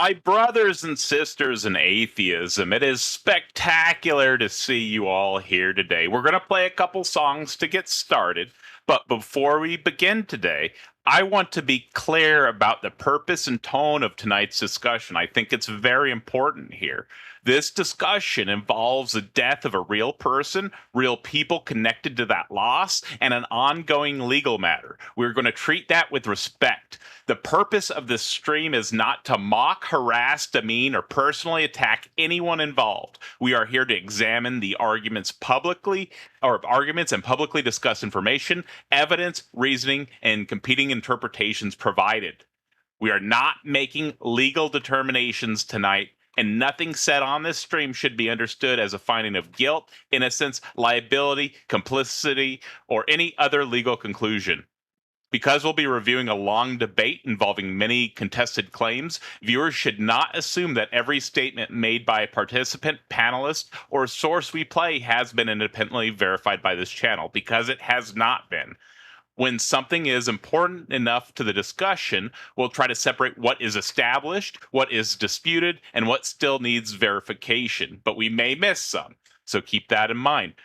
My brothers and sisters in atheism, it is spectacular to see you all here today. We're going to play a couple songs to get started, but before we begin today, I want to be clear about the purpose and tone of tonight's discussion. I think it's very important here. This discussion involves the death of a real person, real people connected to that loss, and an ongoing legal matter. We're going to treat that with respect. The purpose of this stream is not to mock, harass, demean, or personally attack anyone involved. We are here to examine the arguments and publicly discuss information, evidence, reasoning, and competing interpretations provided. We are not making legal determinations tonight, and nothing said on this stream should be understood as a finding of guilt, innocence, liability, complicity, or any other legal conclusion. Because we'll be reviewing a long debate involving many contested claims, viewers should not assume that every statement made by a participant, panelist, or source we play has been independently verified by this channel, because it has not been. When something is important enough to the discussion, we'll try to separate what is established, what is disputed, and what still needs verification, but we may miss some, so keep that in mind.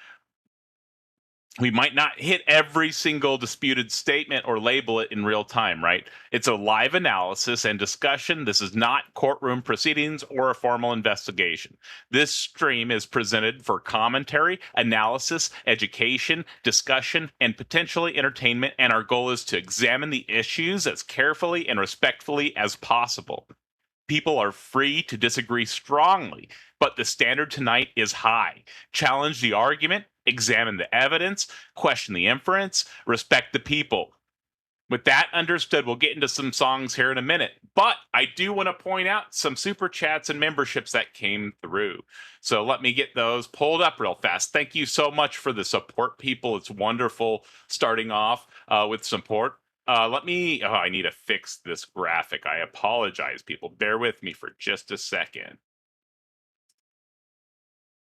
We might not hit every single disputed statement or label it in real time, right? It's a live analysis and discussion. This is not courtroom proceedings or a formal investigation. This stream is presented for commentary, analysis, education, discussion, and potentially entertainment, and our goal is to examine the issues as carefully and respectfully as possible. People are free to disagree strongly, but the standard tonight is high. Challenge the argument, examine the evidence, question the inference, respect the people. With that understood, we'll get into some songs here in a minute, but I do want to point out some super chats and memberships that came through. So let me get those pulled up real fast. Thank you so much for the support, people. It's wonderful starting off with support. I need to fix this graphic. I apologize, people. Bear with me for just a second.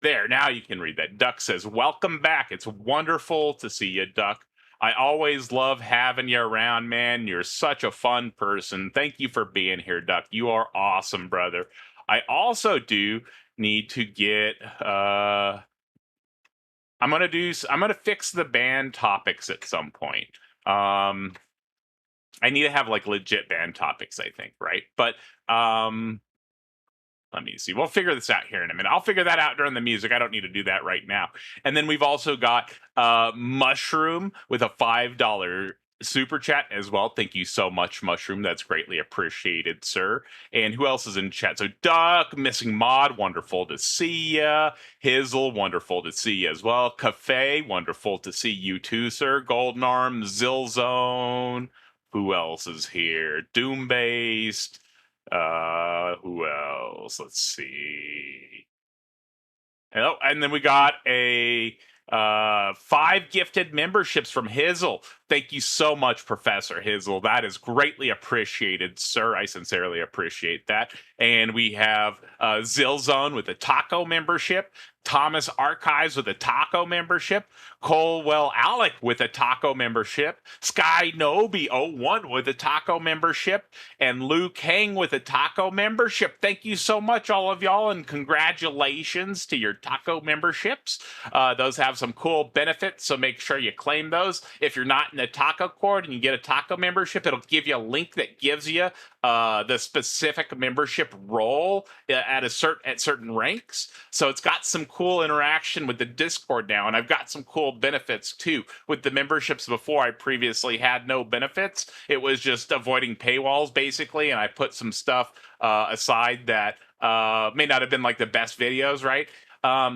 There, now you can read that. Duck says, welcome back. It's wonderful to see you, Duck. I always love having you around, man. You're such a fun person. Thank you for being here, Duck. You are awesome, brother. I also do need to get I'm gonna fix the band topics at some point. I need to have like legit band topics, I think, right? But let me see. We'll figure this out here in a minute. I'll figure that out during the music. I don't need to do that right now. And then we've also got Mushroom with a $5 super chat as well. Thank you so much, Mushroom. That's greatly appreciated, sir. And who else is in chat? So Duck, Missing Mod, wonderful to see ya. Hizzle, wonderful to see you as well. Cafe, wonderful to see you too, sir. Golden Arm, Zillzone. Who else is here? Doom-based. Who else? Let's see. Oh, and then we got a 5 gifted memberships from Hizzle. Thank you so much, Professor Hizzle. That is greatly appreciated, sir. I sincerely appreciate that. And we have Zillzone with a taco membership, Thomas Archives with a taco membership, Colwell Alec with a taco membership, Sky Nobi01 with a taco membership, and Luke Hang with a taco membership. Thank you so much, all of y'all, and congratulations to your taco memberships. Those have some cool benefits, so make sure you claim those. If you're not in the taco cord and you get a taco membership, it'll give you a link that gives you the specific membership role at certain ranks. So it's got some cool interaction with the Discord now, and I've got some cool benefits too. With the memberships before, I previously had no benefits. It was just avoiding paywalls basically, and I put some stuff aside that may not have been like the best videos, right?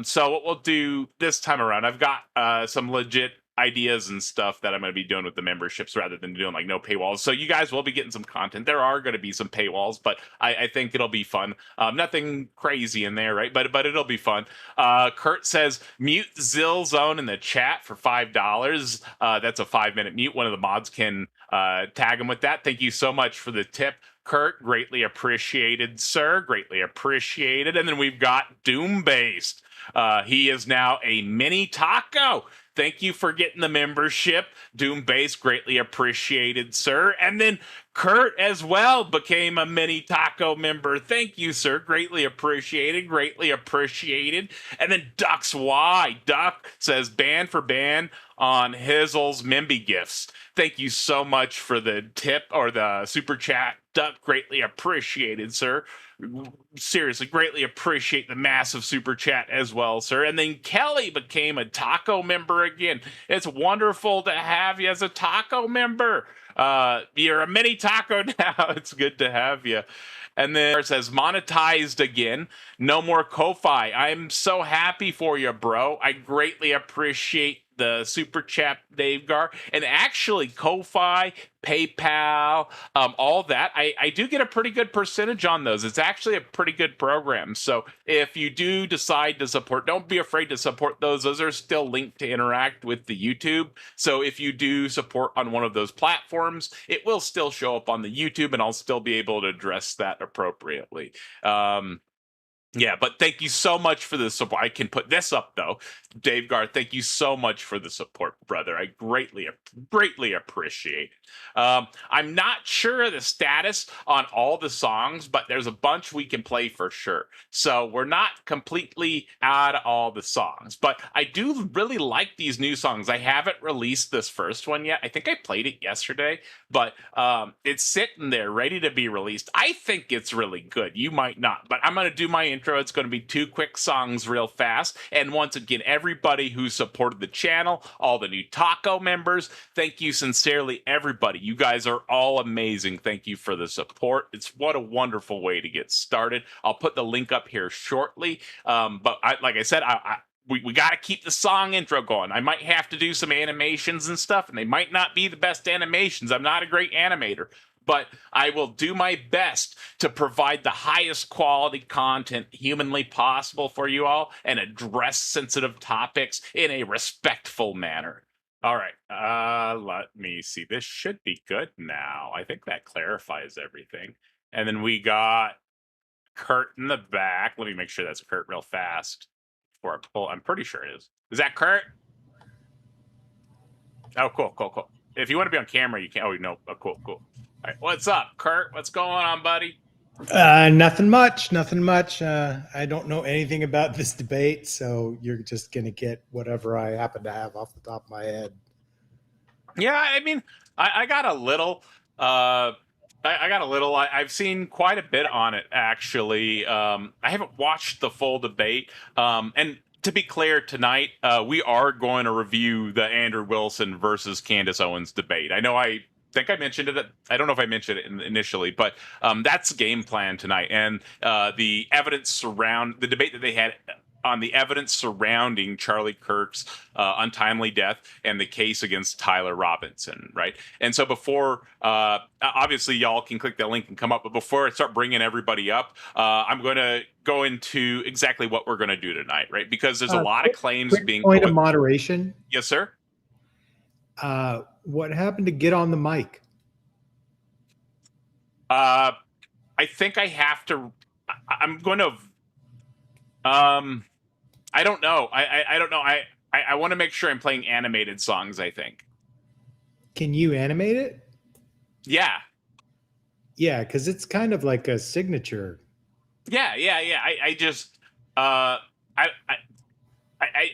So what we'll do this time around, I've got some legit ideas and stuff that I'm going to be doing with the memberships rather than doing like no paywalls. So you guys will be getting some content. There are going to be some paywalls, but I think it'll be fun. Nothing crazy in there, right? But it'll be fun. Kurt says mute Zillzone in the chat for $5. That's a 5-minute mute. One of the mods can tag him with that. Thank you so much for the tip, Kurt. Greatly appreciated, sir. Greatly appreciated. And then we've got Doom-based. He is now a mini taco. Thank you for getting the membership. Doom-based, greatly appreciated, sir. And then Kurt as well became a mini taco member. Thank you, sir. Greatly appreciated. Greatly appreciated. And then Ducks Y. Duck says ban for ban on Hizzle's Mimby gifts. Thank you so much for the tip or the super chat. Duck, greatly appreciated, sir. Seriously, greatly appreciate the massive super chat as well, sir. And then Kelly became a taco member again. It's wonderful to have you as a taco member. You're a mini taco now. It's good to have you. And then it says monetized again. No more Ko-Fi. I'm so happy for you, bro. I greatly appreciate the super chat, Dave Gar. And actually, Ko-Fi, PayPal, all that, I do get a pretty good percentage on those. It's actually a pretty good program. So if you do decide to support, don't be afraid to support those. Those are still linked to interact with the YouTube. So if you do support on one of those platforms, it will still show up on the YouTube, and I'll still be able to address that appropriately. Yeah, but thank you so much for the support. I can put this up, though. Dave Gar, thank you so much for the support, brother. I greatly appreciate it. I'm not sure of the status on all the songs, but there's a bunch we can play for sure. So we're not completely out of all the songs. But I do really like these new songs. I haven't released this first one yet. I think I played it yesterday, but it's sitting there ready to be released. I think it's really good. You might not, but I'm going to do my intro. It's going to be 2 quick songs real fast. And once again, everybody who supported the channel, all the new taco members, thank you sincerely, everybody. You guys are all amazing. Thank you for the support. It's what a wonderful way to get started. I'll put the link up here shortly. But like I said, we got to keep the song intro going. I might have to do some animations and stuff, and they might not be the best animations. I'm not a great animator, but I will do my best to provide the highest quality content humanly possible for you all and address sensitive topics in a respectful manner. All right, let me see. This should be good now. I think that clarifies everything. And then we got Kurt in the back. Let me make sure that's Kurt real fast before I pull. I'm pretty sure it is. Is that Kurt? Oh, cool. If you want to be on camera, you can. Oh, no. Oh, cool. All right, what's up, Kurt? What's going on, buddy? Nothing much. I don't know anything about this debate, so you're just going to get whatever I happen to have off the top of my head. Yeah, I mean, I got a little. I got a little. I've seen quite a bit on it, actually. I haven't watched the full debate. And to be clear, tonight we are going to review the Andrew Wilson versus Candace Owens debate. I know I think I mentioned it. I don't know if I mentioned it initially, but that's the game plan tonight. And the evidence surround the debate that they had on the evidence surrounding Charlie Kirk's untimely death and the case against Tyler Robinson, right? And so before, obviously y'all can click that link and come up, but before I start bringing everybody up, I'm going to go into exactly what we're going to do tonight, right? Because there's a lot of claims being point of moderation. Yes, sir. What happened to get on the mic? I think I have to. I'm going to. I don't know. I don't know. I want to make sure I'm playing animated songs, I think. Can you animate it? Yeah. Yeah, because it's kind of like a signature. Yeah. I just I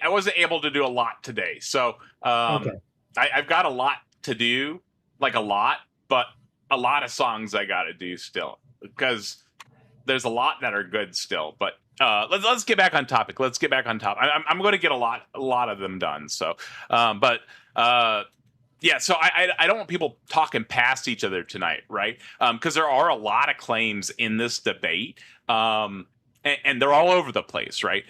wasn't able to do a lot today. So Okay. I've got a lot to do, like a lot, but a lot of songs I got to do still because there's a lot that are good still, but let's get back on topic. I'm going to get a lot of them done. So, yeah. So I don't want people talking past each other tonight, right? Because there are a lot of claims in this debate, and they're all over the place, right?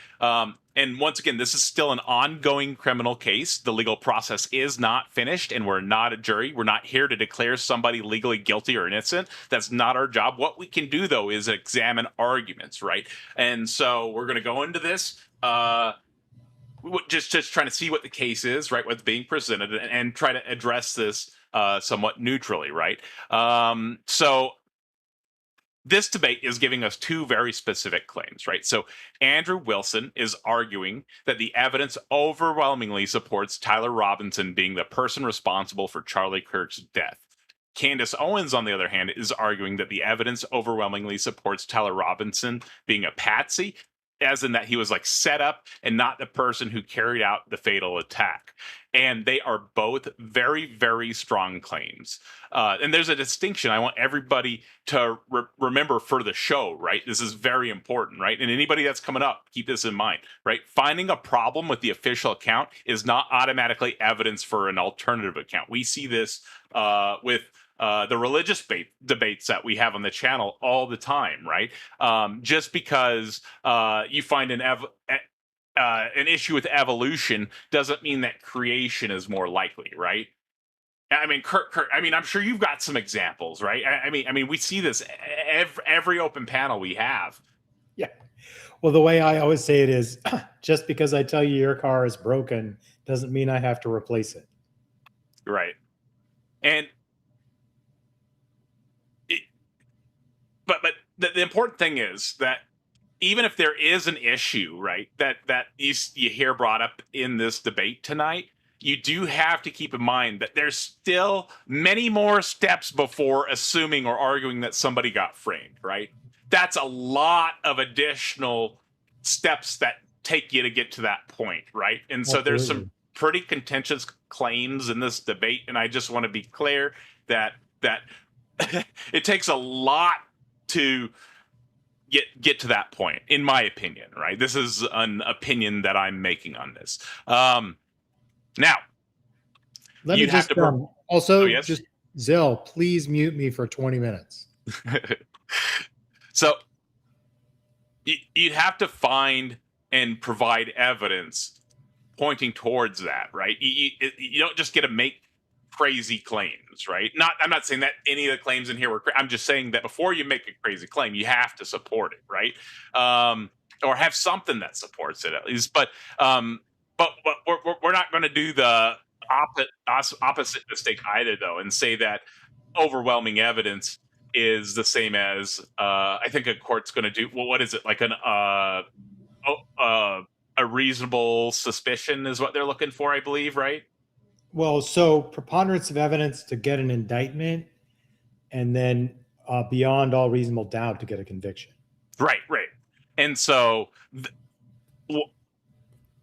And once again, this is still an ongoing criminal case. The legal process is not finished, and we're not a jury. We're not here to declare somebody legally guilty or innocent. That's not our job. What we can do, though, is examine arguments, right? And so we're going to go into this just trying to see what the case is, right? What's being presented, and try to address this somewhat neutrally, right? So this debate is giving us 2 very specific claims, right? So Andrew Wilson is arguing that the evidence overwhelmingly supports Tyler Robinson being the person responsible for Charlie Kirk's death. Candace Owens, on the other hand, is arguing that the evidence overwhelmingly supports Tyler Robinson being a patsy, as in that he was like set up and not the person who carried out the fatal attack. And they are both very, very strong claims. And there's a distinction I want everybody to remember for the show, right? This is very important, right? And anybody that's coming up, keep this in mind, right? Finding a problem with the official account is not automatically evidence for an alternative account. We see this with the religious debates that we have on the channel all the time, right? Just because you find an issue with evolution doesn't mean that creation is more likely, right? I mean, Kirk, I mean, I'm sure you've got some examples, right? I mean, we see this every open panel we have. Yeah. Well, the way I always say it is, just because I tell you your car is broken doesn't mean I have to replace it. Right. And but the important thing is that even if there is an issue, right, that you hear brought up in this debate tonight, you do have to keep in mind that there's still many more steps before assuming or arguing that somebody got framed, right? That's a lot of additional steps that take you to get to that point, right? And so there's some pretty contentious claims in this debate, and I just want to be clear that it takes a lot to get to that point, in my opinion, right? This is an opinion that I'm making on this. Now, let me just also, oh, yes? just Zill, please mute me for 20 minutes. So you'd have to find and provide evidence pointing towards that, right? You don't just get to make crazy claims, right? I'm not saying that any of the claims in here were. I'm just saying that before you make a crazy claim, you have to support it, right? Or have something that supports it at least. But we're not going to do the opposite mistake either, though, and say that overwhelming evidence is the same as I think a court's going to do. Well, what is it, like a reasonable suspicion is what they're looking for, I believe, right? Well, so preponderance of evidence to get an indictment, and then beyond all reasonable doubt to get a conviction. Right. And so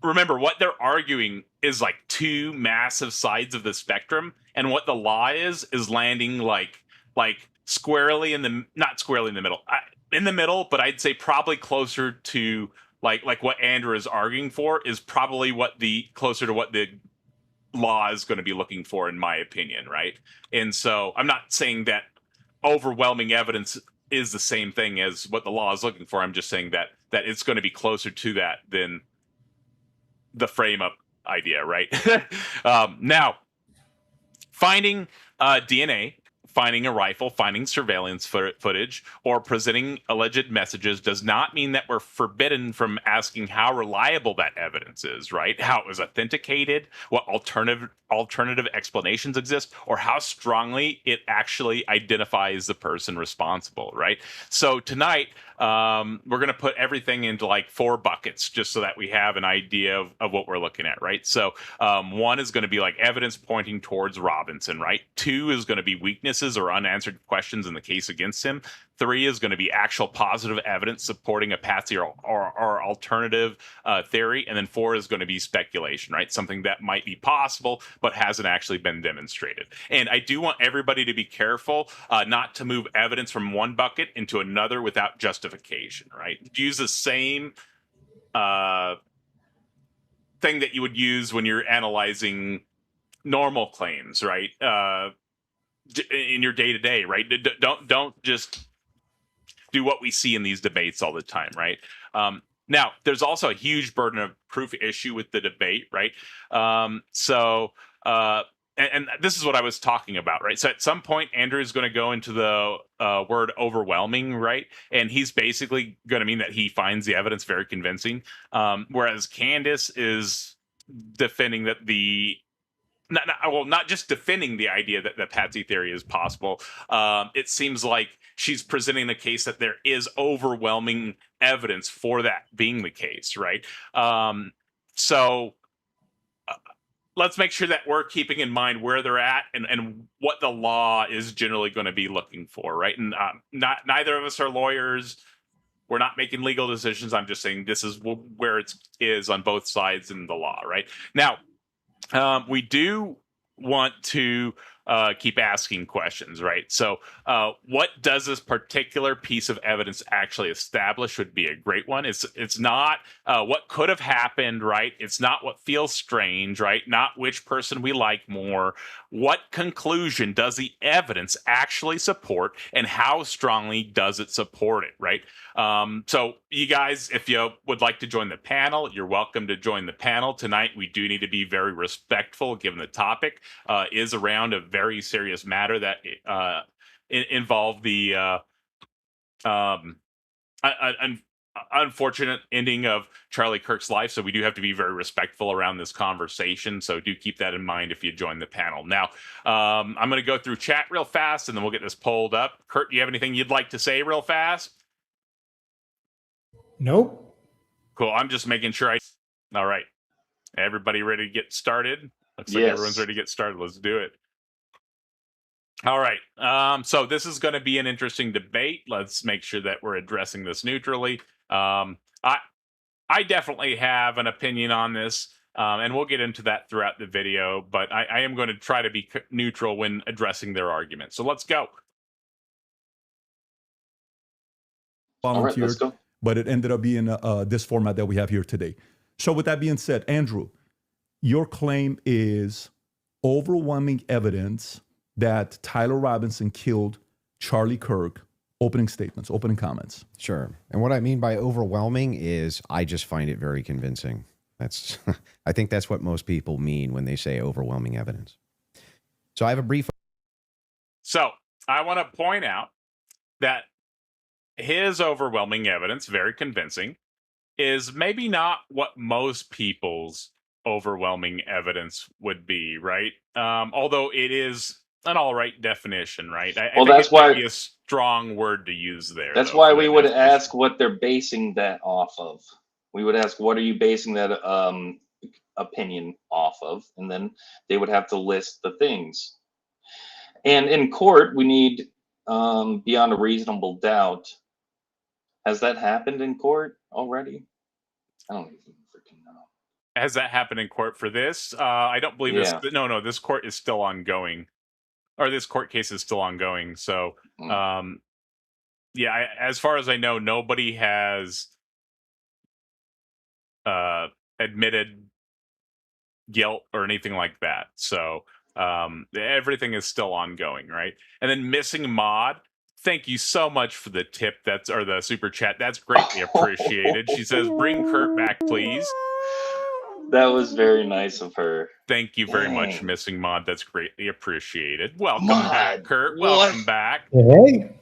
remember, what they're arguing is like two massive sides of the spectrum, and what the law is landing like squarely not squarely in the middle, but I'd say probably closer to like what Andrew is arguing for is probably closer to what the law is going to be looking for, in my opinion, right? And so I'm not saying that overwhelming evidence is the same thing as what the law is looking for. I'm just saying that it's going to be closer to that than the frame up idea, right? Now, finding DNA, finding a rifle, finding surveillance footage, or presenting alleged messages does not mean that we're forbidden from asking how reliable that evidence is, right? How it was authenticated, what alternative explanations exist, or how strongly it actually identifies the person responsible, right? So tonight, we're going to put everything into like 4 buckets just so that we have an idea of what we're looking at, right? So 1 is going to be like evidence pointing towards Robinson, right? 2 is going to be weaknesses or unanswered questions in the case against him. 3 is going to be actual positive evidence supporting a patsy or alternative theory. And then 4 is going to be speculation, right? Something that might be possible, but hasn't actually been demonstrated. And I do want everybody to be careful not to move evidence from one bucket into another without justification, right? Use the same thing that you would use when you're analyzing normal claims, right? In your day-to-day, right? Don't just do what we see in these debates all the time, right? Now, there's also a huge burden of proof issue with the debate, right? And this is what I was talking about, right? So at some point, Andrew is going to go into the word overwhelming, right? And he's basically going to mean that he finds the evidence very convincing, whereas Candace is defending that not just defending the idea that the Patsy theory is possible. It seems like she's presenting the case that there is overwhelming evidence for that being the case, right? So let's make sure that we're keeping in mind where they're at and what the law is generally going to be looking for, right? And neither of us are lawyers. We're not making legal decisions. I'm just saying this is where it is on both sides in the law, right? Now, we do want to keep asking questions, right? So, what does this particular piece of evidence actually establish? Would be a great one. It's not what could have happened, right? It's not what feels strange, right? Not which person we like more. What conclusion does the evidence actually support, and how strongly does it support it, right? So, you guys, if you would like to join the panel, you're welcome to join the panel tonight. We do need to be very respectful, given the topic is around a very serious matter that involved the unfortunate ending of Charlie Kirk's life. So we do have to be very respectful around this conversation. So do keep that in mind if you join the panel. Now, I'm going to go through chat real fast, and then we'll get this polled up. Kurt, do you have anything you'd like to say real fast? Nope. Cool. I'm just making sure all right. Everybody ready to get started? Looks like Yes. everyone's ready to get started. Let's do it. All right. So this is going to be an interesting debate. Let's make sure that we're addressing this neutrally. I definitely have an opinion on this, and we'll get into that throughout the video, but I am going to try to be neutral when addressing their argument. So let's go. All right, let's go. But it ended up being this format that we have here today. So with that being said, Andrew, your claim is overwhelming evidence that Tyler Robinson killed Charlie Kirk. Opening statements, opening comments. Sure. And what I mean by overwhelming is I just find it very convincing. That's I think that's what most people mean when they say overwhelming evidence. So I have a brief. So I want to point out that his overwhelming evidence, very convincing, is maybe not what most people's overwhelming evidence would be, right? Although it is an all right definition, right? I think that's it might why be a strong word to use there. That's though, why for we that would definition. ask what they're basing that off of. We would ask, what are you basing that opinion off of? And then they would have to list the things. And in court, we need beyond a reasonable doubt. Has that happened in court already? I don't even freaking know. Has that happened in court for this? I don't believe this. No, this court is still ongoing. Or this court case is still ongoing. So, yeah, as far as I know, nobody has admitted guilt or anything like that. So, everything is still ongoing, right? And then Missing Mod, thank you so much for the tip. Or the super chat. That's greatly appreciated. She says, "Bring Kurt back, please." That was very nice of her. Thank you very much, Missing Mod. That's greatly appreciated. Welcome Mod, back, Kurt. what? Welcome back. Hey.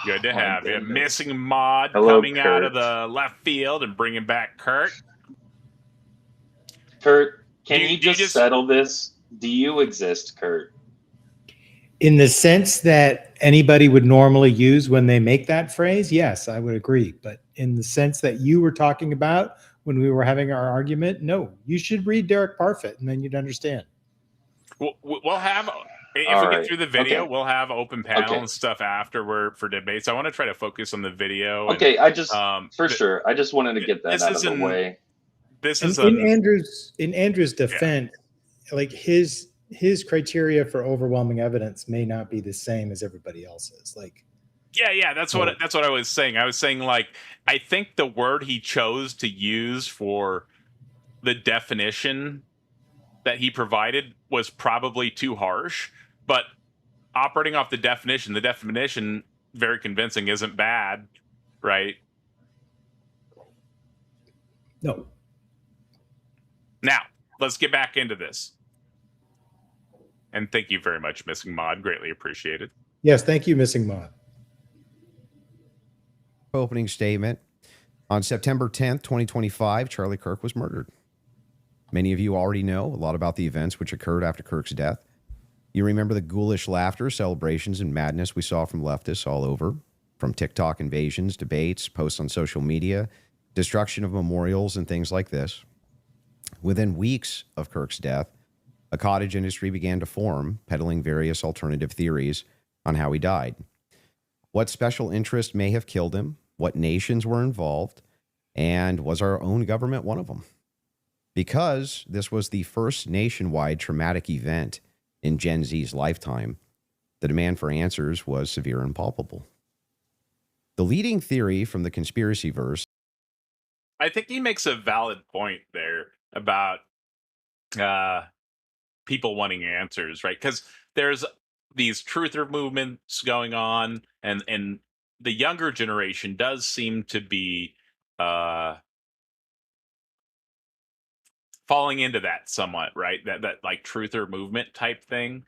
Good to My have you. goodness. Missing Mod Hello, coming out of Kurt. the left field and bringing back Kurt. Kurt, can Do you you just just- settle this? Do you exist, Kurt? In the sense that anybody would normally use when they make that phrase, yes, I would agree. But in the sense that you were talking about when we were having our argument, no. You should read Derek Parfit, and then you'd understand. We'll have, if All we right. get through the video, Okay. we'll have open panel Okay. and stuff afterward for debates. I want to try to focus on the video. Okay, I just For sure. I just wanted to get that this out of the isn't- way. This And is in Andrew's defense, like his criteria for overwhelming evidence may not be the same as everybody else's. Like, Yeah, that's what I was saying. I was saying, like, I think the word he chose to use for the definition that he provided was probably too harsh, but operating off the definition very convincing, isn't bad, right? no. Now, let's get back into this. And thank you very much, Missing Mod. Greatly appreciated. Yes, thank you, Missing Mod. Opening statement. On September 10th, 2025, Charlie Kirk was murdered. Many of you already know a lot about the events which occurred after Kirk's death. You remember the ghoulish laughter, celebrations, and madness we saw from leftists all over, from TikTok invasions, debates, posts on social media, destruction of memorials, and things like this. Within weeks of Kirk's death, a cottage industry began to form, peddling various alternative theories on how he died. What special interest may have killed him, what nations were involved, and was our own government one of them? Because this was the first nationwide traumatic event in Gen Z's lifetime, the demand for answers was severe and palpable. The leading theory from the conspiracy verse. I think he makes a valid point there about people wanting answers, right? Because there's these truther movements going on, and the younger generation does seem to be falling into that somewhat, right? That like truther movement type thing.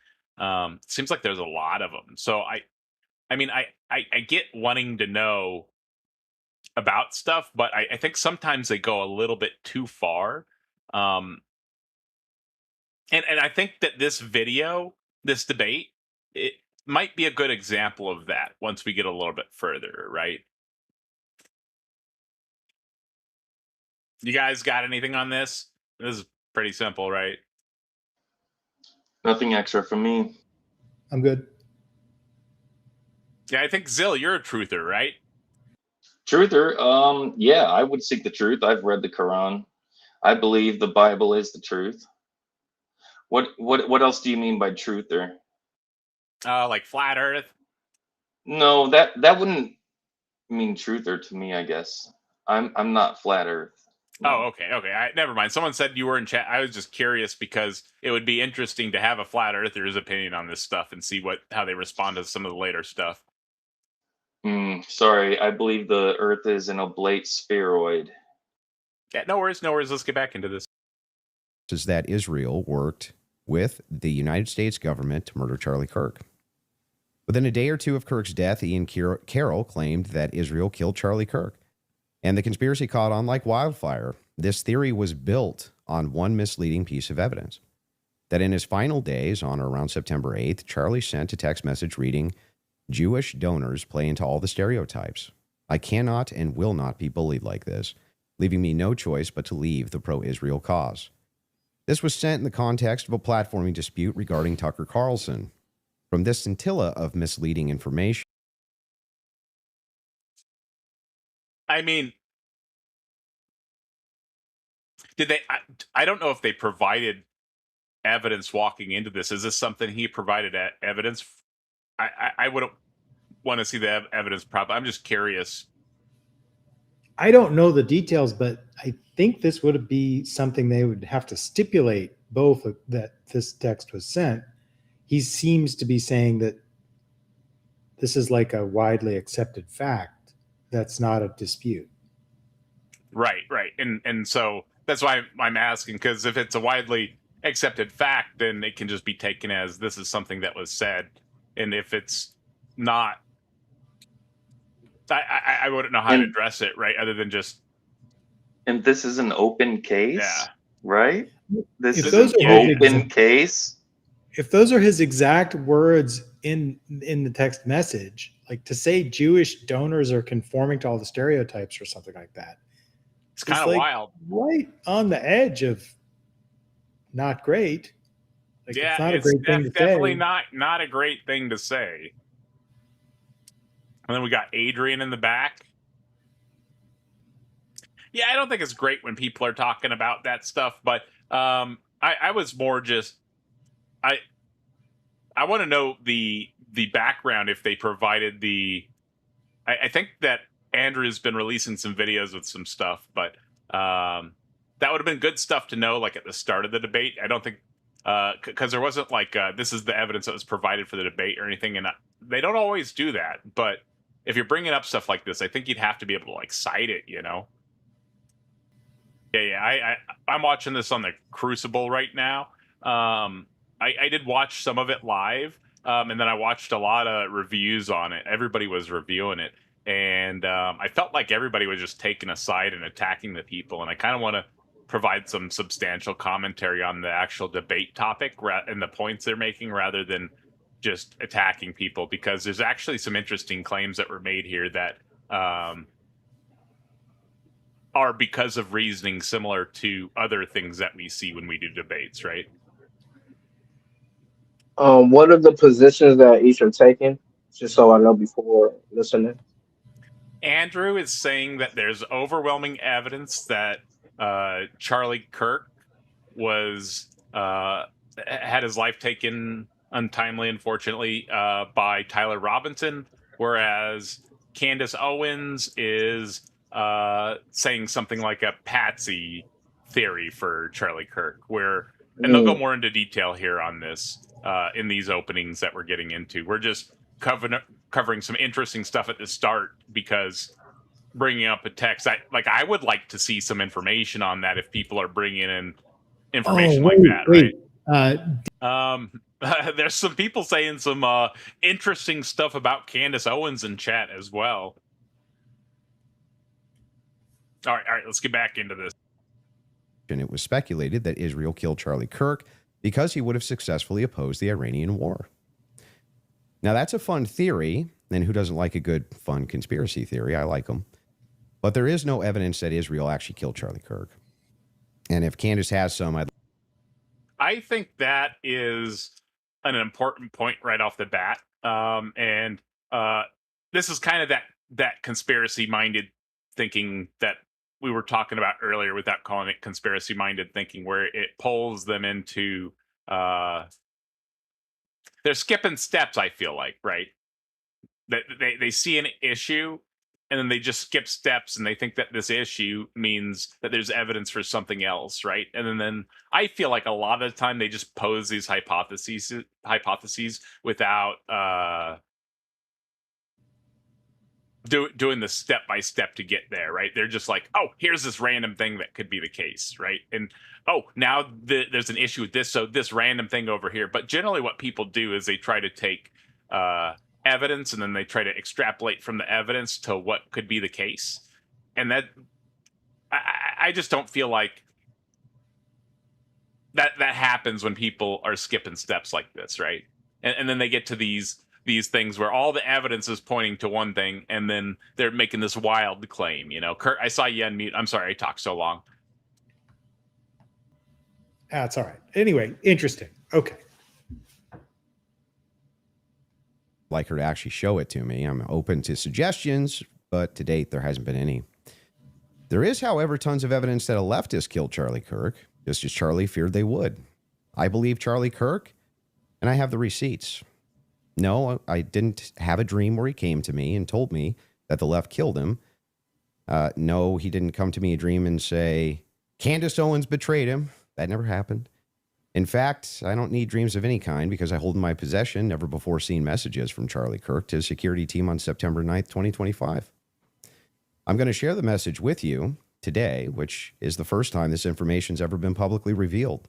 Seems like there's a lot of them. So I mean, I get wanting to know about stuff, but I think sometimes they go a little bit too far. And I think that this video, this debate, it might be a good example of that once we get a little bit further, right? You guys got anything on this? This is pretty simple, right? Nothing extra from me. I'm good. Yeah, I think Zill, you're a truther, right? Truther, yeah, I would seek the truth. I've read the Quran. I believe the Bible is the truth. What else do you mean by truther? Like flat Earth. No, that wouldn't mean truther to me, I guess. I'm not flat Earth. No. Oh, okay. Never mind. Someone said you were in chat. I was just curious because it would be interesting to have a flat earther's opinion on this stuff and see how they respond to some of the later stuff. Sorry, I believe the Earth is an oblate spheroid. Yeah, no worries. Let's get back into this. Is that Israel worked with the United States government to murder Charlie Kirk. Within a day or two of Kirk's death, Ian Carroll claimed that Israel killed Charlie Kirk, and the conspiracy caught on like wildfire. This theory was built on one misleading piece of evidence, that in his final days, on or around September 8th, Charlie sent a text message reading, "Jewish donors play into all the stereotypes. I cannot and will not be bullied like this, leaving me no choice but to leave the pro-Israel cause." This was sent in the context of a platforming dispute regarding Tucker Carlson. From this scintilla of misleading information. I mean, did they? I don't know if they provided evidence walking into this. Is this something he provided evidence? I wouldn't want to see the evidence. Probably. I'm just curious. I don't know the details, but I think this would be something they would have to stipulate both that this text was sent. He seems to be saying that this is like a widely accepted fact. That's not a dispute. Right. And so that's why I'm asking, because if it's a widely accepted fact, then it can just be taken as this is something that was said. And if it's not, I wouldn't know how to address it, right? Other than just. And this is an open case, yeah. Right? This If is those an are open case. If those are his exact words in the text message, like to say Jewish donors are conforming to all the stereotypes or something like that, it's kind of like wild. Right on the edge of not great. Like, yeah, it's not a great thing to definitely say. not a great thing to say. And then we got Adrian in the back. Yeah, I don't think it's great when people are talking about that stuff, but I was more just I want to know the background if they provided the. I think that Andrew's been releasing some videos with some stuff, but that would have been good stuff to know, like at the start of the debate. I don't think because there wasn't like this is the evidence that was provided for the debate or anything, and they don't always do that. But if you're bringing up stuff like this, I think you'd have to be able to like cite it, you know. Yeah. I'm watching this on the Crucible right now. I did watch some of it live, and then I watched a lot of reviews on it. Everybody was reviewing it, and I felt like everybody was just taking a side and attacking the people. And I kind of want to provide some substantial commentary on the actual debate topic and the points they're making, rather than just attacking people, because there's actually some interesting claims that were made here that are because of reasoning similar to other things that we see when we do debates, right? What are the positions that each are taking? Just so I know before listening. Andrew is saying that there's overwhelming evidence that Charlie Kirk was had his life taken untimely, unfortunately, by Tyler Robinson, whereas Candace Owens is saying something like a Patsy theory for Charlie Kirk, where, and they'll go Mm. more into detail here on this in these openings that we're getting into. We're just covering some interesting stuff at the start because bringing up a text, I would like to see some information on that if people are bringing in information like that, wait. right? There's some people saying some interesting stuff about Candace Owens in chat as well. All right, let's get back into this. And it was speculated that Israel killed Charlie Kirk because he would have successfully opposed the Iranian war. Now, that's a fun theory, and who doesn't like a good, fun conspiracy theory? I like them. But there is no evidence that Israel actually killed Charlie Kirk. And if Candace has some, I think that is an important point right off the bat. And this is kind of that conspiracy-minded thinking that we were talking about earlier without calling it conspiracy-minded thinking, where it pulls them into they're skipping steps, I feel like, right? That they see an issue and then they just skip steps and they think that this issue means that there's evidence for something else, right? And then I feel like a lot of the time they just pose these hypotheses without doing the step by step to get there, right? They're just like, oh, here's this random thing that could be the case, right? And oh, now there's an issue with this, so this random thing over here. But generally, what people do is they try to take evidence and then they try to extrapolate from the evidence to what could be the case, and that I just don't feel like that happens when people are skipping steps like this, right? And then they get to these things where all the evidence is pointing to one thing, and then they're making this wild claim. You know, Kurt, I saw you unmute. I'm sorry I talked so long. That's all right. Anyway, interesting. Okay. like her to actually show it to me. I'm open to suggestions, but to date, there hasn't been any. There is, however, tons of evidence that a leftist killed Charlie Kirk, just as Charlie feared they would. I believe Charlie Kirk, and I have the receipts. No, I didn't have a dream where he came to me and told me that the left killed him. No, he didn't come to me a dream and say, Candace Owens betrayed him. That never happened. In fact, I don't need dreams of any kind because I hold in my possession never before seen messages from Charlie Kirk to his security team on September 9th, 2025. I'm going to share the message with you today, which is the first time this information's ever been publicly revealed.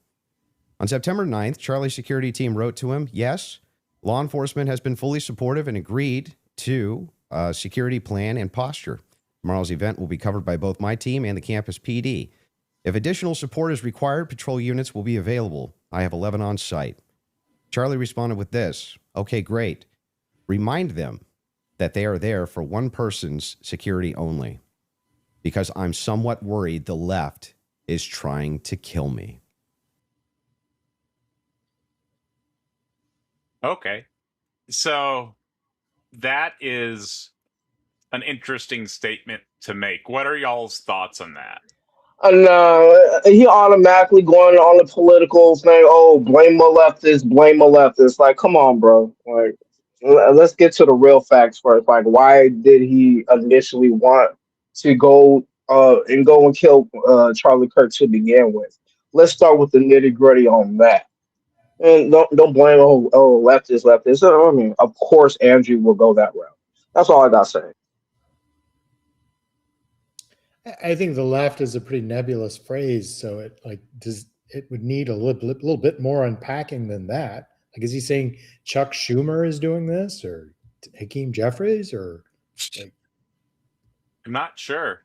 On September 9th, Charlie's security team wrote to him, yes, law enforcement has been fully supportive and agreed to a security plan and posture. Tomorrow's event will be covered by both my team and the campus PD. If additional support is required, patrol units will be available. I have 11 on site. Charlie responded with this, okay, great. Remind them that they are there for one person's security only, because I'm somewhat worried the left is trying to kill me. Okay. So that is an interesting statement to make. What are y'all's thoughts on that? And he automatically going on the political thing. Oh, blame a leftist. Like, come on, bro. Like, let's get to the real facts first. Like, why did he initially want to go and kill Charlie Kirk to begin with? Let's start with the nitty gritty on that. And don't blame leftist. I mean, of course, Andrew will go that route. That's all I got to say. I think the left is a pretty nebulous phrase, so it would need a little bit more unpacking than that. Like, is he saying Chuck Schumer is doing this, or Hakeem Jeffries, or like? I'm not sure.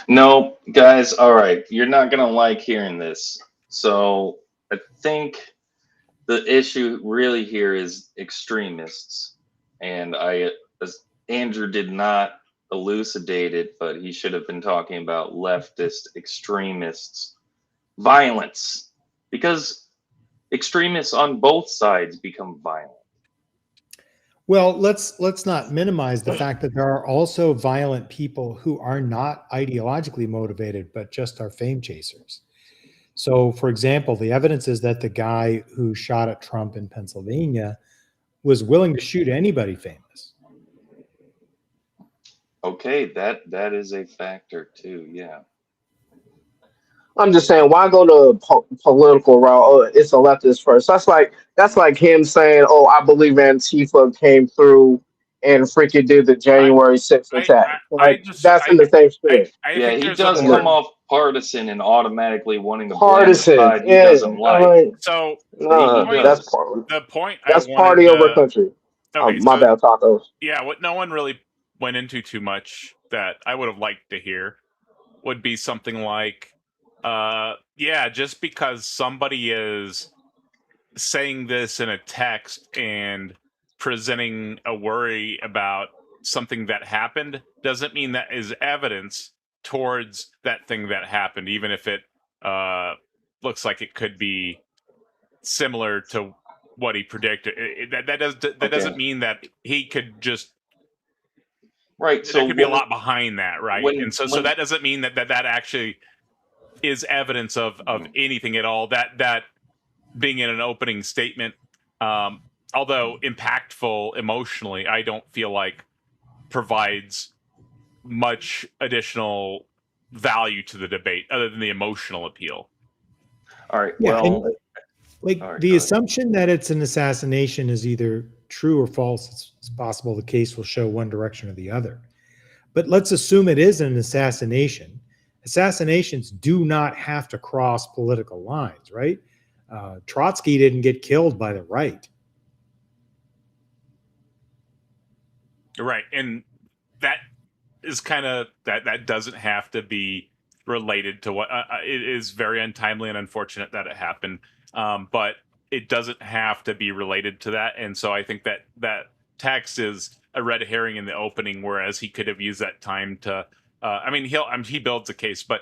No, guys, all right. You're not going to like hearing this. So I think the issue really here is extremists. And Andrew did not elucidated, but he should have been talking about leftist extremists, violence, because extremists on both sides become violent. Well, let's not minimize the fact that there are also violent people who are not ideologically motivated, but just are fame chasers. So, for example, the evidence is that the guy who shot at Trump in Pennsylvania was willing to shoot anybody famous. Okay, that is a factor too. Yeah. I'm just saying, why go to political route? Oh, it's a leftist first. That's like him saying, "Oh, I believe Antifa came through and freaking did the I January 6th attack." I Like just that's in the same spirit. I Yeah, think he there's does a come more off partisan and automatically wanting to blame the Partisan, side he yeah. doesn't I'm like. like, so He nah, does. the point I that's wanted party over to country. okay, My so bad, tacos. yeah, what no one really went into too much that I would have liked to hear would be something like yeah, just because somebody is saying this in a text and presenting a worry about something that happened doesn't mean that is evidence towards that thing that happened, even if it looks like it could be similar to what he predicted. That doesn't mean that he could just Right. there So could be a lot behind that, right? And so when that doesn't mean that actually is evidence of anything at all. That being in an opening statement, although impactful emotionally, I don't feel like provides much additional value to the debate other than the emotional appeal. all right. Yeah, Well, and like all right, the go ahead. assumption that it's an assassination is either true or false. It's possible the case will show one direction or the other. But let's assume it is an assassination. Assassinations do not have to cross political lines, right? Trotsky didn't get killed by the right. Right, and that is kind of that doesn't have to be related to what it is very untimely and unfortunate that it happened, but it doesn't have to be related to that. And so I think that text is a red herring in the opening, whereas he could have used that time to I mean he builds a case, but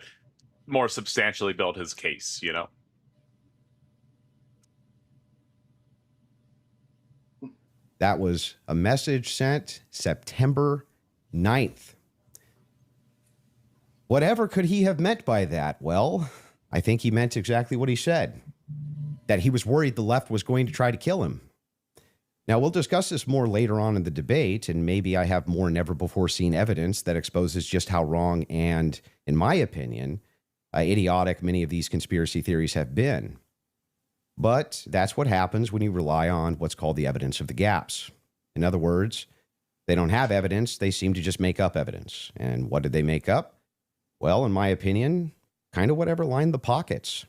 more substantially build his case, you know. That was a message sent September 9th. Whatever could he have meant by that? Well, I think he meant exactly what he said, that he was worried the left was going to try to kill him. Now, we'll discuss this more later on in the debate, and maybe I have more never-before-seen evidence that exposes just how wrong and, in my opinion, idiotic many of these conspiracy theories have been. But that's what happens when you rely on what's called the evidence of the gaps. In other words, they don't have evidence, they seem to just make up evidence. And what did they make up? Well, in my opinion, kind of whatever lined the pockets.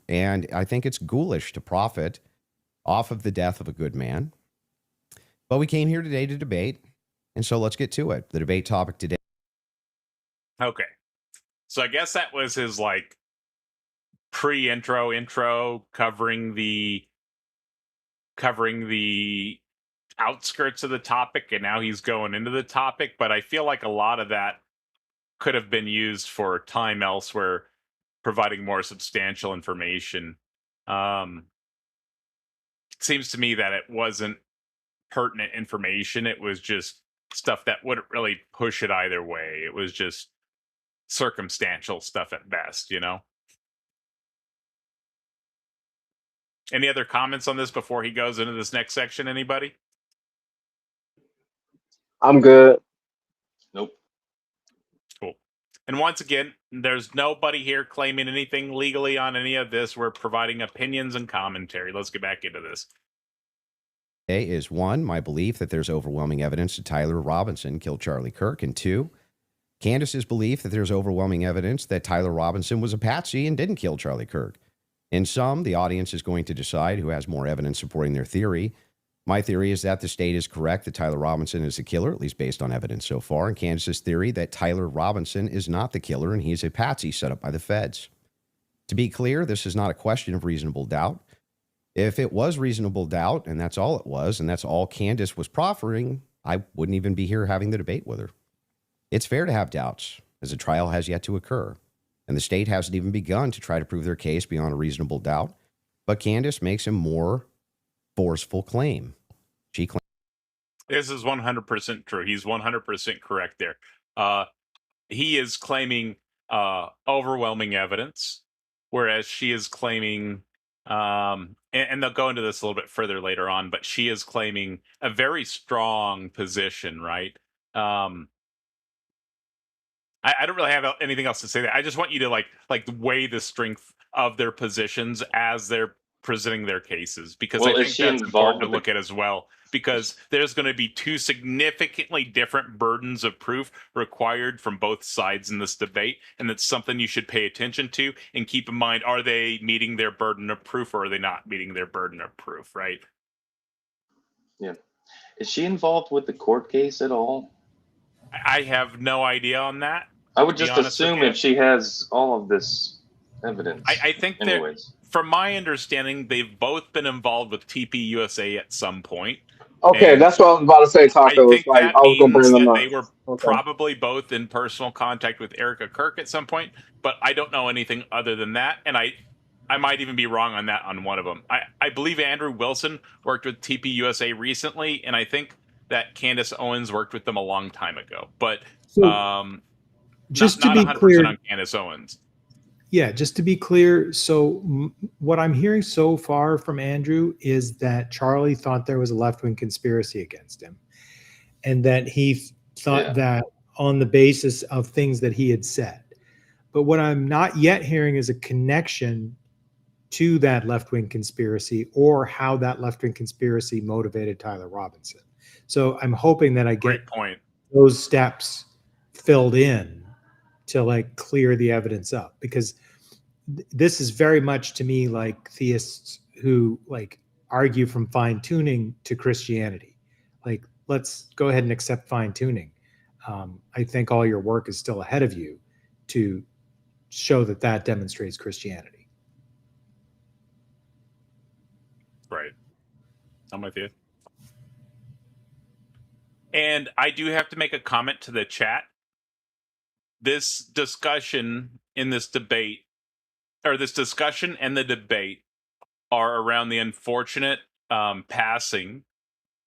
And I think it's ghoulish to profit off of the death of a good man. But we came here today to debate, and so let's get to it. The debate topic today. Okay. So I guess that was his like intro covering the outskirts of the topic, and now he's going into the topic. But I feel like a lot of that could have been used for time elsewhere, providing more substantial information. It seems to me that it wasn't pertinent information. It was just stuff that wouldn't really push it either way. It was just circumstantial stuff at best, you know? Any other comments on this before he goes into this next section? Anybody? I'm good. Nope. Cool. And once again, there's nobody here claiming anything legally on any of this. We're providing opinions and commentary. Let's get back into this. Today is one, my belief that there's overwhelming evidence that Tyler Robinson killed Charlie Kirk, and two, Candace's belief that there's overwhelming evidence that Tyler Robinson was a patsy and didn't kill Charlie Kirk. In sum, the audience is going to decide who has more evidence supporting their theory. My theory is that the state is correct that Tyler Robinson is the killer, at least based on evidence so far, and Candace's theory that Tyler Robinson is not the killer and he's a patsy set up by the feds. To be clear, this is not a question of reasonable doubt. If it was reasonable doubt, and that's all it was, and that's all Candace was proffering, I wouldn't even be here having the debate with her. It's fair to have doubts, as a trial has yet to occur, and the state hasn't even begun to try to prove their case beyond a reasonable doubt. But Candace makes a more forceful claim. She claims This is 100% true. He's 100% correct there. He is claiming overwhelming evidence, whereas she is claiming, and they'll go into this a little bit further later on, but she is claiming a very strong position, right? I don't really have anything else to say there. I just want you to like weigh the strength of their positions as they're presenting their cases, because Well, I is think she that's involved important to with look at as well, because there's going to be two significantly different burdens of proof required from both sides in this debate, and it's something you should pay attention to and keep in mind. Are they meeting their burden of proof, or are they not meeting their burden of proof, right? Yeah. Is she involved with the court case at all? I have no idea on that. I would to be just honest with assume you. if she has all of this evidence. I think that, anyways. from my understanding, they've both been involved with TPUSA at some point. Okay, And that's what I was about to say, I Taco. think Like that I was gonna means bring them that up. they were Okay. probably both in personal contact with Erica Kirk at some point, but I don't know anything other than that, and I might even be wrong on that on one of them. I believe Andrew Wilson worked with TPUSA recently, and I think that Candace Owens worked with them a long time ago, but So just not to be 100% clear, on Candace Owens. yeah, just to be clear, so what I'm hearing so far from Andrew is that Charlie thought there was a left-wing conspiracy against him, and that he thought Yeah. that on the basis of things that he had said. But what I'm not yet hearing is a connection to that left-wing conspiracy or how that left-wing conspiracy motivated Tyler Robinson. So I'm hoping that I get Great point. those steps filled in to like clear the evidence up, because this is very much to me like theists who like argue from fine tuning to Christianity. Like, let's go ahead and accept fine tuning. I think all your work is still ahead of you to show that that demonstrates Christianity. Right. I'm with you. And I do have to make a comment to the chat. This discussion in this debate, or this discussion and the debate, are around the unfortunate passing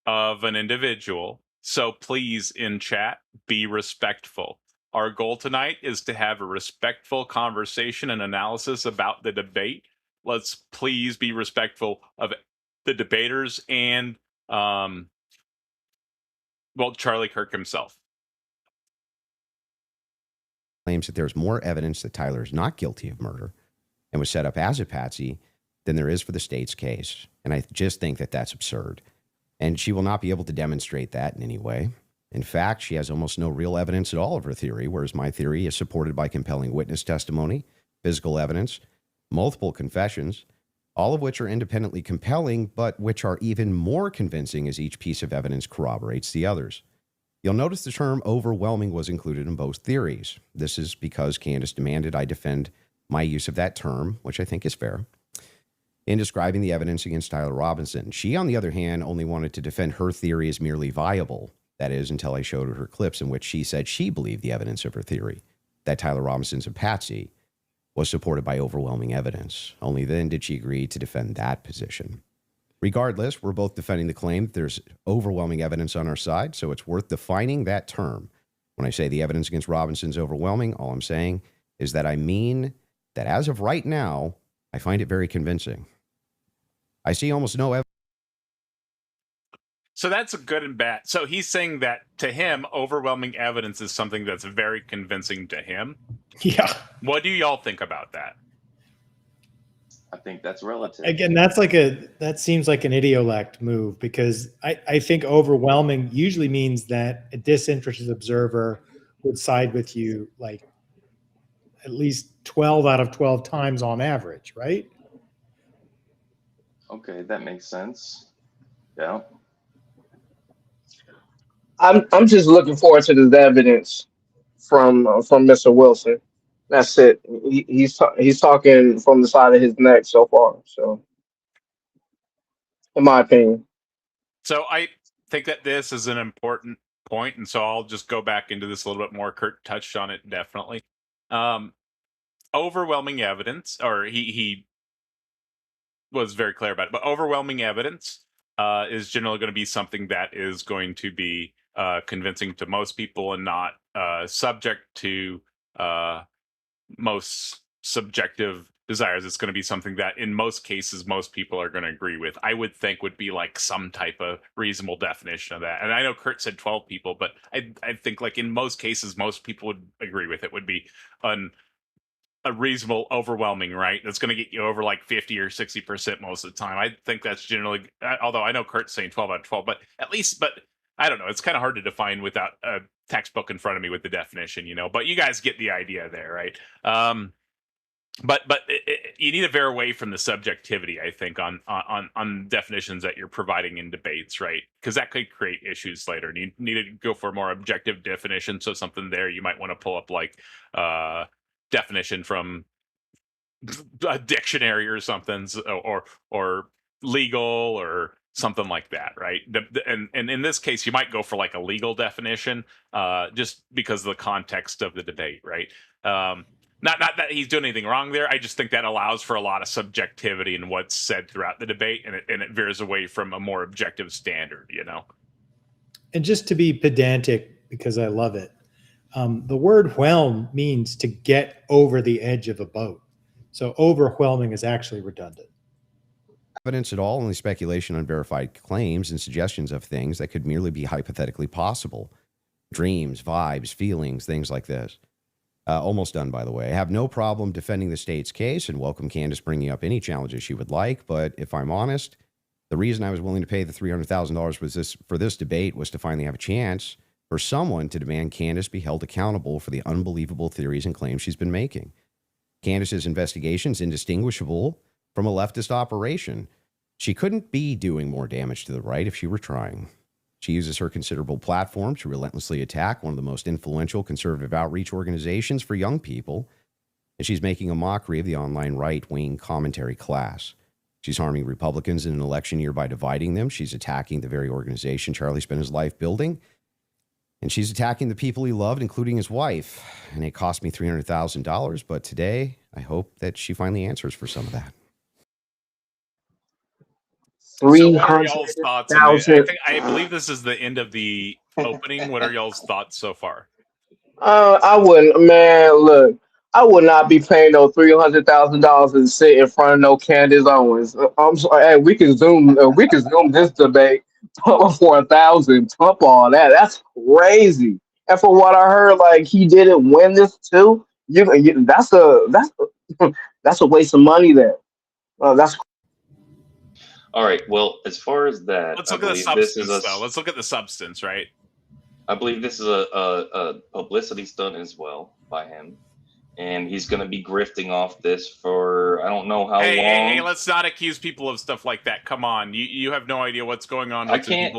of an individual. So please, in chat, be respectful. Our goal tonight is to have a respectful conversation and analysis about the debate. Let's please be respectful of the debaters and, well, Charlie Kirk himself. claims that there's more evidence that Tyler is not guilty of murder and was set up as a patsy than there is for the state's case. And I just think that that's absurd. And she will not be able to demonstrate that in any way. In fact, she has almost no real evidence at all of her theory, whereas my theory is supported by compelling witness testimony, physical evidence, multiple confessions, all of which are independently compelling, but which are even more convincing as each piece of evidence corroborates the others. You'll notice the term overwhelming was included in both theories. This is because Candace demanded I defend my use of that term, which I think is fair, in describing the evidence against Tyler Robinson. She, on the other hand, only wanted to defend her theory as merely viable. That is, until I showed her clips in which she said she believed the evidence of her theory, that Tyler Robinson's a patsy, was supported by overwhelming evidence. Only then did she agree to defend that position. Regardless, we're both defending the claim that there's overwhelming evidence on our side, so it's worth defining that term. When I say the evidence against Robinson's overwhelming, all I'm saying is that I mean that as of right now, I find it very convincing. I see almost no evidence. So that's a good and bad. So he's saying that to him, overwhelming evidence is something that's very convincing to him. Yeah. What do y'all think about that? I think that's relative. Again, that seems like an idiolect move, because I think overwhelming usually means that a disinterested observer would side with you like at least 12 out of 12 times on average, right? Okay, that makes sense. Yeah. I'm just looking forward to this evidence from Mr. Wilson. That's it. He's talking from the side of his neck so far. So, in my opinion, So I think that this is an important point, and so I'll just go back into this a little bit more. Kurt touched on it definitely. Overwhelming evidence, or he was very clear about it, but overwhelming evidence is generally going to be something that is going to be convincing to most people and not subject to most subjective desires. It's going to be something that in most cases most people are going to agree with. I would think would be like some type of reasonable definition of that. And I know Kurt said 12 people, but I think like in most cases most people would agree with it. Would be a reasonable overwhelming, right? That's going to get you over like 50 or 60% most of the time. I think that's generally, although I know Kurt's saying 12 out of 12, but at least, but I don't know. It's kind of hard to define without a textbook in front of me with the definition, but you guys get the idea there, right? But you need to veer away from the subjectivity, I think, on definitions that you're providing in debates, right? Because that could create issues later. And you need to go for a more objective definition. So something there you might want to pull up like definition from a dictionary or something, or legal or something like that, right? And in this case, you might go for like a legal definition, just because of the context of the debate, right? Not that he's doing anything wrong there. I just think that allows for a lot of subjectivity in what's said throughout the debate, and it veers away from a more objective standard, And just to be pedantic, because I love it, the word whelm means to get over the edge of a boat. So overwhelming is actually redundant. Evidence at all, only speculation, unverified claims, and suggestions of things that could merely be hypothetically possible. Dreams, vibes, feelings, things like this. Almost done, by the way. I have no problem defending the state's case and welcome Candace bringing up any challenges she would like. But if I'm honest, the reason I was willing to pay the $300,000 for this debate was to finally have a chance for someone to demand Candace be held accountable for the unbelievable theories and claims she's been making. Candace's investigation is indistinguishable from a leftist operation. She couldn't be doing more damage to the right if she were trying. She uses her considerable platform to relentlessly attack one of the most influential conservative outreach organizations for young people, and she's making a mockery of the online right-wing commentary class. She's harming Republicans in an election year by dividing them. She's attacking the very organization Charlie spent his life building, and she's attacking the people he loved, including his wife. And it cost me $300,000, but today I hope that she finally answers for some of that. So what are y'all's thoughts on it? 300,000. I believe this is the end of the opening. What are y'all's thoughts so far? I wouldn't, man. Look, I would not be paying no $300,000 to sit in front of no Candace Owens. I'm sorry. Hey, we can zoom this debate for 1,000. Pump all that. That's crazy. And for what I heard, like he didn't win this too. That's that's a waste of money there. That's All right. Well, as far as that, Let's look at the substance, though. Let's look at the substance, right? I believe this is a publicity stunt as well by him, and he's going to be grifting off this for I don't know how long. Hey, let's not accuse people of stuff like that. Come on, you have no idea what's going on. I can't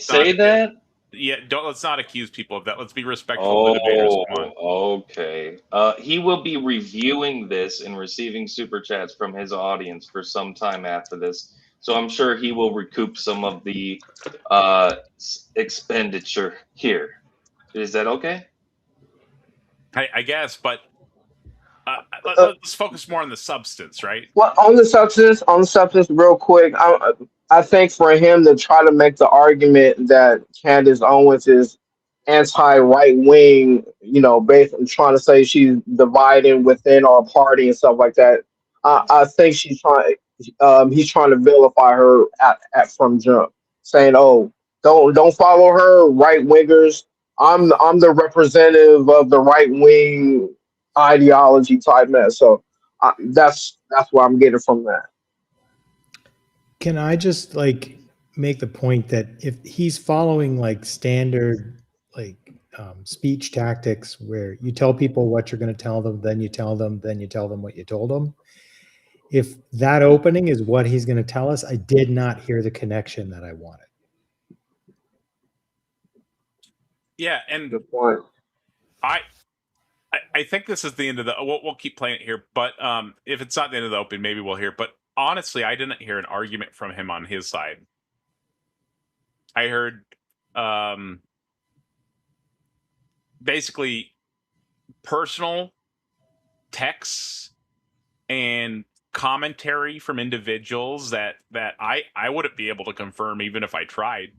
say that. Yeah, let's not accuse people of that. Let's be respectful of the debaters. Come on. Okay. He will be reviewing this and receiving super chats from his audience for some time after this. So I'm sure he will recoup some of the expenditure here. Is that okay? I guess, but let's focus more on the substance, right? well on the substance. Real quick. I think for him to try to make the argument that Candace Owens is anti-right wing, based on trying to say she's dividing within our party and stuff like that. I think he's trying to vilify her at from jump, saying, "Oh, don't follow her, right wingers. I'm the representative of the right wing ideology type mess." So that's what I'm getting from that. Can I just make the point that if he's following standard speech tactics where you tell people what you're going to tell them, then you tell them what you told them, if that opening is what he's going to tell us, I did not hear the connection that I wanted. Yeah, and Good point. I think this is the end of the. We'll keep playing it here, but if it's not the end of the open, maybe we'll hear. But honestly, I didn't hear an argument from him on his side. I heard basically personal texts and commentary from individuals that I wouldn't be able to confirm even if I tried.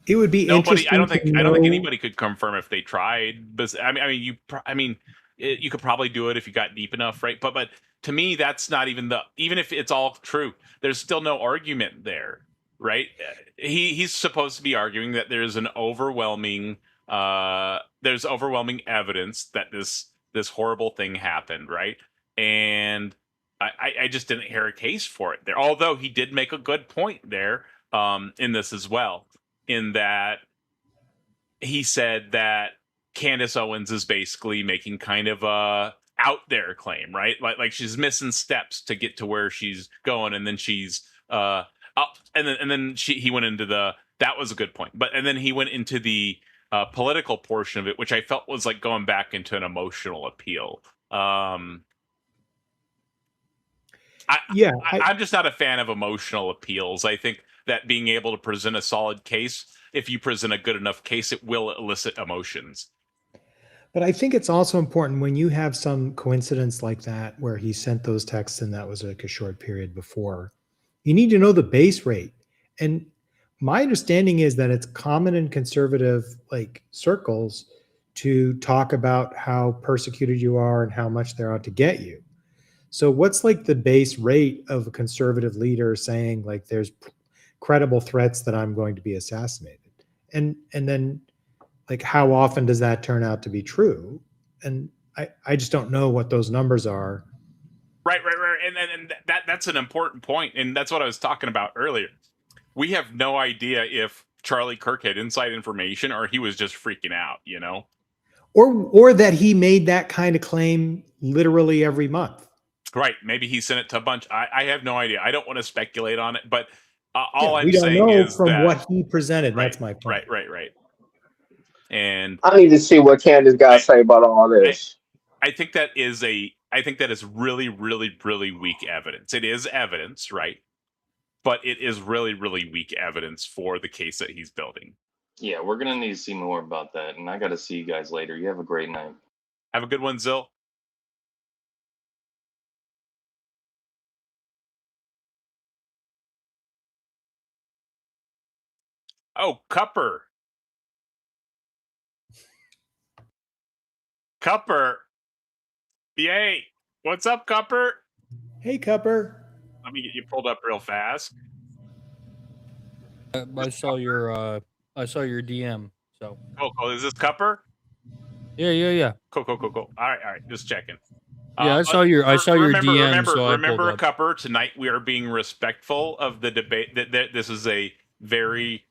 It would be Nobody. I interesting don't think. to I don't think know. anybody could confirm if they tried. But you could probably do it if you got deep enough, right? But to me, that's not even even if it's all true, there's still no argument there, right? He's supposed to be arguing that there's overwhelming evidence that this horrible thing happened, right? And I just didn't hear a case for it there. Although he did make a good point there in this as well, in that he said that Candace Owens is basically making kind of a out there claim, right? Like she's missing steps to get to where she's going, and then she's up, and then he went into that was a good point, and then he went into the political portion of it, which I felt was like going back into an emotional appeal. I'm just not a fan of emotional appeals. I think that being able to present a solid case, if you present a good enough case, it will elicit emotions. But I think it's also important when you have some coincidence like that, where he sent those texts and that was like a short period before, you need to know the base rate. And my understanding is that it's common in conservative like circles to talk about how persecuted you are and how much they're out to get you. So what's like the base rate of a conservative leader saying like there's credible threats that I'm going to be assassinated? And then like how often does that turn out to be true? And I just don't know what those numbers are. Right. And that's an important point. And that's what I was talking about earlier. We have no idea if Charlie Kirk had inside information or he was just freaking out, you know? Or that he made that kind of claim literally every month. Right. Maybe he sent it to a bunch. I have no idea. I don't want to speculate on it, but all I'm we don't saying know is from that what he presented. right, That's my point. Right. And I need to see what Candace got to say about all this. I think that is really, really, really weak evidence. It is evidence, right? But it is really, really weak evidence for the case that he's building. Yeah, we're gonna need to see more about that, and I got to see you guys later. You have a great night. Have a good one, Zill. Oh, Cupper. Yay. What's up, Cupper? Hey, Cupper. Let me get you pulled up real fast. I saw your DM. So. Cool. Is this Cupper? Yeah. Cool. All right. Just checking. Yeah, I saw your DM. Remember, Cupper. Tonight we are being respectful of the debate. That this is a very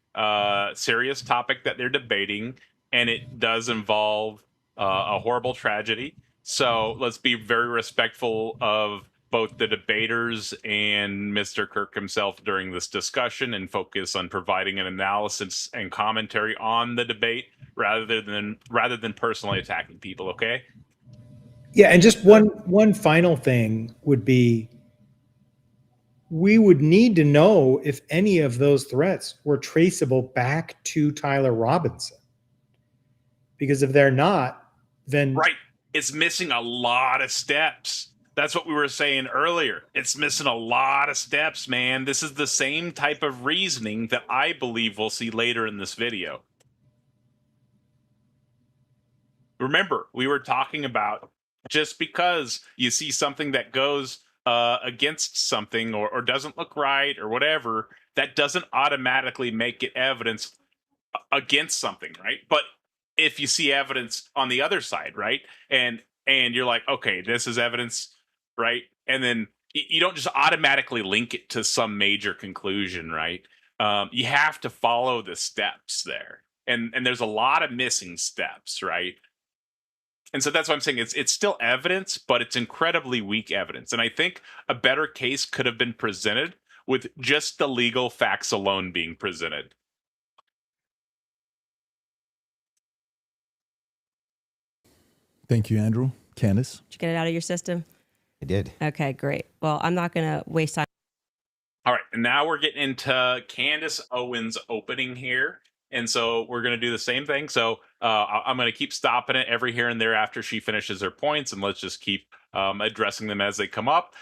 serious topic that they're debating, and it does involve a horrible tragedy. So let's be very respectful of both the debaters and Mr. Kirk himself during this discussion, and focus on providing an analysis and commentary on the debate rather than personally attacking people. Okay. Yeah, and just one final thing would be, we would need to know if any of those threats were traceable back to Tyler Robinson. Because if they're not, then right, it's missing a lot of steps. That's what we were saying earlier. It's missing a lot of steps, man. This is the same type of reasoning that I believe we'll see later in this video. Remember, we were talking about just because you see something that goes against something or doesn't look right or whatever, that doesn't automatically make it evidence against something, right? But if you see evidence on the other side, right, and you're like, okay, this is evidence, right, and then you don't just automatically link it to some major conclusion, right? You have to follow the steps there, and there's a lot of missing steps, right? And so that's what I'm saying. It's still evidence, but it's incredibly weak evidence. And I think a better case could have been presented with just the legal facts alone being presented. Thank you, Andrew. Candace? Did you get it out of your system? I did. Okay, great. Well, I'm not going to waste time. All right. And now we're getting into Candace Owens' opening here. And so we're going to do the same thing. So I'm going to keep stopping it every here and there after she finishes her points, and let's just keep addressing them as they come up.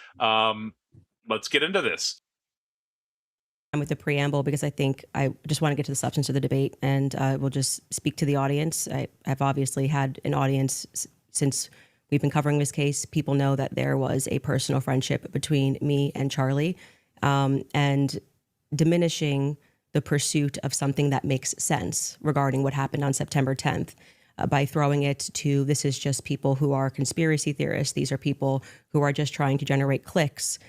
Let's get into this. With the preamble, because I think I just want to get to the substance of the debate, and we'll just speak to the audience. I've obviously had an audience since we've been covering this case. People know that there was a personal friendship between me and Charlie, and diminishing the pursuit of something that makes sense regarding what happened on September 10th by throwing it to, this is just people who are conspiracy theorists. These are people who are just trying to generate clicks.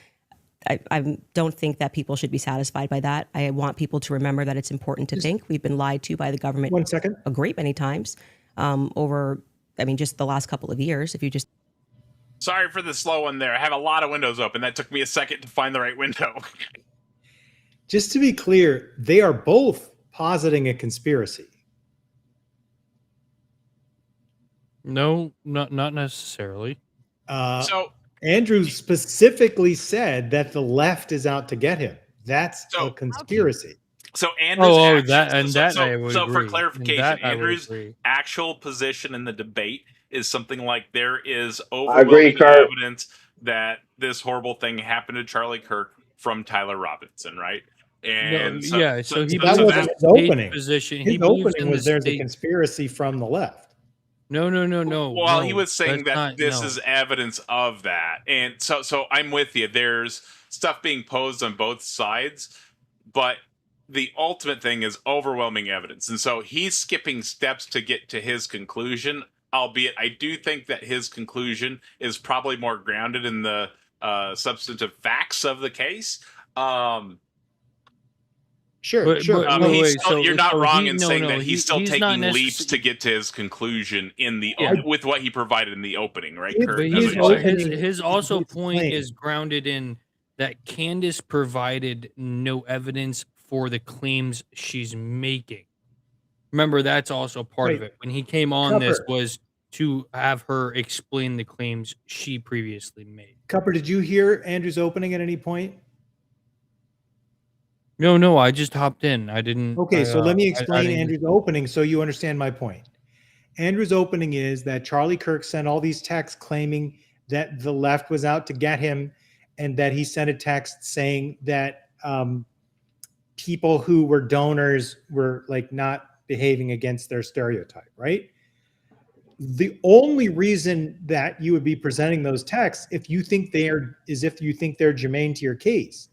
I don't think that people should be satisfied by that. I want people to remember that it's important to think. We've been lied to by the government 1 second. a great many times over, just the last couple of years. If you just Sorry for the slow one there. I have a lot of windows open. That took me a second to find the right window. Just to be clear, they are both positing a conspiracy. No, not necessarily. So Andrew specifically said that the left is out to get him. That's So- a conspiracy. So Andrew's I would so for agree. clarification, That I would Andrew's agree. actual position in the debate is something like there is I agree, overwhelming Kurt. evidence that this horrible thing happened to Charlie Kirk from Tyler Robinson, right? And So he That believes wasn't in his the state opening. position. His He believes opening in was the there's a state. conspiracy from the left. Well, No. he was saying that's that not- this no. is evidence of that, and so I'm with you. There's stuff being posed on both sides, but the ultimate thing is overwhelming evidence, and so he's skipping steps to get to his conclusion. Albeit, I do think that his conclusion is probably more grounded in the substantive facts of the case. Sure. But- sure. but- No, wait, He's still, you're not so wrong he- in no, saying no, that he's still he's not taking leaps necess- to get to his conclusion in the Yeah. with what he provided in the opening, right, Yeah, Kurt? But That's his, what you're saying. opening- his also his point claim. is grounded in that Candace provided no evidence for the claims she's making. Remember, that's also part of Wait, it. When he came on, this Cupper. was to have her explain the claims she previously made. Cupper, did you hear Andrew's opening at any point? No, I just hopped in. I didn't. Okay, so let me I explain didn't- Andrew's opening so you understand my point. Andrew's opening is that Charlie Kirk sent all these texts claiming that the left was out to get him, and that he sent a text saying that people who were donors were like not behaving against their stereotype, right? The only reason that you would be presenting those texts if you think they're germane to your case.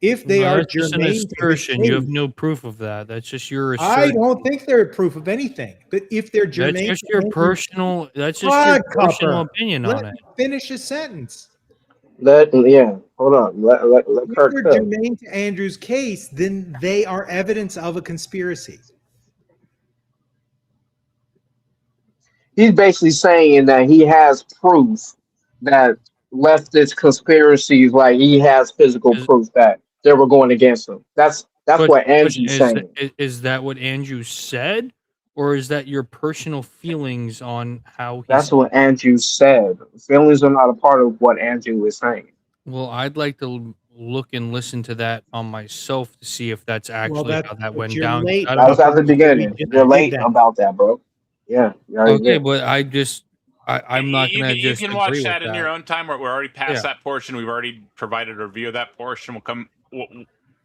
If they No, are that's just an germane to his assertion. You have case, no proof of that. That's just your I assertion. don't think they're proof of anything. But if they're germane, That's just to your Andrew's- personal. That's just God, your personal Copper, opinion let on me it. finish a sentence. Hold on. Let If Kirk they're cook. germane to Andrew's case, then they are evidence of a conspiracy. He's basically saying that he has proof that leftist conspiracies, like he has physical Is- proof that they were going against him. That's But- what but Andrew's saying. Is that what Andrew said, or is that your personal feelings on how? That's what Andrew said. Feelings are not a part of what Andrew is saying. Well, I'd like to look and listen to that on myself to see if that's actually that's- how that but went you're down. late. I That don't was know. at the beginning. We You're did late that. about that, bro. Yeah. you already Okay, did. but I'm not You gonna can- just you can watch agree that with in your own time. We're already past Yeah. that portion. We've already provided a review of that portion.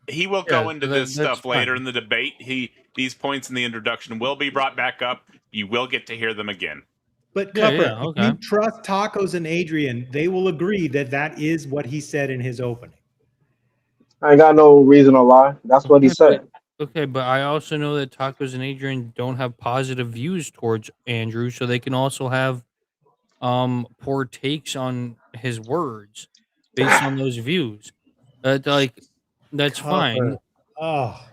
He will Yeah, go into so this that's stuff later fine. in the debate. These points in the introduction will be brought back up. You will get to hear them again. But Yeah, Cupper, yeah, if okay. you trust Tacos and Adrian, they will agree that that is what he said in his opening. I ain't got no reason to lie. That's what he Okay, said. Okay, but I also know that Tacos and Adrian don't have positive views towards Andrew, so they can also have poor takes on his words based on those views. That's fine. Cupper. Oh,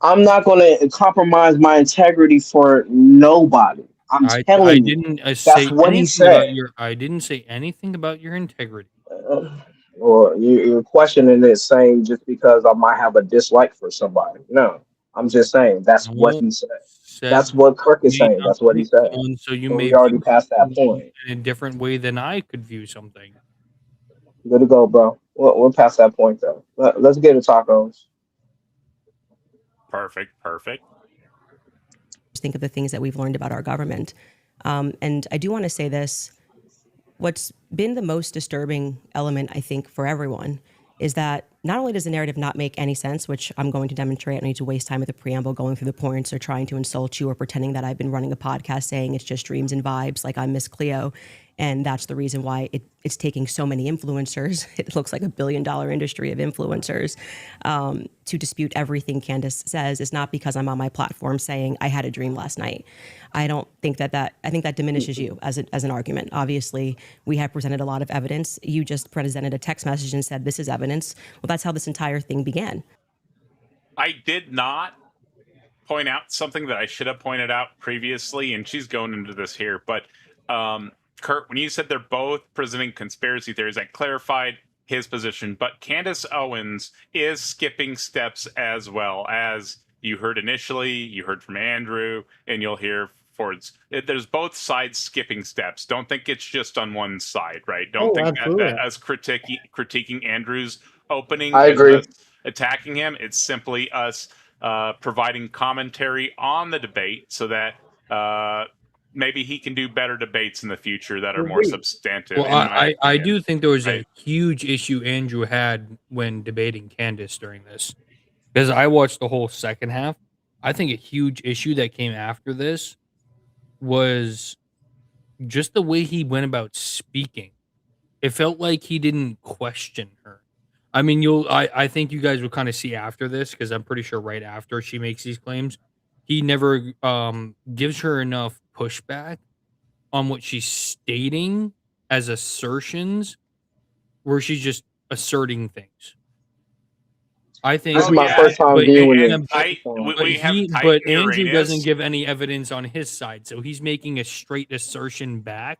I'm not going to compromise my integrity for nobody. I'm I telling you. didn't say what he anything about said. I didn't say anything about your integrity. Or you're questioning it, saying just because I might have a dislike for somebody. No, I'm just saying that's what he said. That's what Kirk is saying. That's what he said. So you So may we already view passed that something point. in a different way than I could view something. Good to go, bro. We're past that point, though. Let's get to tacos. Perfect. think of the things that we've learned about our government. And I do want to say this. What's been the most disturbing element, I think, for everyone is that not only does the narrative not make any sense, which I'm going to demonstrate, I don't need to waste time with the preamble going through the points or trying to insult you or pretending that I've been running a podcast saying it's just dreams and vibes like I'm Miss Cleo. And that's the reason why it's taking so many influencers. It looks like $1 billion industry of influencers to dispute everything Candace says. It's not because I'm on my platform saying I had a dream last night. I don't think that I think that diminishes you as an argument. Obviously, we have presented a lot of evidence. You just presented a text message and said this is evidence. Well, that's how this entire thing began. I did not point out something that I should have pointed out previously, and she's going into this here, but Kurt, when you said they're both presenting conspiracy theories, I clarified his position, but Candace Owens is skipping steps as well. As you heard initially, you heard from Andrew, and you'll hear Ford's. There's both sides skipping steps. Don't think it's just on one side, right? Don't think that us critiquing Andrew's opening I agree. is us attacking him. It's simply us providing commentary on the debate so that maybe he can do better debates in the future that are more substantive. Well, I do think there was a huge issue Andrew had when debating Candace during this, because I watched the whole second half. I think a huge issue that came after this was just the way he went about speaking. It felt like he didn't question her. I mean, I think you guys will kind of see after this, because I'm pretty sure right after she makes these claims, he never gives her enough pushback on what she's stating as assertions, where she's just asserting things. I think this is my first time viewing it. But Andrew doesn't give any evidence on his side, so he's making a straight assertion back,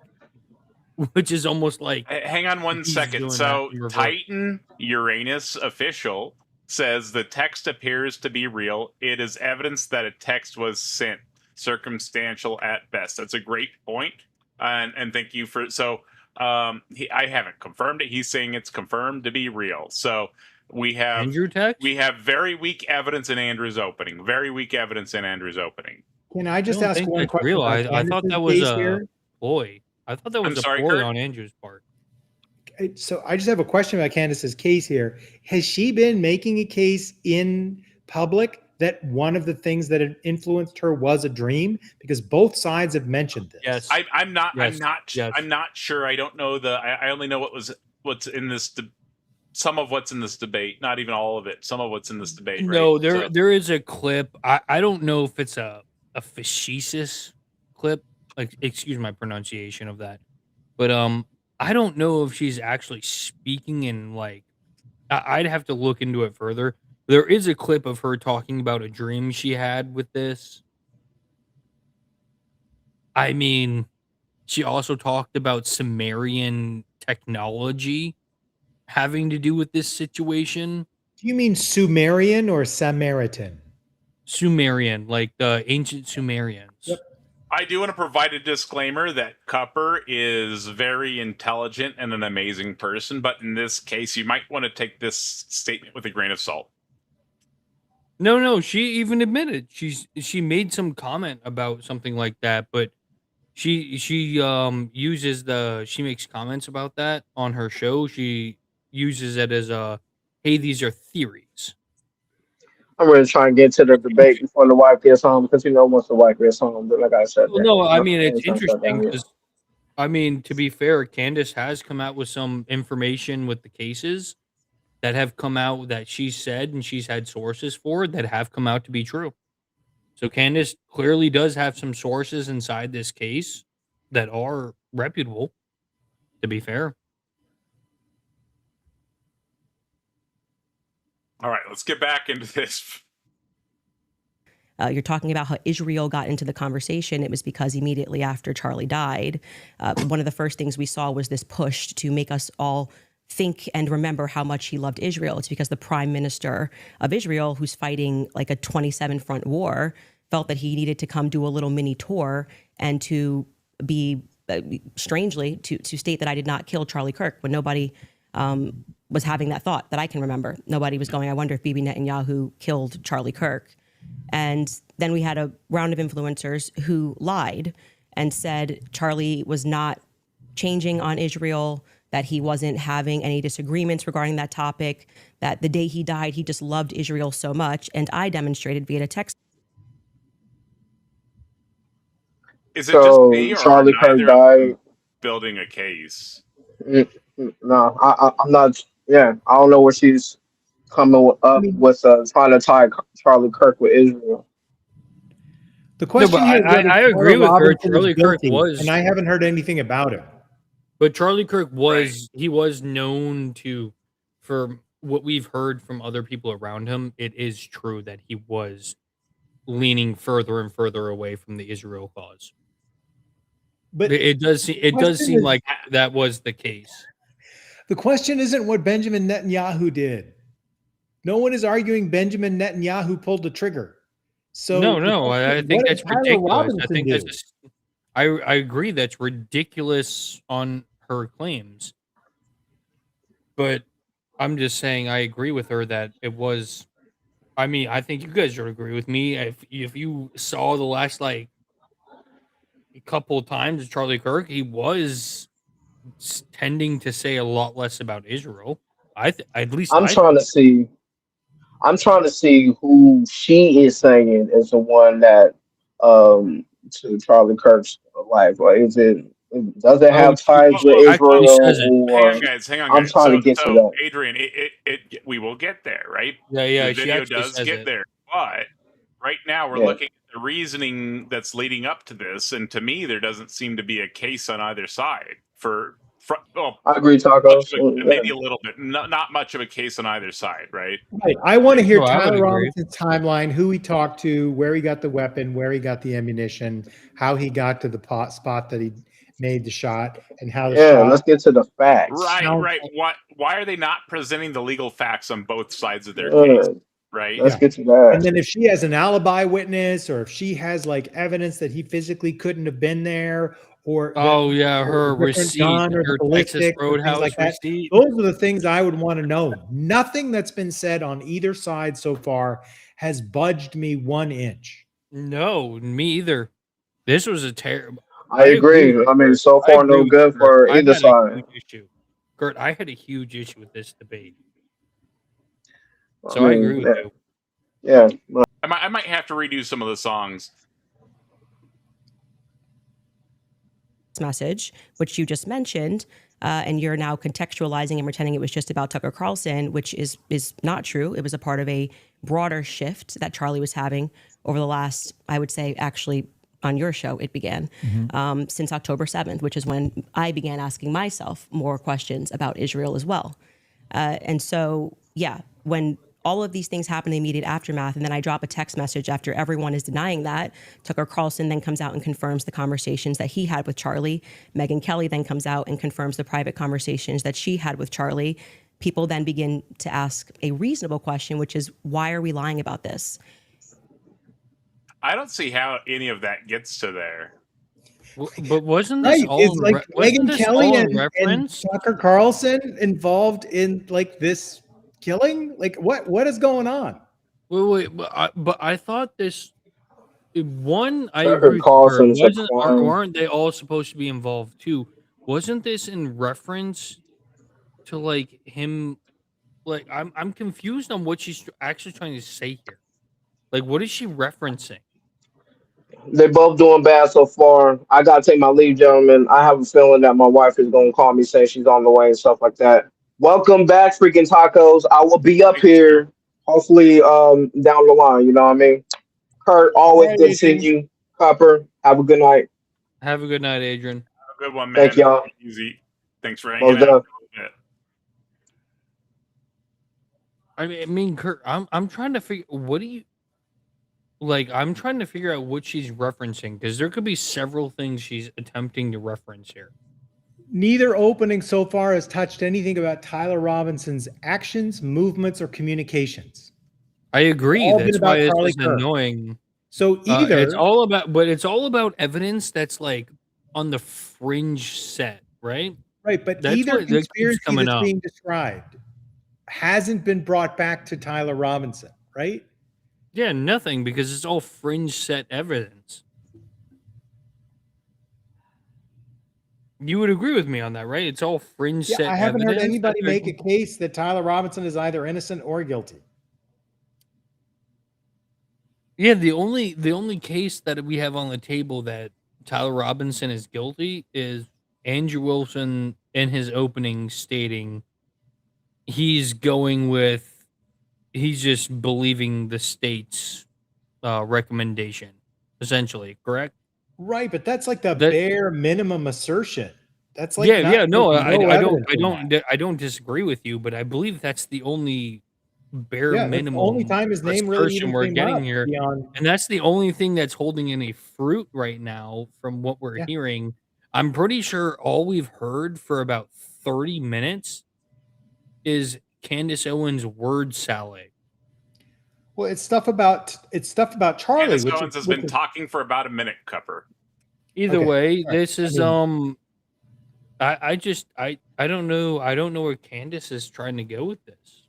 which is almost like. Hang on one second. So Titan Uranus official says the text appears to be real. It is evidence that a text was sent. Circumstantial at best. That's a great point. And thank you for. So I haven't confirmed it. He's saying it's confirmed to be real. So we have Andrew text? We have very weak evidence in Andrew's opening. Very weak evidence in Andrew's opening. Can I just ask one question? Real. I thought that was a ploy. I thought that was a ploy on Andrew's part. So I just have a question about Candace's case here. Has she been making a case in public that one of the things that had influenced her was a dream? Because both sides have mentioned this. Yes. I'm not sure. I don't know I only know what's in this some of what's in this debate, not even all of it. Some of what's in this debate. No, right? there is a clip. I don't know if it's a facetious clip. Like, excuse my pronunciation of that. But I don't know if she's actually speaking in, like, I'd have to look into it further. There is a clip of her talking about a dream she had with this. I mean, she also talked about Sumerian technology having to do with this situation. Do you mean Sumerian or Samaritan? Sumerian, like the ancient Sumerians. Yep. I do want to provide a disclaimer that Cupper is very intelligent and an amazing person, but in this case, you might want to take this statement with a grain of salt. No, she even admitted she made some comment about something like that, but she makes comments about that on her show. She uses it as hey, these are theories. I'm going to try and get to the debate before the wife gets home, because once the wife gets home, but like I said. Well, no, I mean, it's interesting because, I mean, to be fair, Candace has come out with some information with the cases that have come out that she's said and she's had sources for that have come out to be true. So Candace clearly does have some sources inside this case that are reputable, to be fair. All right, let's get back into this. You're talking about how Israel got into the conversation. It was because immediately after Charlie died, one of the first things we saw was this push to make us all think and remember how much he loved Israel. It's because the prime minister of Israel, who's fighting like a 27-front war, felt that he needed to come do a little mini tour and to be, strangely, to state that I did not kill Charlie Kirk, when nobody was having that thought that I can remember. Nobody was going, I wonder if Bibi Netanyahu killed Charlie Kirk. And then we had a round of influencers who lied and said Charlie was not changing on Israel, that he wasn't having any disagreements regarding that topic, that the day he died, he just loved Israel so much. And I demonstrated via text. Is it just So me, or Charlie are Kirk neither of died. them building a case? No, I'm not. Yeah, I don't know what she's coming up with, trying to tie Charlie Kirk with Israel. The question but here is whether I agree Tyler with her. Robinson Charlie is Kirk guilty, was, and I haven't heard anything about him. but Charlie Kirk was he was known to, for what we've heard from other people around him, it is true that he was leaning further and further away from the Israel cause. But It does question seem is- like that was the case. the question isn't what Benjamin Netanyahu did. No one is arguing Benjamin Netanyahu pulled the trigger. So No, I what think did that's Tyler ridiculous. I Robinson think do? that's I agree that's ridiculous on her claims. But I'm just saying I agree with her that it was. I mean, I think you guys would agree with me if you saw the last like couple of times Charlie Kirk, he was tending to say a lot less about Israel. At least I'm I trying to see. I'm trying to see who she is saying is the one that to Charlie Kirk's life. Like, is it? Does it have ties with well, actually Israel, says it. Hang or on, guys. Hang on, I'm guys. trying to get to So that. Adrian, we will get there, right? Yeah, The she video actually does says get it. there, but right now we're Yeah. looking at the reasoning that's leading up to this, and to me, there doesn't seem to be a case on either side for I agree, tacos. maybe a little bit, not much of a case on either side, right? Right. I want to hear No, I would Tyler agree. Robinson's timeline, who he talked to, where he got the weapon, where he got the ammunition, how he got to the spot that he made the shot, and how the Yeah, shot. let's get to the facts. Right. Why are they not presenting the legal facts on both sides of their case? Right. Let's get to that. And then if she has an alibi witness, or if she has like evidence that he physically couldn't have been there, or Oh yeah, the her different receipt, gun or the her Texas ballistics or things Roadhouse like that. receipt. Those are the things I would want to know. Nothing that's been said on either side so far has budged me 1 inch. No, me either. This was a terrible. I agree. I mean, so far no good for either side. Kurt, I had a huge issue with this debate. So I agree with you. Yeah. I might have to redo some of the songs. Message, which you just mentioned, and you're now contextualizing and pretending it was just about Tucker Carlson, which is not true. It was a part of a broader shift that Charlie was having over the last, I would say, actually on your show, it began since October 7th, which is when I began asking myself more questions about Israel as well. And so, yeah, when all of these things happen in the immediate aftermath, and then I drop a text message after everyone is denying that, Tucker Carlson then comes out and confirms the conversations that he had with Charlie. Megyn Kelly then comes out and confirms the private conversations that she had with Charlie. People then begin to ask a reasonable question, which is, why are we lying about this? I don't see how any of that gets to there. But wasn't this all it's like Megyn Kelly and Tucker Carlson involved in like this killing? Like what is going on? Wait, but I thought this one. I Tucker agree with Carlson's her. a clown. Aren't they all supposed to be involved too? Wasn't this in reference to like him? Like I'm confused on what she's actually trying to say here. Like, what is she referencing? They both doing bad so far. I gotta take my leave, gentlemen. I have a feeling that my wife is gonna call me saying she's on the way and stuff like that. Welcome back, freaking tacos. I will be up here, hopefully, down the line. You know what I mean? Kurt, always good seeing you. Copper, have a good night. Have a good night, Adrian. Have a good one, man. Thank y'all. Easy. Thanks for hanging Most out. I mean, Kurt, I'm trying to figure. What do you like? I'm trying to figure out what she's referencing, because there could be several things she's attempting to reference here. Neither opening so far has touched anything about Tyler Robinson's actions, movements, or communications. I agree. All That's been about why it's Charlie just Kirk. annoying. So either it's all about evidence that's like on the fringe set, right? Right, but That's either what- that keeps conspiracy coming that's up. being described hasn't been brought back to Tyler Robinson, right? Yeah, nothing, because it's all fringe set evidence. You would agree with me on that, right? It's all fringe Yeah, set I haven't heard evidence. anybody make a case that Tyler Robinson is either innocent or guilty. Yeah, the only case that we have on the table that Tyler Robinson is guilty is Andrew Wilson in his opening stating he's just believing the state's recommendation, essentially, correct? Right, but that's like the That bare minimum assertion. That's like yeah, no, there's no evidence in that. I don't disagree with you, but I believe that's the only bare Yeah, that's the only minimum time his name really assertion even we're came getting up here. beyond. And that's the only thing that's holding any fruit right now from what we're Yeah. hearing. I'm pretty sure all we've heard for about 30 minutes is Candace Owens' word salad. Well, it's stuff about Charlie, Candace which Owens has been talking for about a minute, Cupper. Either Okay, way, all right. this is I mean- I don't know where Candace is trying to go with this.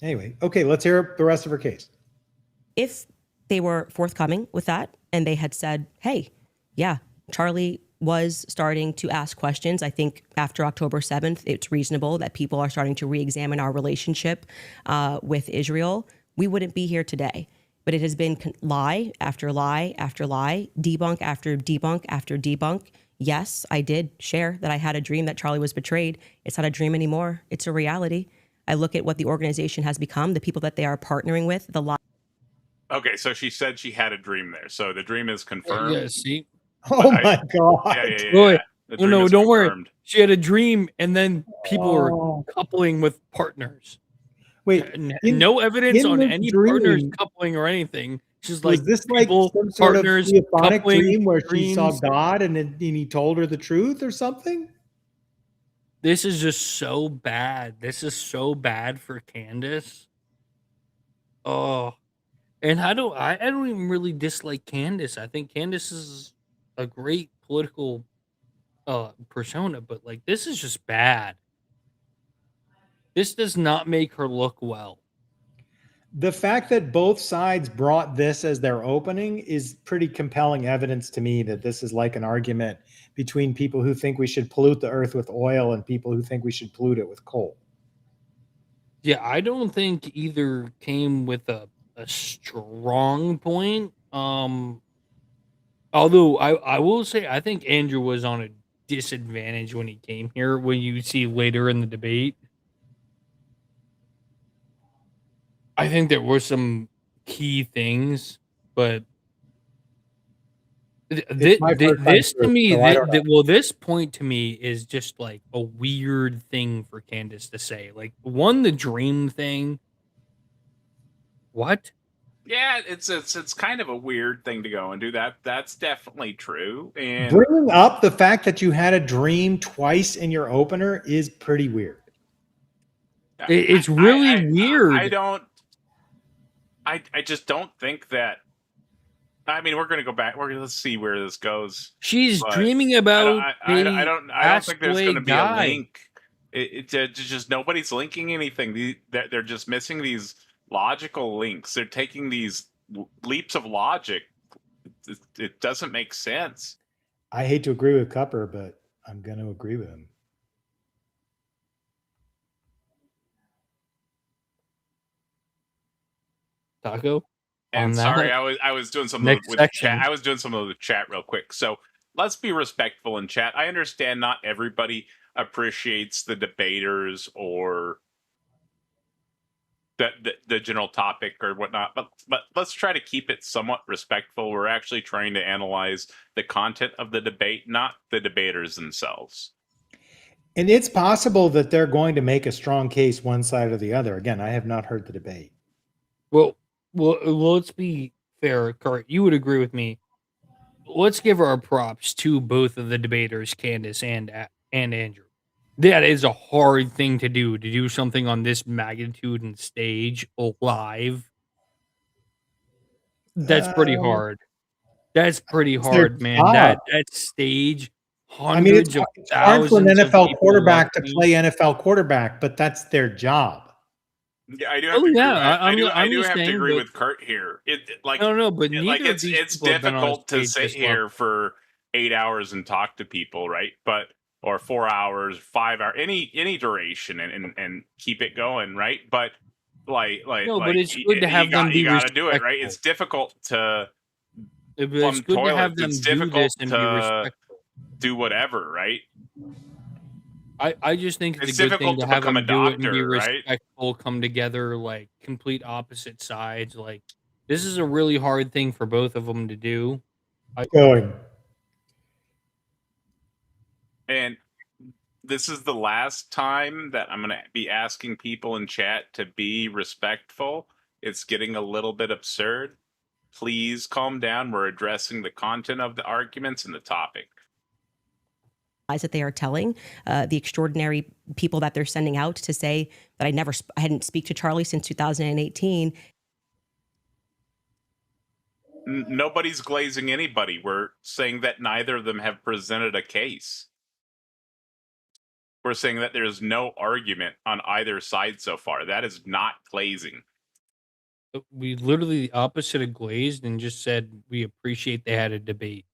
Anyway, okay, let's hear the rest of her case. If they were forthcoming with that and they had said, hey, yeah, Charlie was starting to ask questions. I think after October 7th, it's reasonable that people are starting to re-examine our relationship with Israel. We wouldn't be here today. But it has been lie after lie after lie, debunk after debunk after debunk. Yes, I did share that I had a dream that Charlie was betrayed. It's not a dream anymore. It's a reality. I look at what the organization has become, the people that they are partnering with, the lie. Okay, so she said she had a dream there. So the dream is confirmed. Yeah, see? Oh my God. Yeah. Wait, The oh, dream no, is don't worry. confirmed. She had a dream, and then people were Oh. coupling with partners. Wait, No evidence in on this any partners dream- coupling or anything. She's was like, this like people, some sort of partners, theophonic coupling dream where she saw dreams. God and he told her the truth or something? This is just so bad. This is so bad for Candace. Oh, and I don't even really dislike Candace. I think Candace is a great political persona, but like this is just bad. This does not make her look well. The fact that both sides brought this as their opening is pretty compelling evidence to me that this is like an argument between people who think we should pollute the earth with oil and people who think we should pollute it with coal. Yeah, I don't think either came with a strong point. Although I will say I think Andrew was on a disadvantage when he came here, when you see later in the debate. I think there were some key things, but It's my first time this to through, me, so I don't know. this point to me is just like a weird thing for Candace to say. Like, one, the dream thing. What? Yeah, it's kind of a weird thing to go and do that. That's definitely true. And Bringing up the fact that you had a dream twice in your opener is pretty weird. It's really weird. I just don't think that. I mean, we're gonna go back. Let's see where this goes. She's But dreaming about I don't think there's going to be a link. It's just nobody's linking anything. They're just missing these logical links. They're taking these leaps of logic. It doesn't make sense. I hate to agree with Cupper, but I'm going to agree with him. Taco. And sorry, I was doing some with chat. I was doing some of the chat real quick. So let's be respectful in chat. I understand not everybody appreciates the debaters or the general topic or whatnot, but let's try to keep it somewhat respectful. We're actually trying to analyze the content of the debate, not the debaters themselves. And it's possible that they're going to make a strong case one side or the other. Again, I have not heard the debate. Well, let's be fair, Kurt. You would agree with me. Let's give our props to both of the debaters, Candace and Andrew. That is a hard thing to do something on this magnitude and stage live. That's pretty hard. That's pretty hard, man. That stage, hundreds of thousands. Hard for an NFL of quarterback to play NFL quarterback, but that's their job. Yeah, I do have Oh to agree. yeah, I I'm do just have to saying, agree but with Kurt here. no, but neither of these It's people have been on a difficult to stage sit this here level. for 8 hours and talk to people, right? But or 4 hours, 5 hours, any duration, and keep it going, right? But No, but it's good to have them you be got to do it, right? respectful. It's difficult to It's plumb good to have toilets. them It's do this difficult and be to respectful. do whatever, right? I just think it's It's a good thing difficult to to have become a them do it and be doctor, right? respectful, come together like complete opposite sides. Like this is a really hard thing for both of them to do. Going. And this is the last time that I'm going to be asking people in chat to be respectful. It's getting a little bit absurd. Please calm down. We're addressing the content of the arguments and the topic. Lies that they are telling, the extraordinary people that they're sending out to say that I hadn't speak to Charlie since 2018. Nobody's glazing anybody. We're saying that neither of them have presented a case. We're saying that there's no argument on either side so far. That is not glazing. We literally the opposite of glazed and just said we appreciate they had a debate.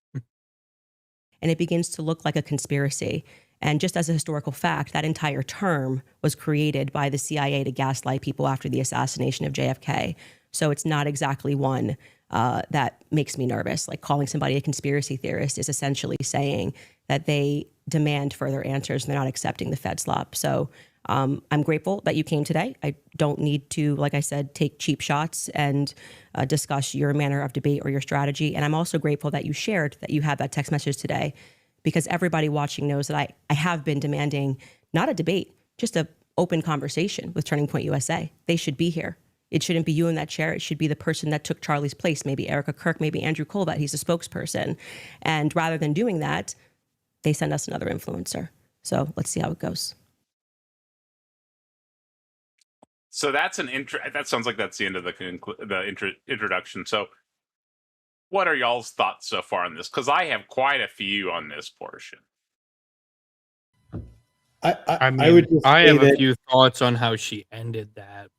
And it begins to look like a conspiracy. And just as a historical fact, that entire term was created by the CIA to gaslight people after the assassination of JFK. So it's not exactly one that makes me nervous. Like calling somebody a conspiracy theorist is essentially saying that they demand further answers and they're not accepting the Fed slop. So I'm grateful that you came today. I don't need to, like I said, take cheap shots and discuss your manner of debate or your strategy. And I'm also grateful that you shared that you had that text message today, because everybody watching knows that I have been demanding not a debate, just an open conversation with Turning Point USA. They should be here. It shouldn't be you in that chair. It should be the person that took Charlie's place, maybe Erica Kirk, maybe Andrew Colbert. He's a spokesperson. And rather than doing that, they send us another influencer. So let's see how it goes. So that's that sounds like that's the end of the introduction. So what are y'all's thoughts so far on this? Because I have quite a few on this portion. I mean, I would just I say have a that, few thoughts on how she ended that.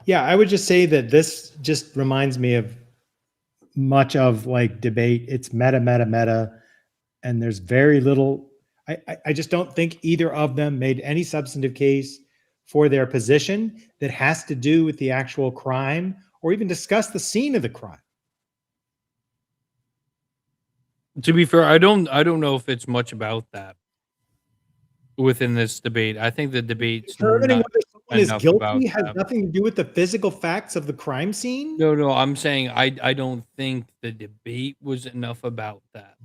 yeah, I would just say that this just reminds me of much of like debate. It's meta, and there's very little. I just don't think either of them made any substantive case for their position that has to do with the actual crime or even discuss the scene of the crime. To be fair, I don't know if it's much about that within this debate. I think the debate's Determining not whether someone is enough about guilty has that. nothing to do with the physical facts of the crime scene. No, I'm saying I don't think the debate was enough about that.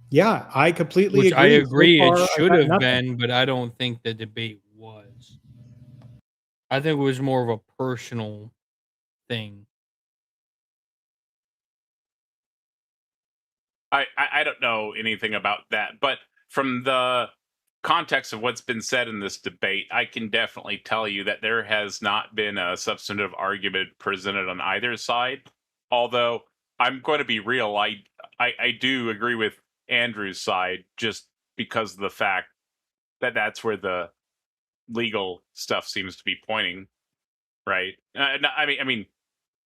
Yeah, I completely Which I agree. agree So it far, I've should got have nothing. been, but I don't think the debate was. I think it was more of a personal thing. I don't know anything about that, but from the context of what's been said in this debate, I can definitely tell you that there has not been a substantive argument presented on either side. Although I'm going to be real, I do agree with Andrew's side just because of the fact that that's where the legal stuff seems to be pointing, right? I mean,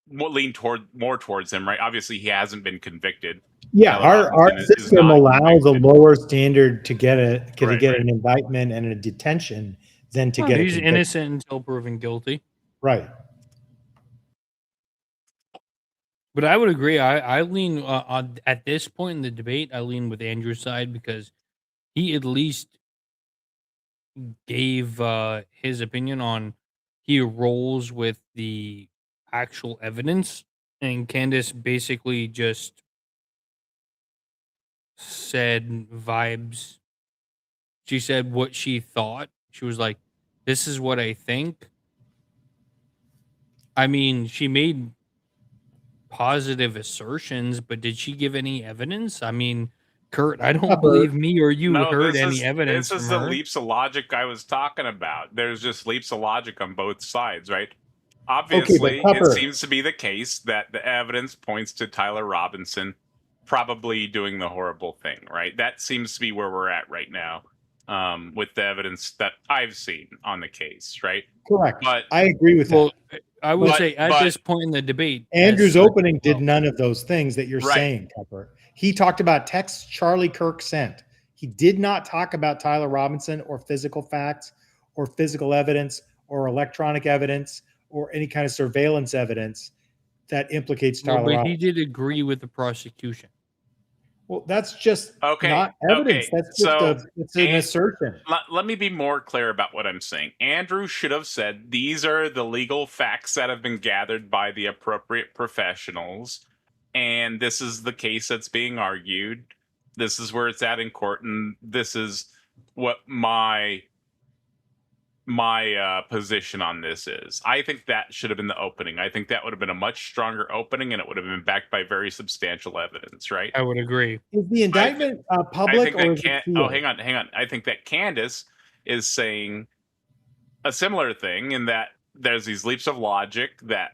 lean more towards him, right? Obviously, he hasn't been convicted. Yeah, Tyler our Robinson is system not allows a convicted. lower standard to get Right. an indictment and a detention than to get a He's conviction. innocent until proven guilty. Right. But I would agree. I lean at this point in the debate. I lean with Andrew's side because he at least gave his opinion on he rolls with the actual evidence, and Candace basically just said vibes. She said what she thought. She was like, "This is what I think." I mean, she made positive assertions, but did she give any evidence? I mean, Kurt, I don't believe me or you No, heard any evidence this is from the her. leaps of logic I was talking about. There's just leaps of logic on both sides, right? Obviously, it Pupper, seems to be the case that the evidence points to Tyler Robinson probably doing the horrible thing, right? That seems to be where we're at right now. with the evidence that I've seen on the case, right? Correct. But I agree with Well, that. I would But- say at but- this point in the debate, Andrew's as such, opening did well, none of those things that you're Right. saying, Pepper. He talked about texts Charlie Kirk sent. He did not talk about Tyler Robinson or physical facts or physical evidence or electronic evidence or any kind of surveillance evidence that implicates no, Tyler but Robinson. he did agree with the prosecution. Well, that's just Okay, not evidence. okay, That's just so- it's an and- assertion. let me be more clear about what I'm saying. Andrew should have said these are the legal facts that have been gathered by the appropriate professionals, and this is the case that's being argued. This is where it's at in court, and this is what my position on this is. I think that should have been the opening. I think that would have been a much stronger opening, and it would have been backed by very substantial evidence, right? I would agree. Is the indictment I public think or that is it oh, sealed? hang on. I think that Candace is saying a similar thing in that there's these leaps of logic that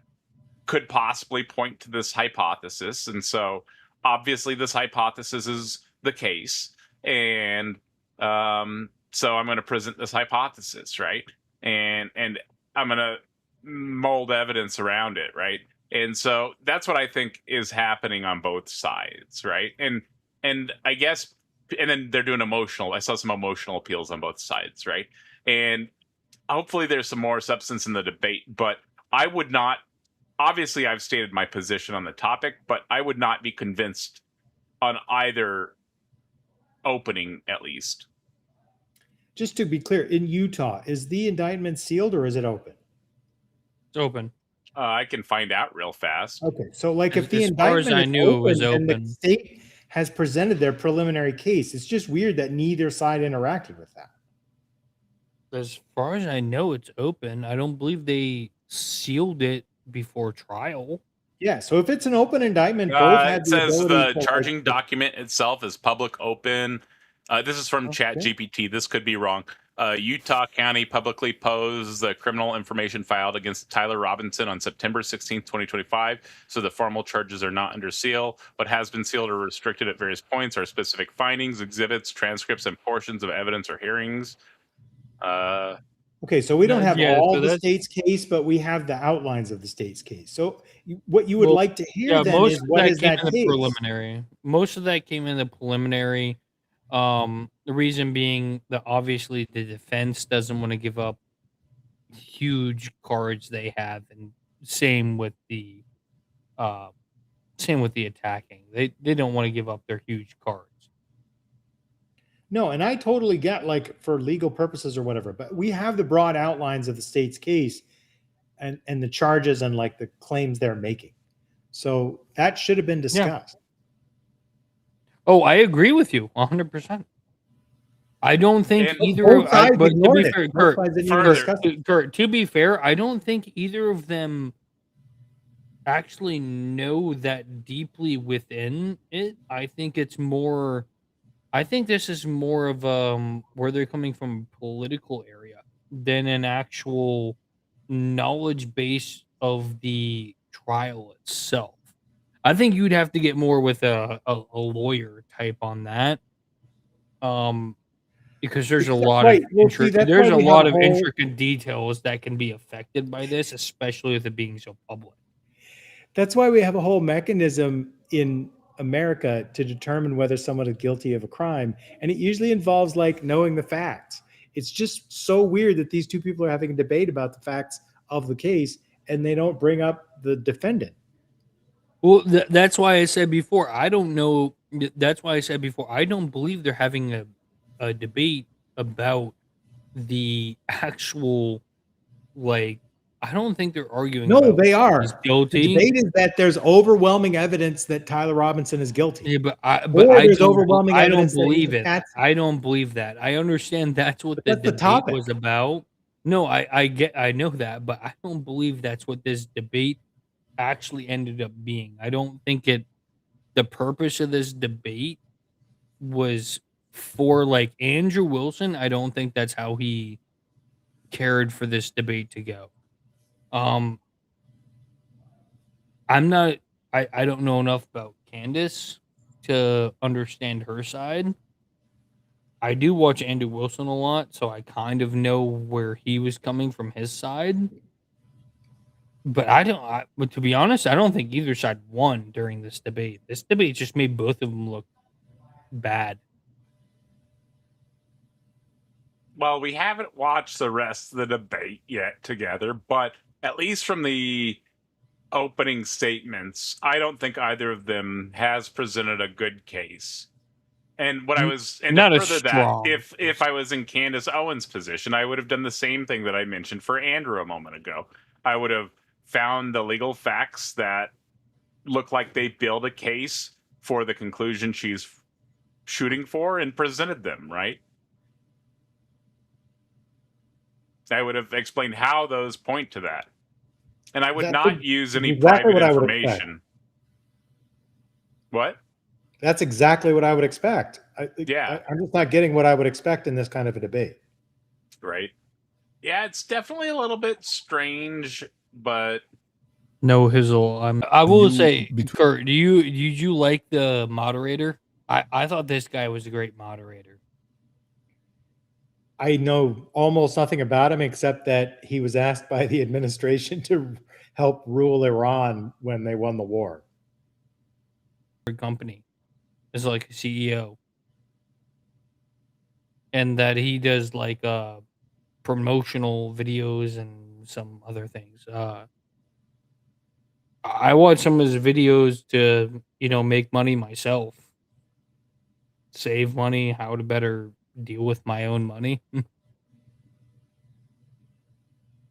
could possibly point to this hypothesis, and so obviously this hypothesis is the case, and so I'm going to present this hypothesis, right? And I'm going to mold evidence around it, right? And so that's what I think is happening on both sides, right? And I guess, and then they're doing emotional. I saw some emotional appeals on both sides, right? And hopefully there's some more substance in the debate, but I would not, obviously I've stated my position on the topic, but I would not be convinced on either opening, at least. Just to be clear, in Utah, is the indictment sealed or is it open? It's open. I can find out real fast. Okay, so like if the As far as indictment I is knew, it was and the open. state has presented their preliminary case, it's just weird that neither side interacted with that. As far as I know, it's open. I don't believe they sealed it before trial. Yeah, so if it's an open indictment, both had It the says ability the to, like, charging document itself is public open. This is from Okay. ChatGPT. This could be wrong. Utah County publicly posed the criminal information filed against Tyler Robinson on September 16th, 2025. So the formal charges are not under seal. What has been sealed or restricted at various points are specific findings, exhibits, transcripts, and portions of evidence or hearings. Okay, so we don't have Yeah, all so the that's- state's case, but we have the outlines of the state's case. So what you would Well, like to hear Yeah, then most is of what that is came that in the case? preliminary. Most of that came in the preliminary. The reason being that obviously the defense doesn't want to give up huge cards they have, and same with the attacking. They don't want to give up their huge cards. No, and I totally get, like, for legal purposes or whatever, but we have the broad outlines of the state's case and the charges and like the claims they're making. So that should have been discussed. Oh, I agree with you 100%. I don't think And either. Both sides But to ignored be it. fair, Both Kurt, sides didn't even further- discuss it. Kurt, to be fair, I don't think either of them actually know that deeply within it. I think it's more. I think this is more of where they're coming from, a political area, than an actual knowledge base of the trial itself. I think you'd have to get more with a lawyer type on that. Because there's a lot Right. of Well, see, that's there's why a we have lot a of whole- intricate details that can be affected by this, especially with it being so public. That's why we have a whole mechanism in America to determine whether someone is guilty of a crime. And it usually involves like knowing the facts. It's just so weird that these two people are having a debate about the facts of the case and they don't bring up the defendant. Well, that's why I said before, I don't know. That's why I said before, I don't believe they're having a debate about the actual, like, I don't think they're arguing. No, about they are. he's The guilty. debate is that there's overwhelming evidence that Tyler Robinson is guilty. Yeah, but Or there's don't, overwhelming I don't evidence that believe he's it. Patsy. I don't believe that. I understand that's what But the that's the debate topic. was about. No, I know that, but I don't believe that's what this debate actually ended up being. I don't think the purpose of this debate was for, like, Andrew Wilson. I don't think that's how he cared for this debate to go. I'm not I don't know enough about Candace to understand her side. I do watch Andrew Wilson a lot, so I kind of know where he was coming from his side. But but to be honest, I don't think either side won during this debate. This debate just made both of them look bad. Well, we haven't watched the rest of the debate yet together, but at least from the opening statements, I don't think either of them has presented a good case. And what I was, and Not to a further that, strong if I was in Candace Owens' position, I would have done the same thing that I mentioned for Andrew a moment ago. I would have found the legal facts that look like they build a case for the conclusion she's shooting for and presented them, right? I would have explained how those point to that. And I would That's not use any exactly private what I would expect. information. What? That's exactly what I would expect. Yeah. I'm just not getting what I would expect in this kind of a debate. Right. Yeah, it's definitely a little bit strange, but no hizzle. I will You- say, between- Kurt, did you like the moderator? I thought this guy was a great moderator. I know almost nothing about him except that he was asked by the administration to help rule Iran when they won the war. Company is like a CEO, and that he does like promotional videos and some other things. I watch some of his videos to make money myself, save money, how to better deal with my own money.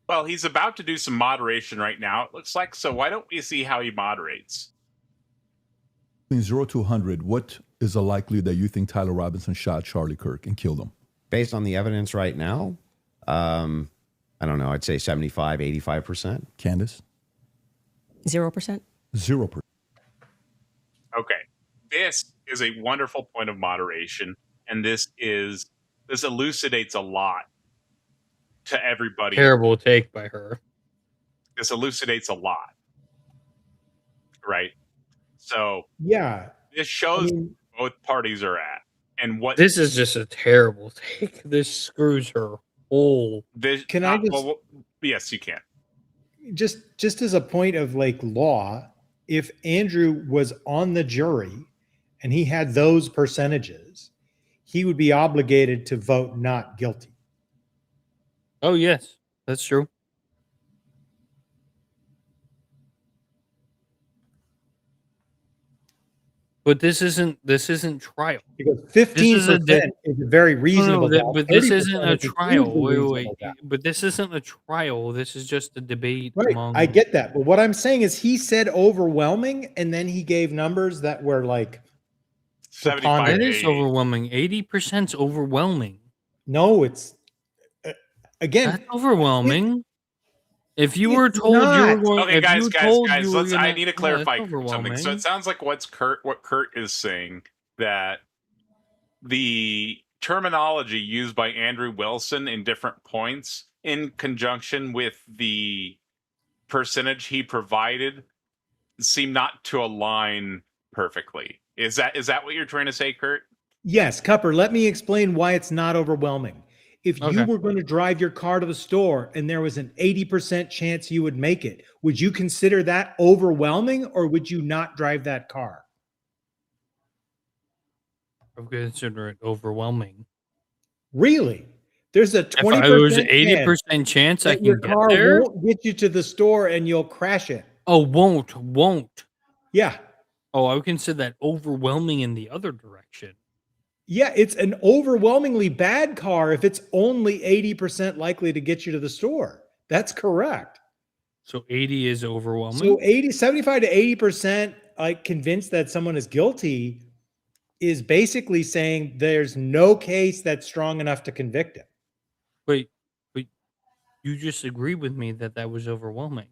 well, he's about to do some moderation right now, it looks like. So why don't we see how he moderates? Between 0 to 100, what is the likelihood that you think Tyler Robinson shot Charlie Kirk and killed him? Based on the evidence right now, I don't know. I'd say 75, 85%. Candace? 0%. 0%. Okay. This is a wonderful point of moderation, and this elucidates a lot to everybody. Terrible take by her. This elucidates a lot. Right? So Yeah. this shows both parties are at. And what This is just a terrible take. This screws her whole. this Can I just- well, yes, you can. Just as a point of like law, if Andrew was on the jury and he had those percentages, he would be obligated to vote not guilty. Oh yes, that's true. But this isn't trial. Because 15% is a very reasonable doubt. But this 30% isn't a is a trial. hugely Wait. reasonable doubt. But this isn't a trial. This is just a debate. Right. I get that. But what I'm saying is he said overwhelming, and then he gave numbers that were like 75 That to is 80. overwhelming. 80% is overwhelming. no, it's again. That's overwhelming. If you It's were told you were not. going, Okay, if guys, you guys, told guys. you were Let's. I gonna- need to yeah, clarify that's something. So overwhelming. it sounds like what Kurt is saying, that the terminology used by Andrew Wilson in different points, in conjunction with the percentage he provided, seem not to align perfectly. Is that what you're trying to say, Kurt? Yes, Cupper, let me explain why it's not overwhelming. If you Okay. were going to drive your car to the store and there was an 80% chance you would make it, would you consider that overwhelming, or would you not drive that car? I would consider it overwhelming. Really? There's a If 20% I was an chance 80% chance I that your can get car there. won't get you to the store and you'll crash it. Oh, won't. Yeah. Oh, I would consider that overwhelming in the other direction. Yeah, it's an overwhelmingly bad car if it's only 80% likely to get you to the store. That's correct. So 80 is overwhelming. So 75 to 80% like convinced that someone is guilty is basically saying there's no case that's strong enough to convict him. Wait, but you just agreed with me that that was overwhelming.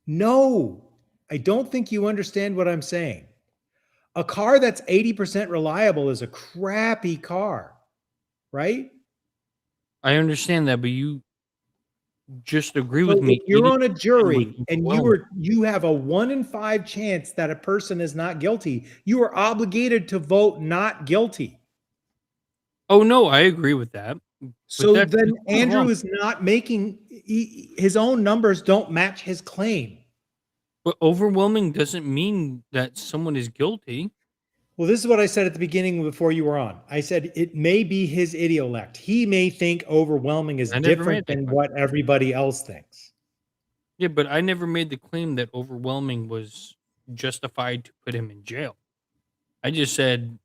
No, I don't think you understand what I'm saying. A car that's 80% reliable is a crappy car, right? I understand that, but you just agree So with me. if you're on a 80% jury was and overwhelming. you have a 1 in 5 chance that a person is not guilty, you are obligated to vote not guilty. Oh no, I agree with that. So that's then wrong. Andrew is not making his own numbers don't match his claim. But overwhelming doesn't mean that someone is guilty. Well, this is what I said at the beginning before you were on. I said it may be his idiolect. He may think overwhelming is I never different made that than claim. what everybody else thinks. Yeah, but I never made the claim that overwhelming was justified to put him in jail. I just said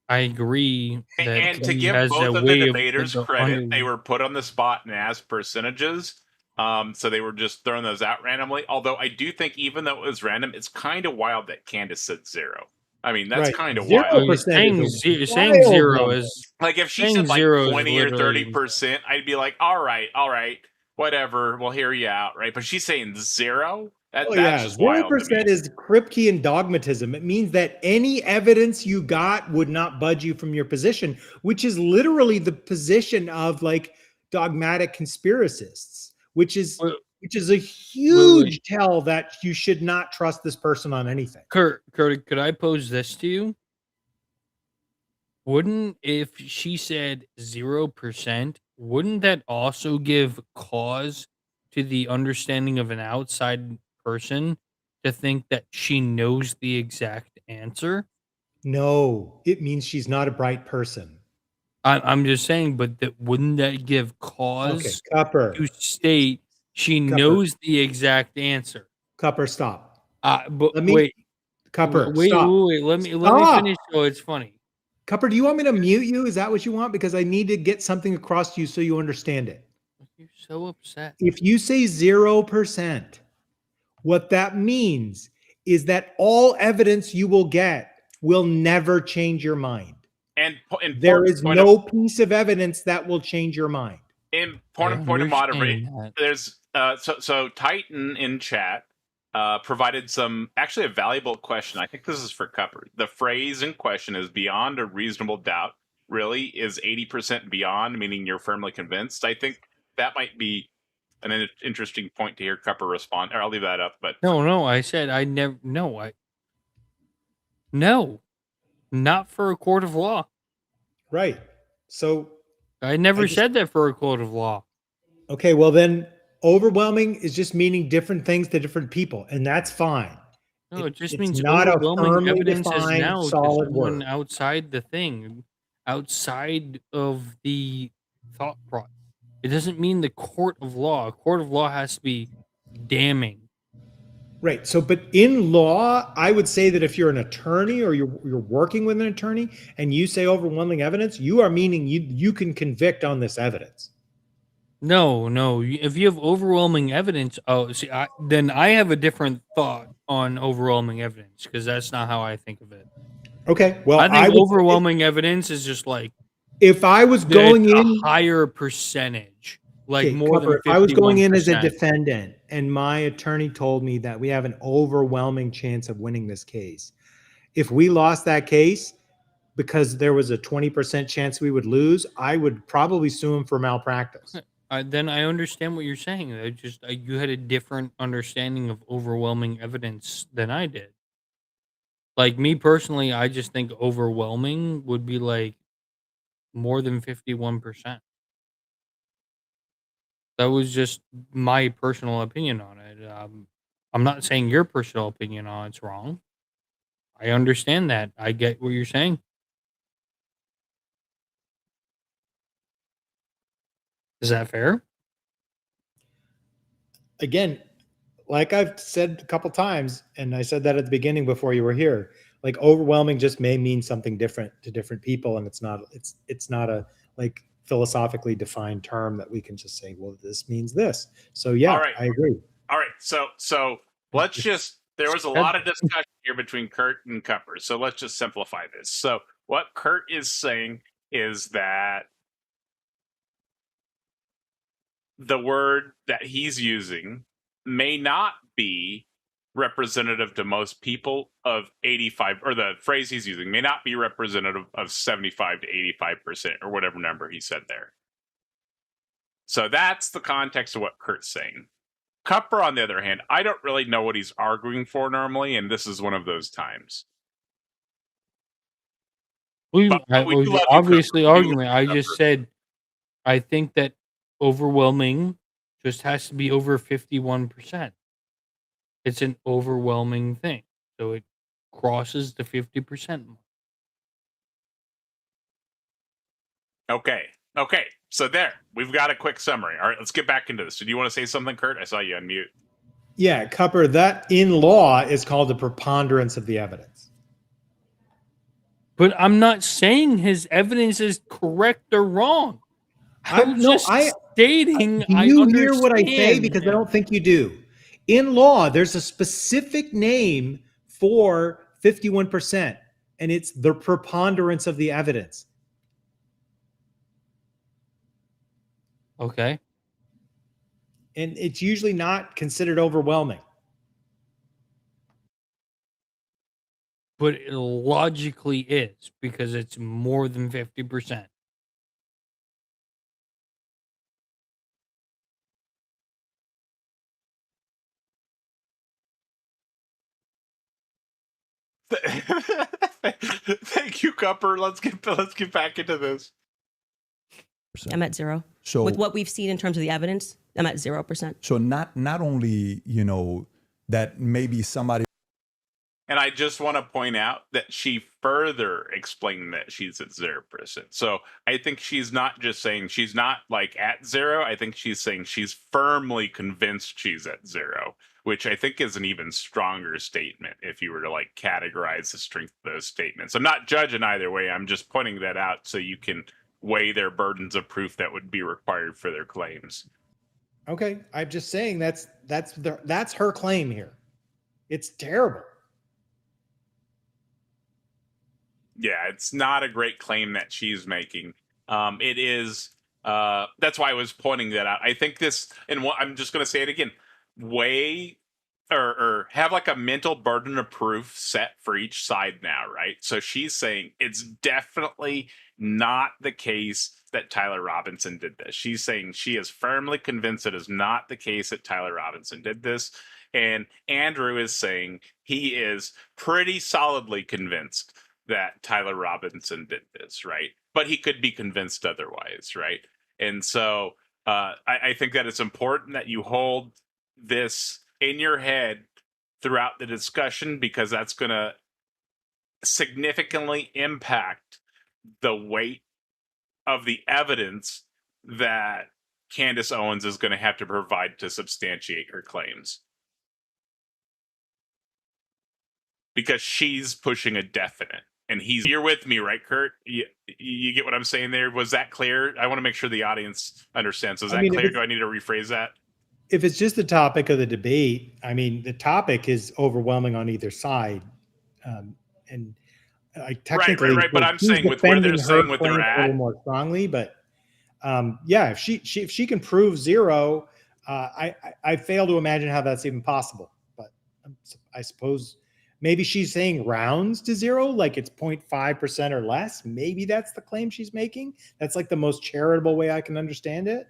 I agree that And to he give has both a of the way debaters of credit, they were put on the spot and asked percentages. So they were just throwing those out randomly. Although I do think, even though it was random, it's kind of wild that Candace said 0. I mean, that's Right. kind of 0% wild. saying, is a saying wild zero number. is Like if she saying said like zero is 20 or literally 30%, I'd be like, all right, whatever, we'll hear you out, right? But she's saying 0. That's just wild to me. 0% is Kripkean dogmatism. It means that any evidence you got would not budge you from your position, which is literally the position of like dogmatic conspiracists, which is a huge tell that you should not trust this person on anything. Kurt, could I pose this to you? Wouldn't, if she said 0%, wouldn't that also give cause to the understanding of an outside person to think that she knows the exact answer? No, it means she's not a bright person. I'm just saying, but wouldn't that give cause to state she knows the exact answer? Cupper, stop. But Let me, wait, Cupper, wait, stop. let me Stop. finish so it's funny. Cupper, do you want me to mute you? Is that what you want? Because I need to get something across to you so you understand it. You're so upset. If you say 0%, what that means is that all evidence you will get will never change your mind. And there is no piece of evidence that will change your mind. In point of moderation, there's so Titan in chat provided actually a valuable question. I think this is for Cupper. The phrase in question is beyond a reasonable doubt. Really, is 80% beyond, meaning you're firmly convinced? I think that might be an interesting point to hear Cupper respond. Or I'll leave that up. But no, I said I never. No, not for a court of law. Right. So I never said that for a court of law. Okay, well then, overwhelming is just meaning different things to different people, and that's fine. No, it just means not overwhelming evidence is now solid to someone word. outside the thing, outside of the thought process. It doesn't mean the court of law. A court of law has to be damning. Right. So, but in law, I would say that if you're an attorney or you're working with an attorney and you say overwhelming evidence, you are meaning you can convict on this evidence. No. If you have overwhelming evidence, then I have a different thought on overwhelming evidence because that's not how I think of it. Okay. Well, I think overwhelming evidence is just like if I was going in a higher percentage, like more than 51%. If I was going in as a defendant and my attorney told me that we have an overwhelming chance of winning this case, if we lost that case because there was a 20% chance we would lose, I would probably sue him for malpractice. Then I understand what you're saying. You had a different understanding of overwhelming evidence than I did. Like me personally, I just think overwhelming would be like more than 51%. That was just my personal opinion on it. I'm not saying your personal opinion on it's wrong. I understand that. I get what you're saying. Is that fair? Again, like I've said a couple times, and I said that at the beginning before you were here, like overwhelming just may mean something different to different people, and it's not a like philosophically defined term that we can just say, well, this means this. So yeah, right. I agree. All right, so let's just, there was a lot of discussion here between Kurt and Cupper, so let's just simplify this. So what Kurt is saying is that the word that he's using may not be representative to most people of 85, or the phrase he's using may not be representative of 75 to 85% or whatever number he said there. So that's the context of what Kurt's saying. Cupper, on the other hand, I don't really know what he's arguing for normally, and this is one of those times. Well, But we was do love you, obviously Cooper. We do argument. love I you, just Cooper. said I think that overwhelming just has to be over 51%. It's an overwhelming thing. So it crosses the 50% mark. Okay. So there, we've got a quick summary. All right, let's get back into this. Did you want to say something, Kurt? I saw you unmute. Yeah, Cupper, that in law is called the preponderance of the evidence. But I'm not saying his evidence is correct or wrong. I'm just stating Do I you understand hear what I say? Because I him. don't think you do. In law, there's a specific name for 51%, and it's the preponderance of the evidence. Okay. And it's usually not considered overwhelming. But it logically is because it's more than 50%. Thank you, Cupper. Let's get back into this. I'm at 0. So With what we've seen in terms of the evidence, I'm at 0%. so not only, you know, that maybe somebody. And I just want to point out that she further explained that she's at 0%. So I think she's not just saying she's not like at 0. I think she's saying she's firmly convinced she's at 0, which I think is an even stronger statement if you were to like categorize the strength of those statements. I'm not judging either way. I'm just pointing that out so you can weigh their burdens of proof that would be required for their claims. Okay, I'm just saying that's her claim here. It's terrible. Yeah, it's not a great claim that she's making. It is. That's why I was pointing that out. I think this, and I'm just going to say it again. Weigh or have like a mental burden of proof set for each side now, right? So she's saying it's definitely not the case that Tyler Robinson did this. She's saying she is firmly convinced it is not the case that Tyler Robinson did this. And Andrew is saying he is pretty solidly convinced that Tyler Robinson did this, right? But he could be convinced otherwise, right? And so I think that it's important that you hold this in your head throughout the discussion because that's going to significantly impact the weight of the evidence that Candace Owens is going to have to provide to substantiate her claims. Because she's pushing a definite. And you're with me, right, Kurt? You get what I'm saying there? Was that clear? I want to make sure the audience understands. Is that clear? Do I need to rephrase that? If it's just the topic of the debate, I mean, the topic is overwhelming on either side. And technically, right. But I'm saying with where they're saying what they're at, a little more strongly. But yeah, if she can prove 0, I fail to imagine how that's even possible. But I suppose maybe she's saying rounds to 0, like it's 0.5% or less. Maybe that's the claim she's making. That's like the most charitable way I can understand it.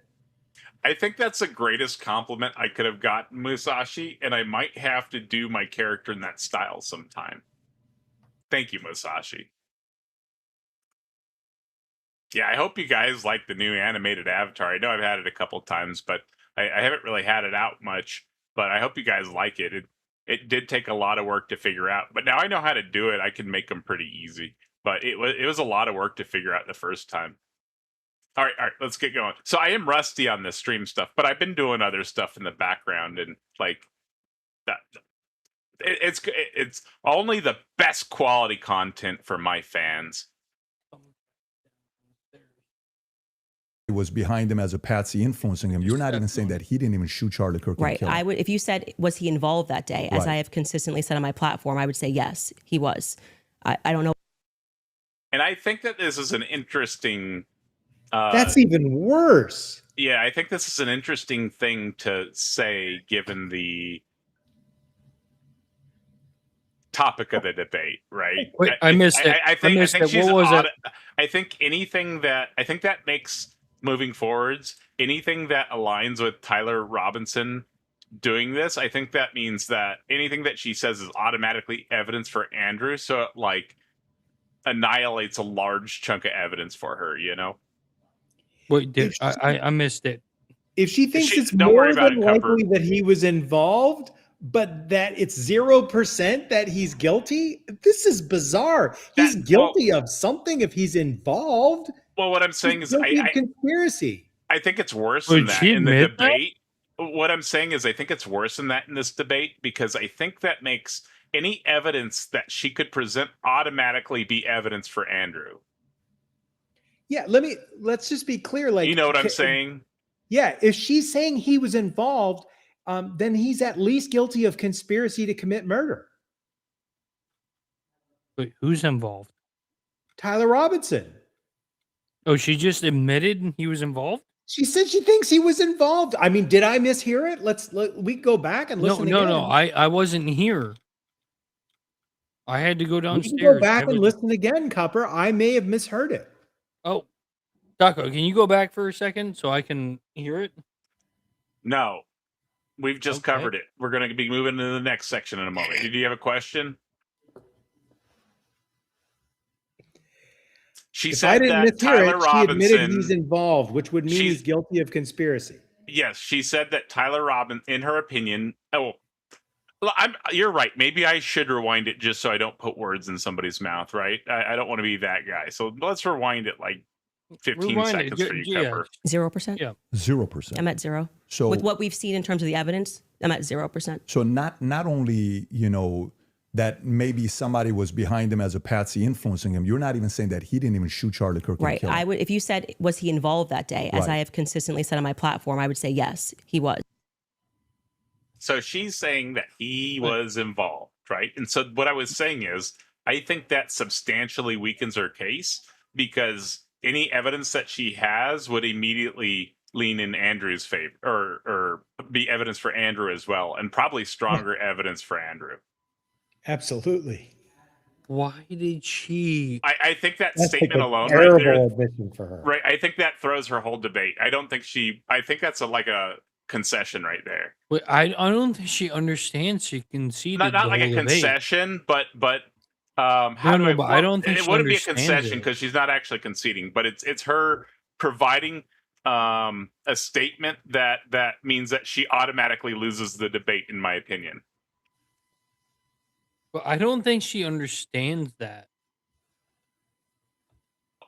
I think that's the greatest compliment I could have gotten, Musashi, and I might have to do my character in that style sometime. Thank you, Musashi. Yeah, I hope you guys like the new animated avatar. I know I've had it a couple times, but I haven't really had it out much. But I hope you guys like it. It did take a lot of work to figure out, but now I know how to do it. I can make them pretty easy. But it was a lot of work to figure out the first time. All right, let's get going. So I am rusty on this stream stuff, but I've been doing other stuff in the background and like that. It's only the best quality content for my fans. It was behind him as a Patsy influencing him. You're not even saying that he didn't even shoot Charlie Kirk. Right. I would, if you said, was he involved that day, as I have consistently said on my platform, I would say yes, he was. I don't know. And I think that this is an interesting. That's even worse. Yeah, I think this is an interesting thing to say given the topic of the debate, right? Wait, I missed it. I think she's what was it? I think that makes moving forwards, anything that aligns with Tyler Robinson doing this, I think that means that anything that she says is automatically evidence for Andrew. So like annihilates a large chunk of evidence for her, you know? Wait, If I missed it. If she thinks it's Don't worry more about than it, Cupper. likely that he was involved, but that it's 0% that he's guilty, this is bizarre. He's guilty of something if he's involved. Well, what I'm saying He's is guilty of conspiracy. I think it's worse Would than that she in the admit that? debate. What I'm saying is I think it's worse than that in this debate because I think that makes any evidence that she could present automatically be evidence for Andrew. Yeah, let's just be clear. Like, You know what I'm saying? Yeah, if she's saying he was involved, then he's at least guilty of conspiracy to commit murder. Wait, who's involved? Tyler Robinson. Oh, she just admitted he was involved? She said she thinks he was involved. I mean, did I mishear it? We go back and listen again. No. I wasn't here. I had to go We downstairs. can go back and listen again, Cupper. I may have misheard it. Oh, Taco, can you go back for a second so I can hear it? No. We've just covered it. We're going to be moving to the next section in a moment. Did you have a question? She If said I didn't that mishear Tyler it, she admitted Robinson. he's involved, which would mean he's guilty of conspiracy. Yes, she said that Tyler Robinson, in her opinion, you're right. Maybe I should rewind it just so I don't put words in somebody's mouth, right? I don't want to be that guy. So let's rewind it like 15 seconds for you, Cupper. 0%? Yeah. 0%. I'm at 0. So with what we've seen in terms of the evidence, I'm at 0%. So not only, that maybe somebody was behind him as a patsy influencing him, you're not even saying that he didn't even shoot Charlie Kirk. Right. And kill him. I would, if you said, was he involved that day, as I have consistently said on my platform, I would say yes, he was. So she's saying that he was involved, right? And so what I was saying is, I think that substantially weakens her case because any evidence that she has would immediately lean in Andrew's favor or be evidence for Andrew as well, and probably stronger evidence for Andrew. Absolutely. Why did she? I think that That's statement like a alone terrible right there, admission for her. right? I think that throws her whole debate. I think that's like a concession right there. Wait, I don't think she understands. She conceded. Not like a concession, but how do I? But I don't think it she wouldn't be a understands concession it. because she's not actually conceding, but it's her providing a statement that means that she automatically loses the debate, in my opinion. But I don't think she understands that.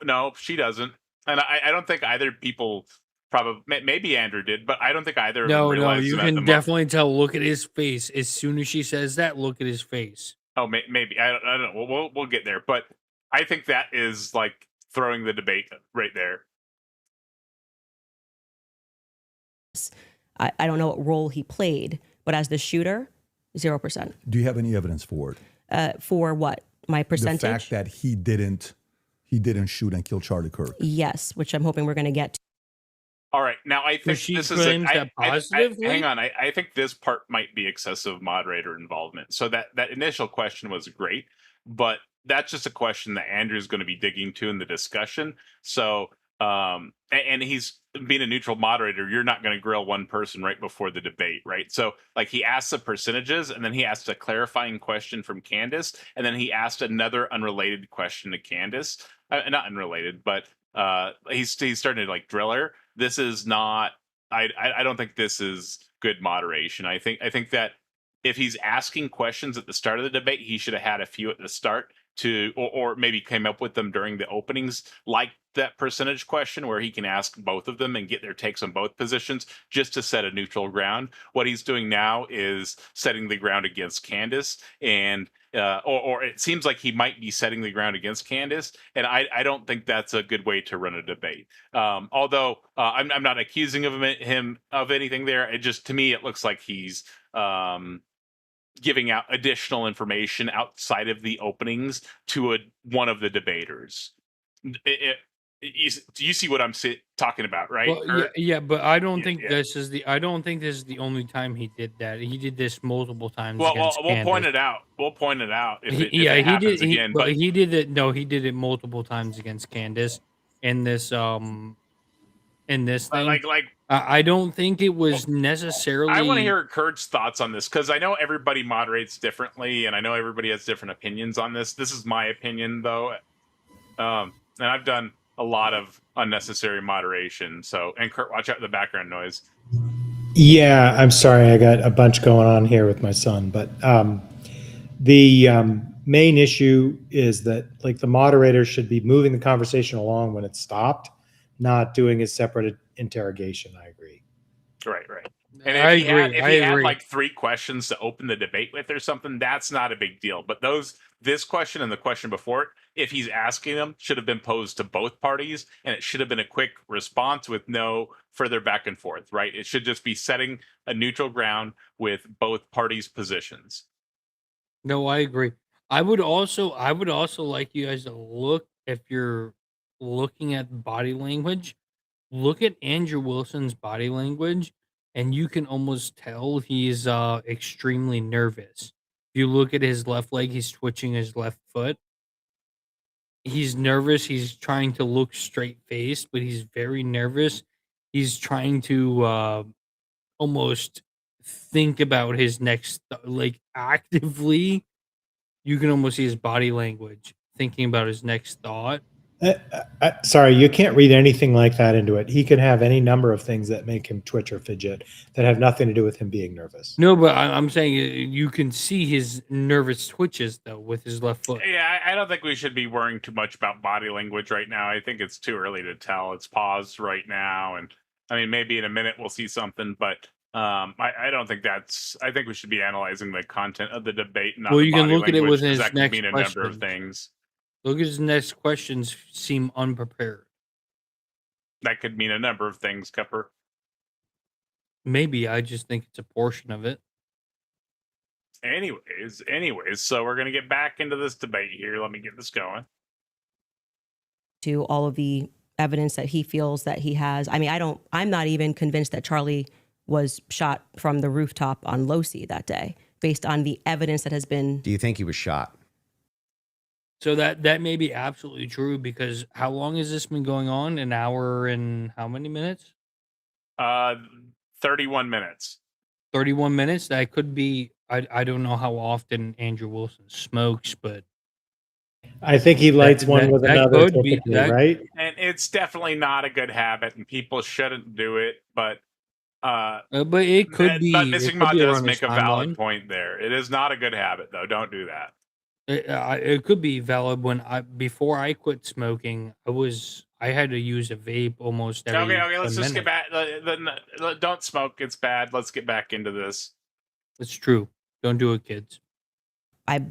No, she doesn't, and I don't think either people. Probably, maybe Andrew did, but I don't think either of them realized. You can definitely tell. Look at his face. As soon as she says that, look at his face. Oh, maybe I don't know. We'll get there, but I think that is like throwing the debate right there. I don't know what role he played, but as the shooter, 0%. Do you have any evidence for it? For what? My percentage? The fact that he didn't shoot and kill Charlie Kirk. Yes, which I'm hoping we're going to get to. All right, now I think she this is claims that positively. hang on, I think this part might be excessive moderator involvement. So that initial question was great, but that's just a question that Andrew's going to be digging to in the discussion. So, and he's being a neutral moderator. You're not going to grill one person right before the debate, right? So, like, he asked the percentages, and then he asked a clarifying question from Candace, and then he asked another unrelated question to Candace. Not unrelated, but he's starting to like drill her. This is not. I don't think this is good moderation. I think that if he's asking questions at the start of the debate, he should have had a few at the start or maybe came up with them during the openings, like that percentage question where he can ask both of them and get their takes on both positions just to set a neutral ground. What he's doing now is setting the ground against Candace, and or it seems like he might be setting the ground against Candace, and I don't think that's a good way to run a debate. Although I'm not accusing him of anything there. It just, to me, it looks like he's giving out additional information outside of the openings to one of the debaters. Do you see what I'm talking about, right? Well, yeah, but I don't think this is the. I don't think this is the only time he did that. He did this multiple times. Well, we'll point it out. We'll point it out. If it happens again. But he did it. No, he did it multiple times against Candace in this. In this thing. I don't think it was necessarily. I want to hear Kurt's thoughts on this because I know everybody moderates differently, and I know everybody has different opinions on this. This is my opinion, though. And I've done a lot of unnecessary moderation. So, and Kurt, watch out for the background noise. Yeah, I'm sorry. I got a bunch going on here with my son, but the main issue is that like the moderator should be moving the conversation along when it's stopped, not doing a separate interrogation. I agree. Right. And I if he agree. had like 3 questions to open the debate with or something, that's not a big deal. But this question and the question before it, if he's asking them, should have been posed to both parties, and it should have been a quick response with no further back and forth, right? It should just be setting a neutral ground with both parties' positions. No, I agree. I would also like you guys to look, if you're looking at body language, look at Andrew Wilson's body language, and you can almost tell he's extremely nervous. If you look at his left leg, he's twitching his left foot. He's nervous. He's trying to look straight faced, but he's very nervous. He's trying to almost think about his next, like actively. You can almost see his body language thinking about his next thought. Sorry, you can't read anything like that into it. He could have any number of things that make him twitch or fidget that have nothing to do with him being nervous. No, but I'm saying you can see his nervous twitches though with his left foot. Yeah, I don't think we should be worrying too much about body language right now. I think it's too early to tell. It's paused right now, and I mean maybe in a minute we'll see something, but I don't think that's. I think we should be analyzing the content of the debate. Not Well, the you can body look at it language, with 'cause his that could next mean a number of questions. things. Look at his next questions. Seem unprepared. That could mean a number of things, Cupper. Maybe I just think it's a portion of it. Anyways, so we're gonna get back into this debate here. Let me get this going. To all of the evidence that he feels that he has. I mean, I'm not even convinced that Charlie was shot from the rooftop on Losi that day, based on the evidence that has been. Do you think he was shot? So that may be absolutely true, because how long has this been going on? An hour and how many minutes? 31 minutes. 31 minutes? That could be. I don't know how often Andrew Wilson smokes, but I think he lights one with another could be typically, right? And it's definitely not a good habit, and people shouldn't do it. But it could be. But Missing it could Mod be does around make his a valid timeline. point there. It is not a good habit, though. Don't do that. It could be valid. Before I quit smoking, I had to use a vape almost every. Okay. Let's 10 just get minutes. back. Don't smoke. It's bad. Let's get back into this. It's true. Don't do it, kids. I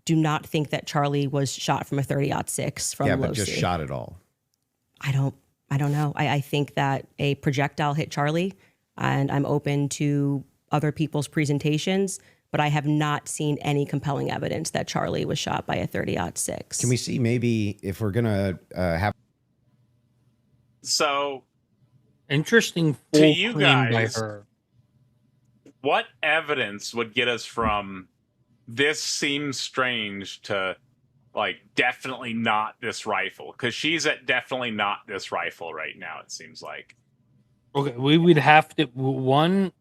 do not think that Charlie was shot from a 30-06 from Yeah, Losi. but just shot it all. I don't know. I think that a projectile hit Charlie, and I'm open to other people's presentations, but I have not seen any compelling evidence that Charlie was shot by a 30-06. Can we see maybe if we're gonna have? So, interesting to full you claim by guys, her. what evidence would get us from this seems strange to like definitely not this rifle? Because she's at definitely not this rifle right now, it seems like. Okay, we would have to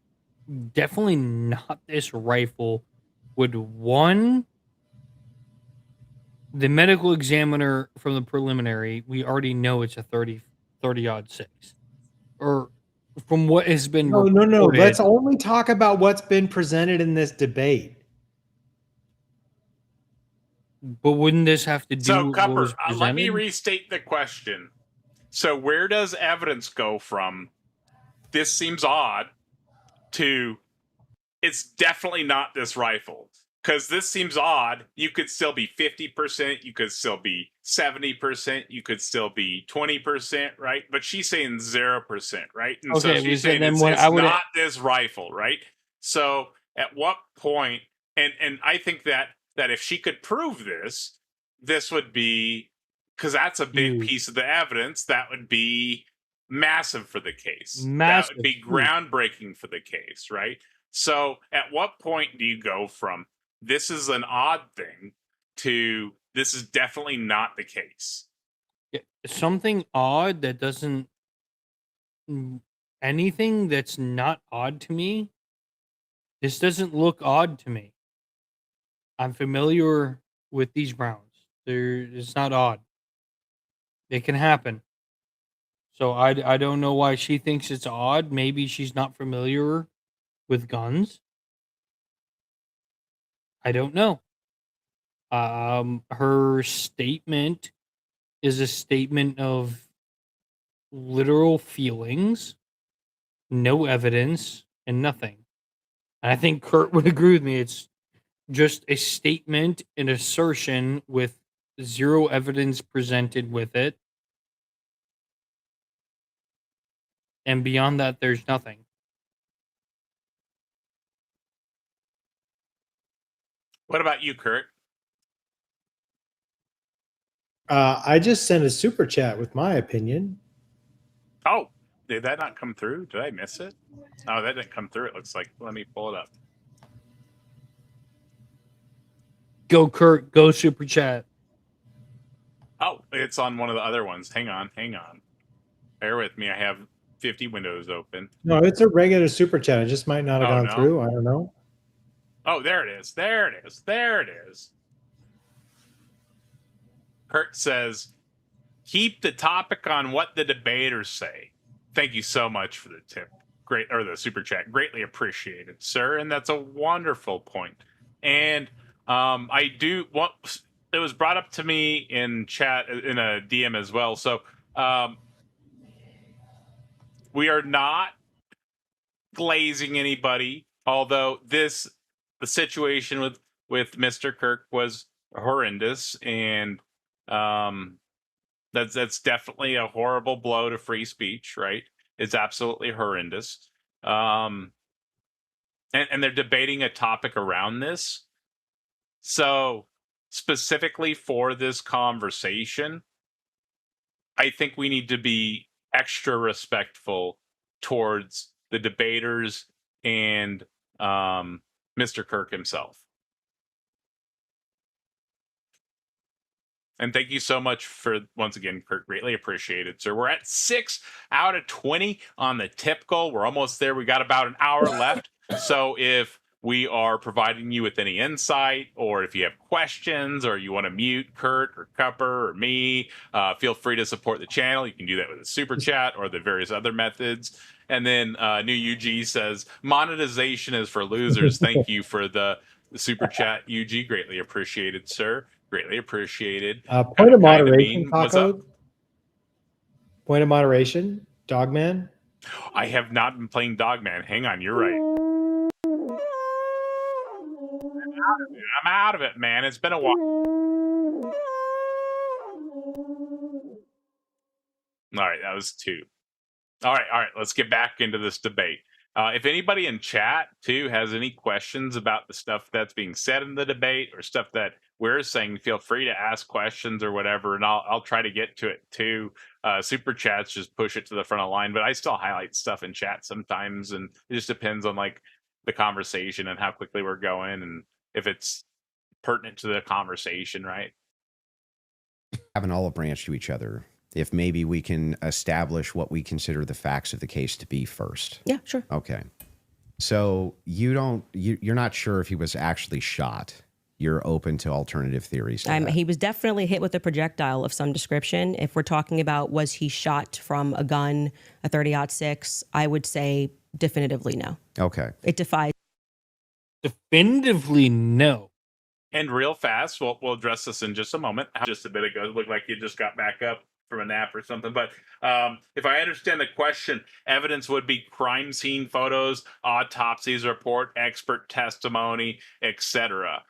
definitely not this rifle. The medical examiner from the preliminary, we already know it's a 30-06. Or from what has been No. reported. Let's only talk about what's been presented in this debate. But wouldn't this have to do So, with what Cupper, was let me presented? restate the question. So, where does evidence go from this seems odd to it's definitely not this rifle? Because this seems odd. You could still be 50%, you could still be 70%, you could still be 20%, right? But she's saying 0%, right? And so Okay, she's so saying then it's what I would- not this rifle, right? So at what point, and I think that if she could prove this would be, because that's a big Huge. piece of the evidence, that would be massive for the case. Massive, That would be huge. groundbreaking for the case, right? So at what point do you go from this is an odd thing to this is definitely not the case? Something odd that doesn't. Anything that's not odd to me. This doesn't look odd to me. I'm familiar with these rounds. It's not odd. It can happen. So I don't know why she thinks it's odd. Maybe she's not familiar with guns. I don't know. Her statement is a statement of literal feelings, no evidence, and nothing. And I think Kurt would agree with me. It's just a statement, an assertion with zero evidence presented with it. And beyond that, there's nothing. What about you, Kurt? I just sent a super chat with my opinion. Oh, did that not come through? Did I miss it? Oh, that didn't come through. It looks like. Let me pull it up. Go, Kurt. Go, super chat. Oh, it's on one of the other ones. Hang on. Bear with me. I have 50 windows open. No, it's a regular super chat. It just might not have gone through. I don't know. Oh, there it is. There it is. Kurt says, keep the topic on what the debaters say. Thank you so much for the tip. Great, or the super chat. Greatly appreciated, sir. And that's a wonderful point. And I do want, it was brought up to me in chat, in a DM as well. So we are not glazing anybody, although the situation with Mr. Kirk was horrendous, and that's definitely a horrible blow to free speech, right? It's absolutely horrendous. And they're debating a topic around this. So specifically for this conversation, I think we need to be extra respectful towards the debaters and Mr. Kirk himself. And thank you so much for, once again, Kirk, greatly appreciated, sir. We're at 6 out of 20 on the tip goal. We're almost there. We got about an hour left. So if we are providing you with any insight, or if you have questions, or you want to mute Kurt or Cupper or me, feel free to support the channel. You can do that with a super chat or the various other methods. And then New UG says, monetization is for losers. Thank you for the super chat, UG. Greatly appreciated, sir. Greatly appreciated. Point of moderation, Taco. Point of moderation, Dogman. I have not been playing Dogman. Hang on, you're right. I'm out of it, man. It's been a while. All right, that was 2. All right. Let's get back into this debate. If anybody in chat too has any questions about the stuff that's being said in the debate or stuff that we're saying, feel free to ask questions or whatever, and I'll try to get to it too. Super chats just push it to the front of the line, but I still highlight stuff in chat sometimes, and it just depends on like the conversation and how quickly we're going and if it's pertinent to the conversation, right? Have an olive branch to each other. If maybe we can establish what we consider the facts of the case to be first. Yeah, sure. Okay. So you're not sure if he was actually shot. You're open to alternative theories. He was definitely hit with a projectile of some description. If we're talking about was he shot from a gun, a 30-06, I would say definitively no. Okay. It defies. Definitively no. And real fast, we'll address this in just a moment. Just a bit ago, it looked like you just got back up from a nap or something. But if I understand the question, evidence would be crime scene photos, autopsies report, expert testimony, etc.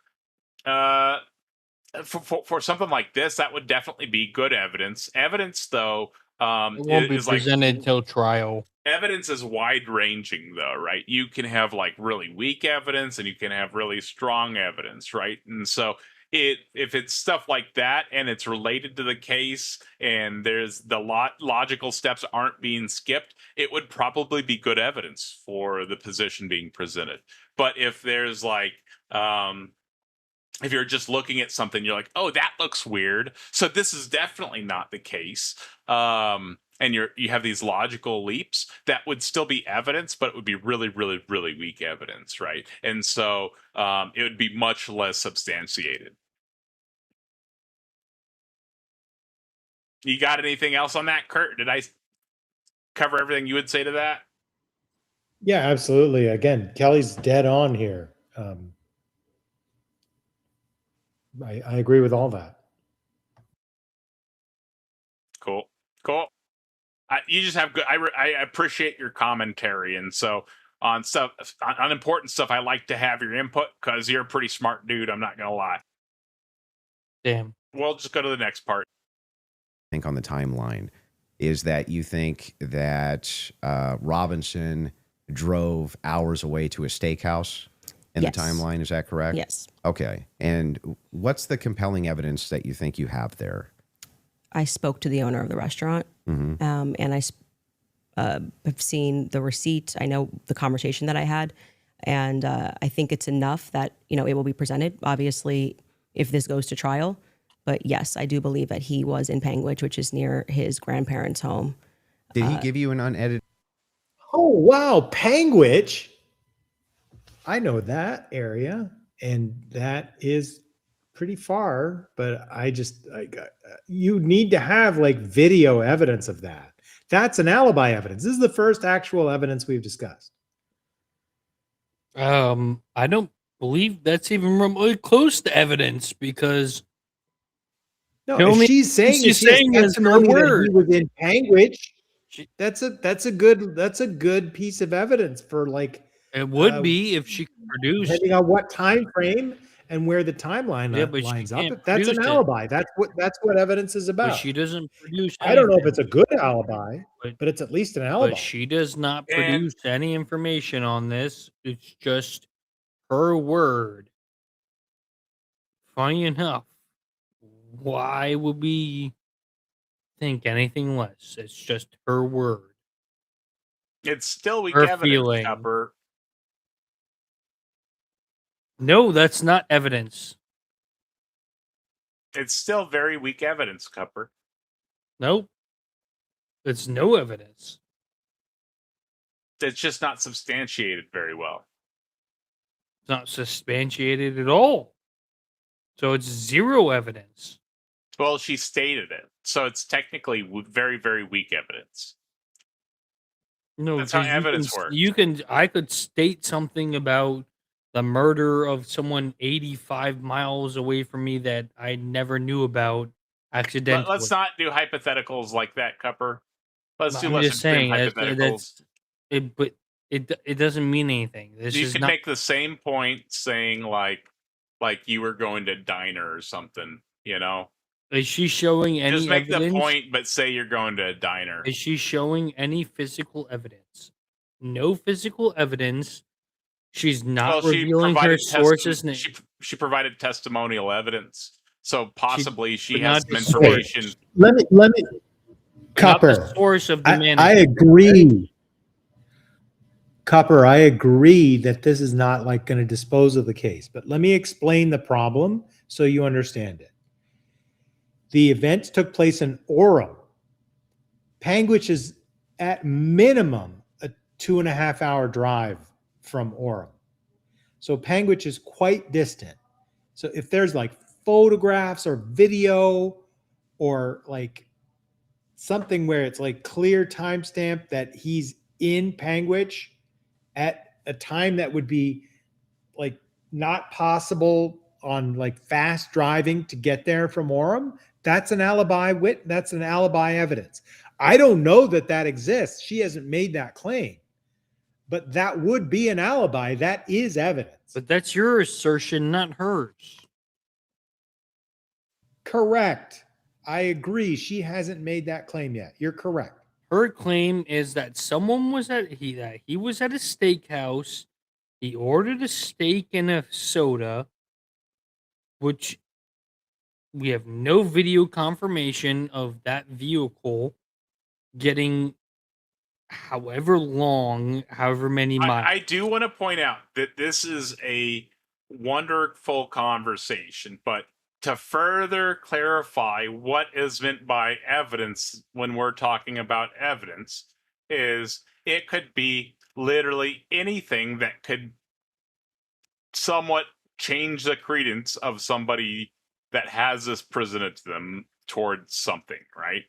For something like this, that would definitely be good evidence. Evidence, though, it won't be presented till trial. Evidence is wide ranging, though, right? You can have like really weak evidence and you can have really strong evidence, right? And so if it's stuff like that and it's related to the case and there's the logical steps aren't being skipped, it would probably be good evidence for the position being presented. But if there's like if you're just looking at something, you're like, oh, that looks weird, so this is definitely not the case, and you have these logical leaps, that would still be evidence, but it would be really, really, really weak evidence, right? And so it would be much less substantiated. You got anything else on that, Kurt? Did I cover everything you would say to that? Yeah, absolutely. Again, Kelly's dead on here. I agree with all that. Cool. You just have good. I appreciate your commentary, and so on stuff on important stuff, I like to have your input because you're a pretty smart dude. I'm not gonna lie. Damn. We'll just go to the next part. I think on the timeline is that you think that Robinson drove hours away to a steakhouse in Yes. the timeline. Is that correct? Yes. Okay. And what's the compelling evidence that you think you have there? I spoke to the owner of the restaurant, Mm-hmm. and I have seen the receipt. I know the conversation that I had, and I think it's enough that it will be presented. Obviously, if this goes to trial, but yes, I do believe that he was in Panguitch, which is near his grandparents' home. Did he give you an unedited? Oh, wow. Panguitch. I know that area, and that is pretty far, but you need to have like video evidence of that. That's an alibi evidence. This is the first actual evidence we've discussed. I don't believe that's even remotely close to evidence because No, Tell if me- she's saying she's that she has saying is her testimony that word. he was in Panguitch, She- that's a good piece of evidence for like it would be if she could produce. depending on what time frame and where the timeline Yeah, but she lines up. can't If that's an produce it. alibi. That's what evidence is But about. she doesn't produce. I don't know if anything. it's a good alibi, But- but it's at least an alibi. But she does not And- produce any information on this. It's just her word. Funny enough, why would we think anything less? It's just her word. It's still weak Her evidence, feeling. Cupper. No, that's not evidence. It's still very weak evidence, Cupper. Nope. It's no evidence. It's just not substantiated very well. It's not substantiated at all. So it's zero evidence. Well, she stated it, so it's technically very, very weak evidence. No, That's how because evidence works. I could state something about the murder of someone 85 miles away from me that I never knew about accidentally. Let's not do hypotheticals like that, Cupper. Let's do I'm less just saying extreme hypotheticals. but it doesn't mean anything. This You is could not. make the same point saying like you were going to diner or something, you know? Is she showing any Just make evidence? the point, but say you're going to a diner. Is she showing any physical evidence? No physical evidence. She's not Well, she revealing her provided sources' name. she provided testimonial evidence, so possibly she but has not some the information. source. Let me Not the Copper. source of the I management. agree. Copper, I agree that this is not like going to dispose of the case, but let me explain the problem so you understand it. The events took place in Orem. Panguitch is at minimum a 2.5 hour drive from Orem. So Panguitch is quite distant. So if there's like photographs or video or like something where it's like clear timestamp that he's in Panguitch at a time that would be like not possible on like fast driving to get there from Orem, that's an alibi that's an alibi evidence. I don't know that exists. She hasn't made that claim. But that would be an alibi. That is evidence. But that's your assertion, not hers. Correct. I agree. She hasn't made that claim yet. You're correct. Her claim is that someone was he was at a steakhouse. He ordered a steak and a soda, which we have no video confirmation of that vehicle getting however many miles. I do want to point out that this is a wonderful conversation, but to further clarify what is meant by evidence when we're talking about evidence is it could be literally anything that could somewhat change the credence of somebody that has this presented to them towards something, right?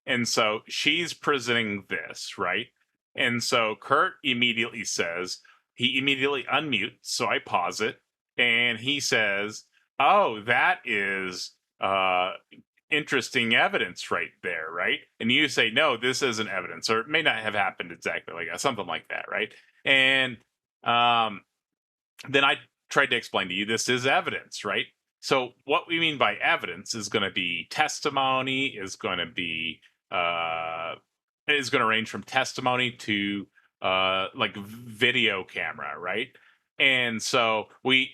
And so she's presenting this, right? And so Kurt immediately says, he immediately unmutes. So I pause it and he says, "Oh, that is interesting evidence right there," right? And you say, "No, this isn't evidence," or it may not have happened exactly like that, something like that, right? And then I tried to explain to you this is evidence, right? So what we mean by evidence is going to be testimony, is going to range from testimony to like video camera, right? And so we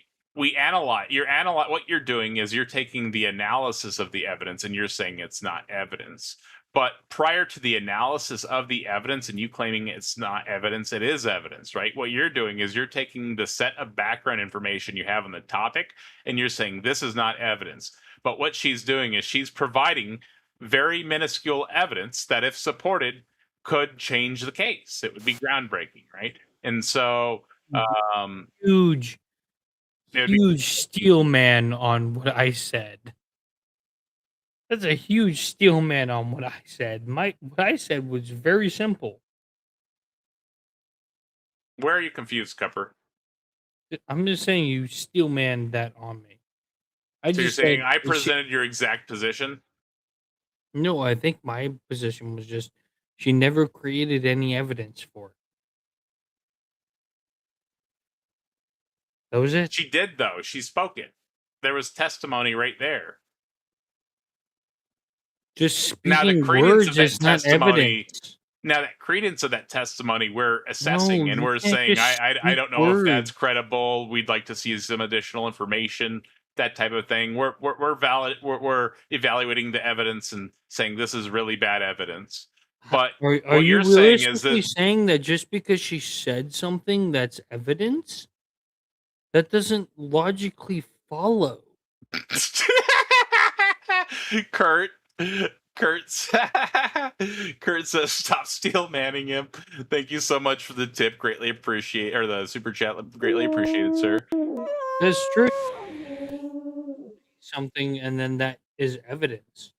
analyze. What you're doing is you're taking the analysis of the evidence and you're saying it's not evidence. But prior to the analysis of the evidence and you claiming it's not evidence, it is evidence, right? What you're doing is you're taking the set of background information you have on the topic and you're saying this is not evidence. But what she's doing is she's providing very minuscule evidence that, if supported, could change the case. It would be groundbreaking, right? And so, Huge it would be huge steel man on what I said. That's a huge steel man on what I said. What I said was very simple. Where are you confused, Cupper? I'm just saying you steel man that on me. So you're saying I presented your exact position? No, I think my position was just she never created any evidence for it. That was it. She did, though. She spoke it. There was testimony right there. Just speaking Now, the credence words of that is not testimony. evidence. Now, that credence of that testimony, we're assessing No, and you we're can't saying, just I don't speak know if that's words. credible. We'd like to see some additional information, that type of thing. We're evaluating the evidence and saying this is really bad evidence. But Are what you you're saying is realistically that saying that just because she said something that's evidence? That doesn't logically follow. Kurt Kurt says stop steel manning him. Thank you so much for the tip. Greatly appreciate, or the super chat. Greatly appreciated, sir. That's true. Something and then that is evidence.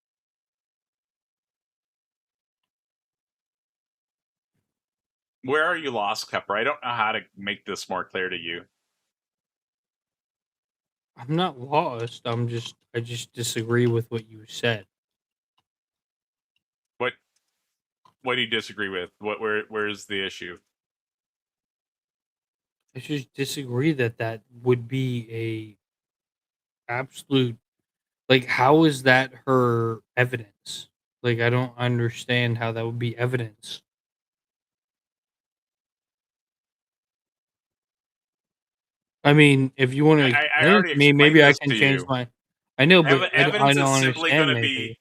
Where are you lost, Pepper? I don't know how to make this more clear to you. I'm not lost. I just disagree with what you said. What do you disagree with? Where's the issue? I just disagree that would be a absolute, like, how is that her evidence? Like, I don't understand how that would be evidence. I mean, if you want to I explain it already to me, maybe explained I this can to change you. my. I know, but I Evidence don't is simply understand. going to Maybe. be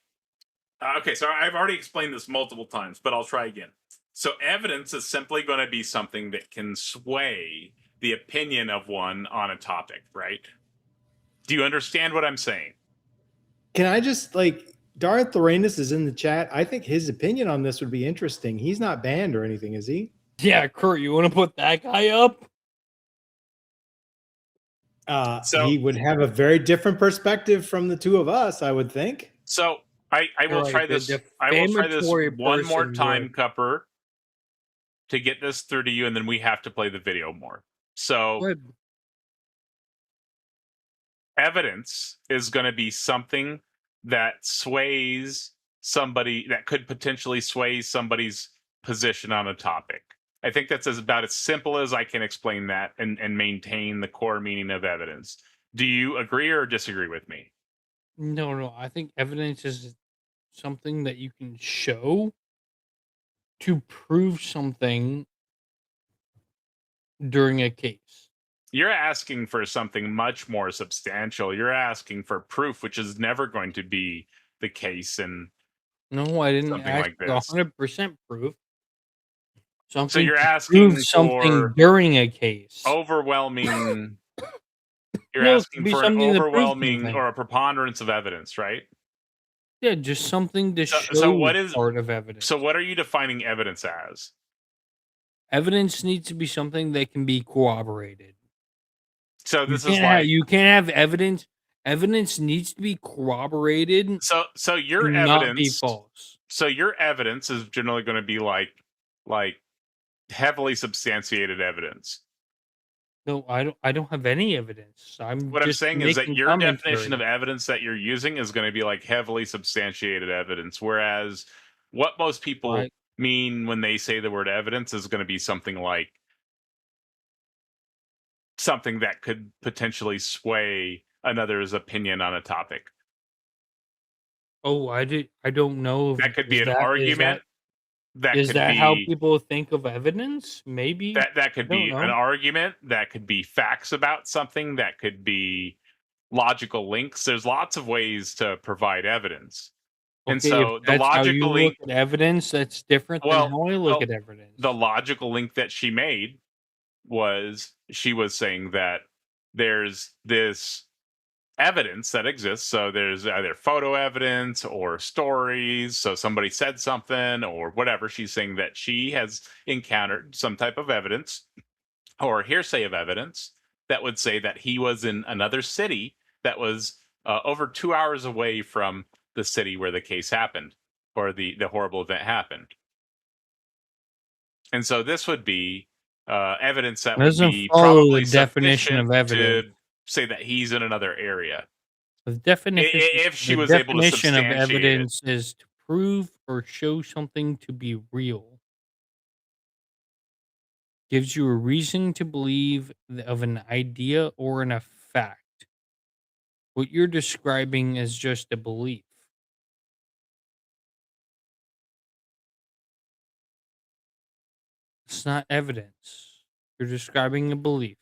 okay. So I've already explained this multiple times, but I'll try again. So evidence is simply going to be something that can sway the opinion of one on a topic, right? Do you understand what I'm saying? Can I just, like, Darth Lorenus is in the chat. I think his opinion on this would be interesting. He's not banned or anything, is he? Yeah, Kurt, you want to put that guy up? So he would have a very different perspective from the two of us, I would think. So I will Right, try the this. I will try this defamatory one more person time, would. Cupper, to get this through to you, and then we have to play the video more. So Good. evidence is going to be something that sways somebody, that could potentially sway somebody's position on a topic. I think that's about as simple as I can explain that and maintain the core meaning of evidence. Do you agree or disagree with me? No. I think evidence is something that you can show to prove something during a case. You're asking for something much more substantial. You're asking for proof, which is never going to be the case in No, I didn't something ask like for this. 100% proof. Something So you're to asking prove something for during a case. overwhelming. You're No, it asking could be for an something to prove overwhelming something. or a preponderance of evidence, right? Yeah, just something to show So what is part of evidence. So what are you defining evidence as? Evidence needs to be something that can be corroborated. So this is like you can't have evidence. Evidence needs to be corroborated. so your and not be evidence. false. So your evidence is generally going to be like heavily substantiated evidence. No, I don't have any evidence. I'm What I'm just saying is that making your definition of commentary. evidence that you're using is going to be like heavily substantiated evidence, whereas what most people I mean when they say the word evidence is going to be something like something that could potentially sway another's opinion on a topic. oh, I don't know if That could be is an that argument. That is could that how be people think of evidence? Maybe. that I could don't be an know. argument. That could be facts about something. That could be logical links. There's lots of ways to provide evidence. And Okay, if so the that's how you logical look link, at evidence, that's different than well, how I look the, at the evidence. logical link that she made was she was saying that there's this evidence that exists. So there's either photo evidence or stories. So somebody said something or whatever. She's saying that she has encountered some type of evidence or hearsay of evidence that would say that he was in another city that was over 2 hours away from the city where the case happened or the horrible event happened. And so this would be evidence that It would doesn't be follow the probably definition sufficient of evidence. to say that he's in another area. If she The was able to definition of substantiate it. evidence is to prove or show something to be real. Gives you a reason to believe of an idea or a fact. What you're describing is just a belief. It's not evidence. You're describing a belief.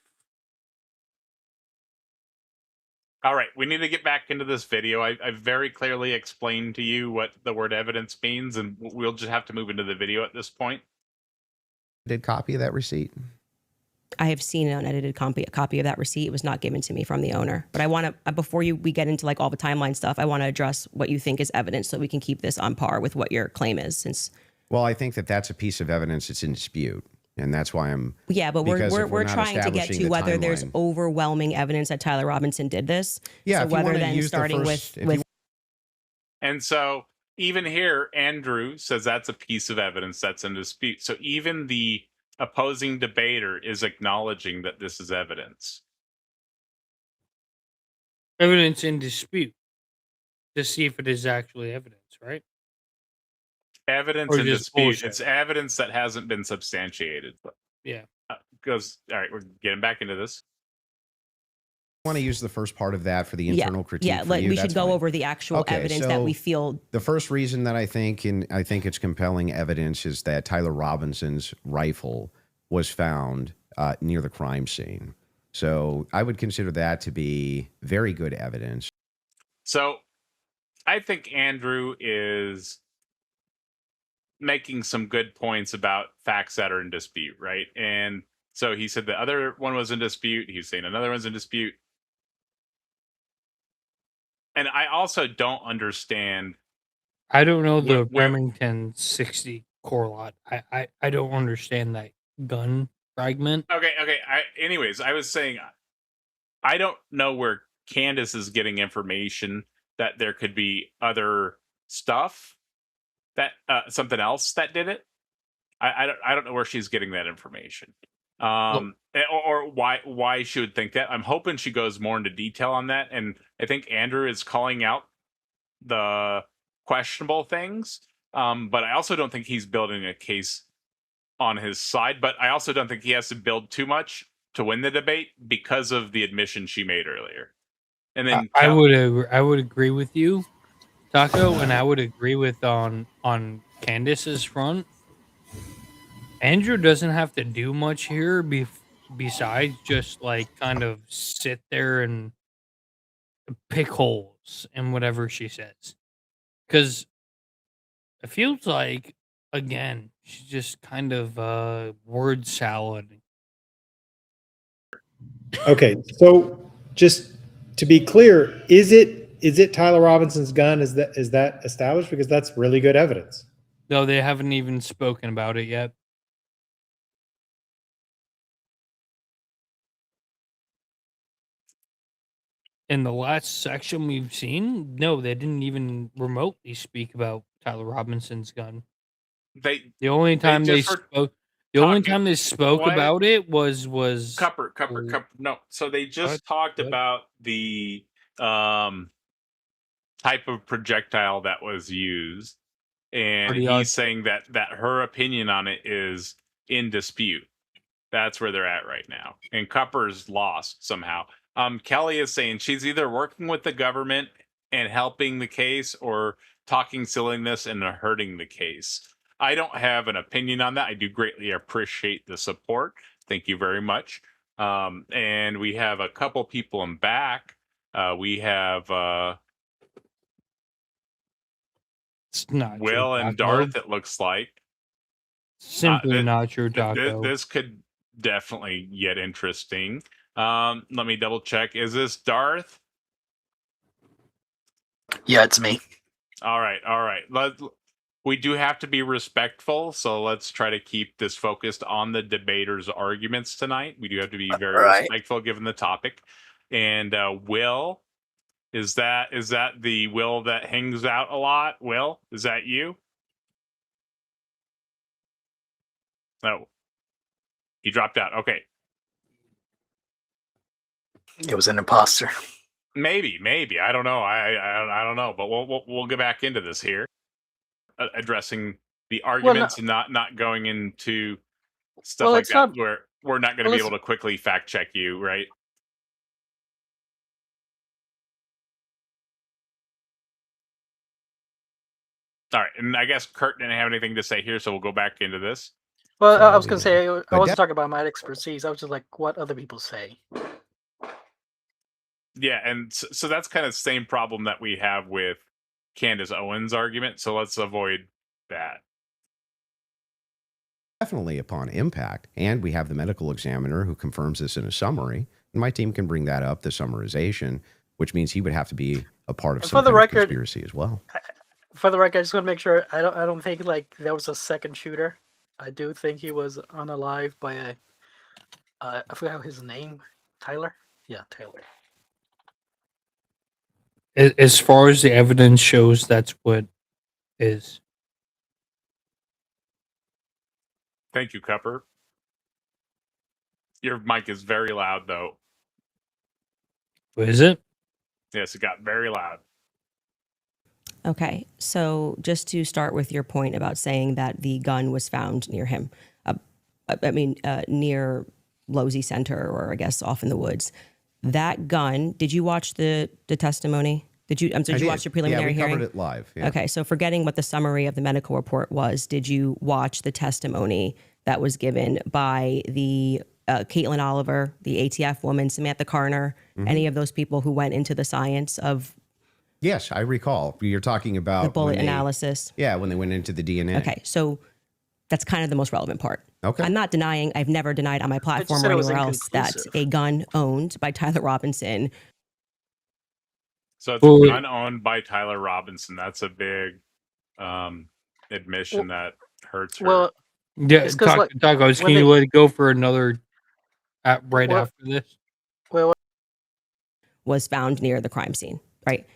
All right, we need to get back into this video. I very clearly explained to you what the word evidence means, and we'll just have to move into the video at this point. Did copy of that receipt? I have seen an unedited copy of that receipt. It was not given to me from the owner. But I want to, before we get into like all the timeline stuff, I want to address what you think is evidence so we can keep this on par with what your claim is. Since Well, I think that that's a piece of evidence that's in dispute, and that's why I'm. yeah, but because if we're not trying to get establishing to the whether there's timeline- overwhelming evidence that Tyler Robinson did this. Yeah, So if you whether wanna then use the starting first- if with you- And so even here, Andrew says that's a piece of evidence that's in dispute. So even the opposing debater is acknowledging that this is evidence. Evidence in dispute. To see if it is actually evidence, right? Evidence Or in just dispute. bullshit. It's evidence that hasn't been substantiated. Yeah. Goes all right. We're getting back into this. want to use the first part of that for the internal critique. Yeah, for like you, we that's should go fine. over the actual Okay, evidence that so we feel. The first reason that I think, and I think it's compelling evidence, is that Tyler Robinson's rifle was found near the crime scene. So I would consider that to be very good evidence. So I think Andrew is making some good points about facts that are in dispute, right? And so he said the other one was in dispute. He was saying another one's in dispute. And I also don't understand. I don't know the Where- Remington 60 core lot. I don't understand that gun fragment. Okay. Anyways, I was saying I don't know where Candace is getting information that there could be other stuff that something else that did it. I don't know where she's getting that information. Or why she would think that. I'm hoping she goes more into detail on that. And I think Andrew is calling out the questionable things. But I also don't think he's building a case on his side. But I also don't think he has to build too much to win the debate because of the admission she made earlier. And then I would agree with you, Taco, and I would agree with on Candace's front. Andrew doesn't have to do much here besides just like kind of sit there and pick holes in whatever she says. Because it feels like, again, she's just kind of word salad. Okay, so just to be clear, is it Tyler Robinson's gun? Is that established? Because that's really good evidence. No, they haven't even spoken about it yet. In the last section we've seen, no, they didn't even remotely speak about Tyler Robinson's gun. They The only time they just were spoke. The only talking- time they spoke what? about it was Cupper. No. So they just talked What? about the type of projectile that was used, and Pretty odd. he's saying that her opinion on it is in dispute. That's where they're at right now, and Cupper's lost somehow. Kelly is saying she's either working with the government and helping the case, or talking silliness and hurting the case. I don't have an opinion on that. I do greatly appreciate the support. Thank you very much. And we have a couple people in back. We have It's not Will true, and Taco. Darth, it looks like. Simply not true, Taco. This could definitely get interesting. Let me double check. Is this Darth? Yeah, it's me. All right. We do have to be respectful, so let's try to keep this focused on the debaters' arguments tonight. We do have to be very Right. respectful given the topic. And Will, is that the Will that hangs out a lot? Will, is that you? No, he dropped out. Okay, It was an imposter. maybe. I don't know. I don't know. But we'll get back into this here, addressing the arguments and not going into stuff Well, like it's that. not- Where we're not going to well, be able to quickly fact check you, right? All right, and I guess Kurt didn't have anything to say here, so we'll go back into this. Well, I was So, gonna say I But wasn't talking about my expertise. I was just like what other people say. Yeah, and so that's kind of the same problem that we have with Candace Owens' argument. So let's avoid that. definitely upon impact. And we have the medical examiner who confirms this in a summary. And my team can bring that up, the summarization, which means he would have to be a part of And some for the kind of record- conspiracy as well. For the record, I just want to make sure I don't think like there was a second shooter. I do think he was unalived by a I forgot his name, Tyler. Yeah, Tyler. As far as the evidence shows, that's what is. Thank you, Cupper. Your mic is very loud, though. What is it? Yes, it got very loud. Okay, so just to start with your point about saying that the gun was found near him, near Losey Center, or I guess off in the woods. That gun. Did you watch the testimony? Did you watch the preliminary yeah, we hearing? covered it live. Yeah. Okay, so forgetting what the summary of the medical report was, did you watch the testimony that was given by the Caitlin Oliver, the ATF woman, Samantha Carner, any of those people who went into the science of Yes, I recall. You're talking about the bullet when they- analysis? Yeah, when they went into the DNA. Okay, so that's kind of the most relevant part. Okay. I'm not denying, I've never denied on my platform said or it was anywhere else that inconclusive. a gun owned by Tyler Robinson. So it's Well, a gun owned by Tyler Robinson. That's a big admission that hurts her. Well, Yeah, It's 'cause, like, Tacos, can when you they- let it go for another right Well- after this? well, Was found near the crime scene, right?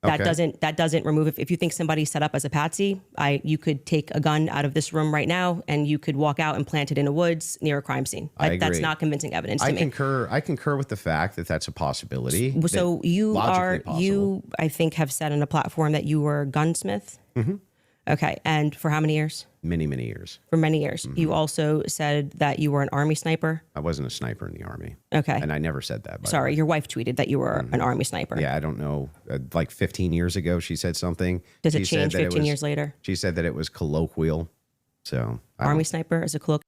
That Okay. doesn't remove if you think somebody's set up as a patsy, you could take a gun out of this room right now and you could walk out and plant it in the woods near a crime scene. I That's agree. not convincing evidence to I me. concur with the fact that that's a possibility. So you logically you I think have said on a platform that you were a gunsmith. Mhm. Okay, and for how many years? many years. For many years. Mm-hmm. You also said that you were an army sniper. I wasn't a sniper in the army, Okay, and I never said that. By the sorry, way. your wife tweeted that you were an army sniper. Yeah, I don't know. Like 15 years ago, she said something. Does it She said change that 15 years later? She said that it was colloquial. So I don't- Army sniper as a colloquial.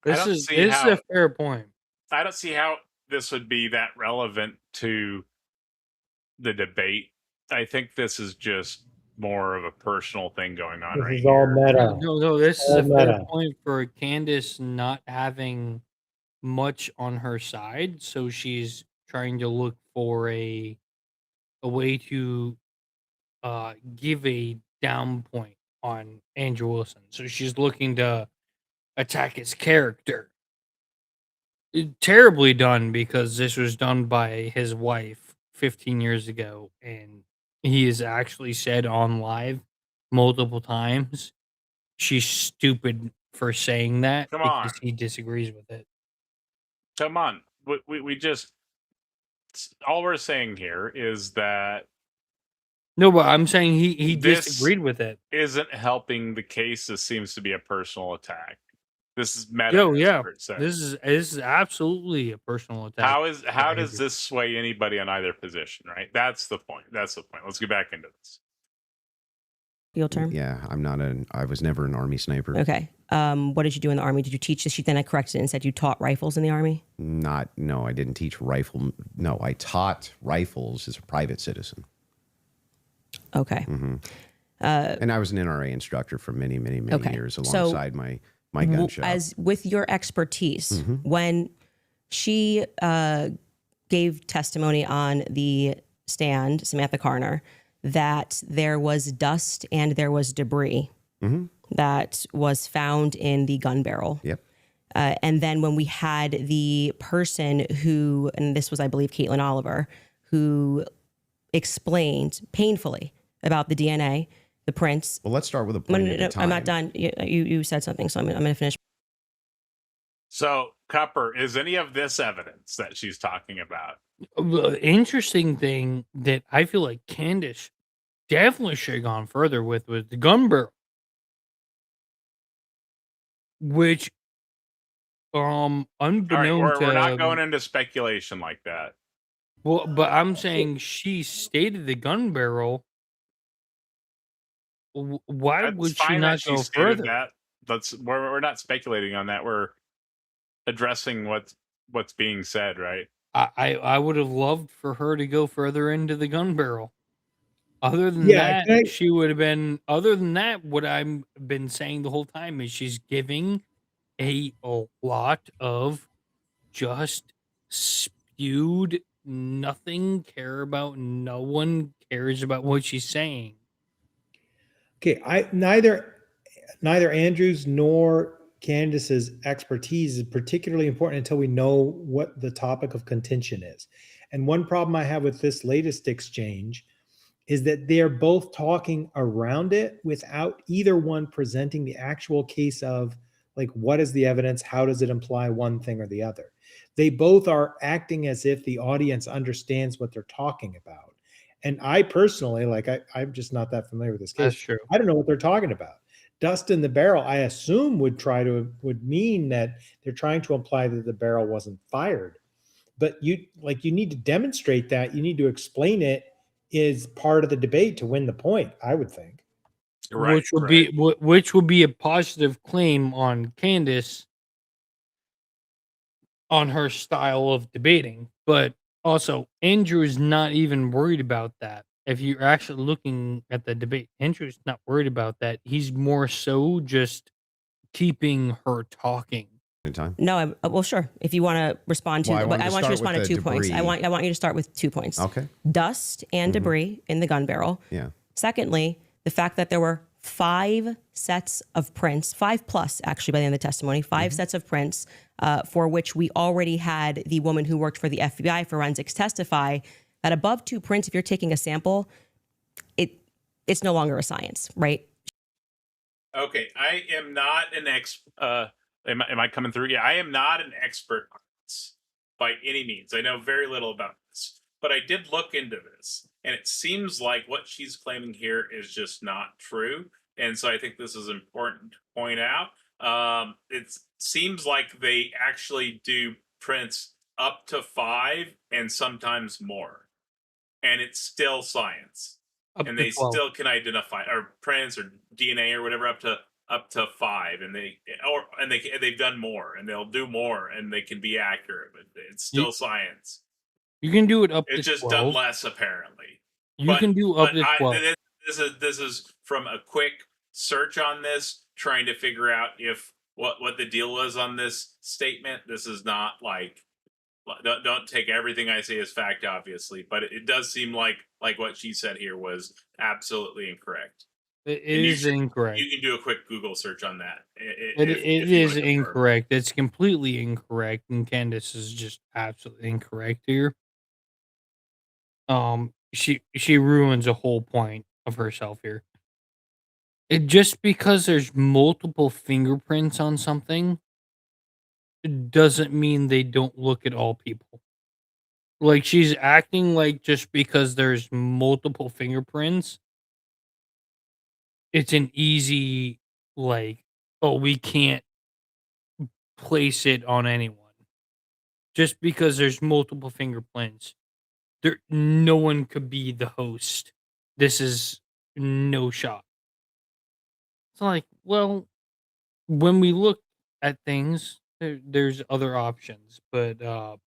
I don't see This how- is a fair point. I don't see how this would be that relevant to the debate. I think this is just more of a personal thing going on right This is all here. meta. No, this is All a fair meta. point for Candace not having much on her side, so she's trying to look for a way to give a down point on Andrew Wilson. So she's looking to attack his character. Terribly done, because this was done by his wife 15 years ago, and he has actually said on live multiple times, she's stupid for saying that Come on. because he disagrees with it. Come on. We just, all we're saying here is that No, but I'm saying he This- disagreed with it. isn't helping the case. This seems to be a personal attack. This is meta. Yo, as yeah, Kurt said. this is absolutely a personal attack. How does this sway anybody on either position, right? That's the point. Let's get back into this. Field term? Yeah, I was never an Army sniper. Okay. What did you do in the Army? Did you teach this? Then I corrected it and said you taught rifles in the Army? No, I didn't teach rifle. No, I taught rifles as a private citizen. Okay. And I was an NRA instructor for many, many, many Okay. years So, alongside my gun shop. As with your expertise, when she gave testimony on the stand, Samantha Carner, that there was dust and there was debris that was found in the gun barrel. Yep. And then when we had the person who, and this was, I believe, Caitlin Oliver, who explained painfully about the DNA, the prints. Well, let's start with a point at a time. I'm not done. You said something, so I'm going to finish. So, Cupper, is any of this evidence that she's talking about? The interesting thing that I feel like Candace definitely should have gone further with was the gun barrel, which, unbeknownst we're not going into speculation like that. Well, but I'm saying she stated the gun barrel. Why That's would she fine that not she go stated further? that. We're not speculating on that. We're addressing what's being said, right? I would have loved for her to go further into the gun barrel. Other than Yeah, that, she would have been. Other than that, what I've been saying the whole time is she's giving a lot of just spewed nothing care about. No one cares about what she's saying. Okay, neither Andrew's nor Candace's expertise is particularly important until we know what the topic of contention is. And one problem I have with this latest exchange is that they're both talking around it without either one presenting the actual case of, like, what is the evidence? How does it imply one thing or the other? They both are acting as if the audience understands what they're talking about. And I personally, I'm just not that familiar with this case. That's true. I don't know what they're talking about. Dust in the barrel, I assume would mean that they're trying to imply that the barrel wasn't fired. But you need to demonstrate that. You need to explain it is part of the debate to win the point, I would think. Right, which would be a positive claim on Candace on her style of debating. But also, Andrew is not even worried about that. If you're actually looking at the debate, Andrew's not worried about that. He's more so just keeping her talking. No, well, sure. If you want to respond to, Well, but I want you to respond to 2 points. debris. I want you to start with 2 points. Okay. Dust and debris in the gun barrel. Yeah. Secondly, the fact that there were 5 sets of prints, 5+ actually by the end of the testimony, 5 sets of prints for which we already had the woman who worked for the FBI forensics testify that above 2 prints, if you're taking a sample, it's no longer a science, right? Okay, I am not an expert. Am I coming through? Yeah, I am not an expert on this by any means. I know very little about this, but I did look into this, and it seems like what she's claiming here is just not true. And so I think this is important to point out. It seems like they actually do prints up to 5 and sometimes more, and it's still science. And they still can identify or prints or DNA or whatever up to 5, and they've done more, and they'll do more, and they can be accurate, but it's still science. You can do it up to 12. It's just done less, apparently. You can do up to 12. This is from a quick search on this, trying to figure out if what the deal was on this statement. This is not like, don't take everything I say as fact, obviously, but it does seem like what she said here was absolutely incorrect. It is incorrect. You can do a quick Google search on that. It is incorrect. It's completely incorrect, and Candace is just absolutely incorrect here. she ruins a whole point of herself here. Just because there's multiple fingerprints on something doesn't mean they don't look at all people. Like, she's acting like just because there's multiple fingerprints, it's an easy, like, oh, we can't place it on anyone. Just because there's multiple fingerprints, no one could be the host. This is no shot. It's like, well, when we look at things, there's other options, but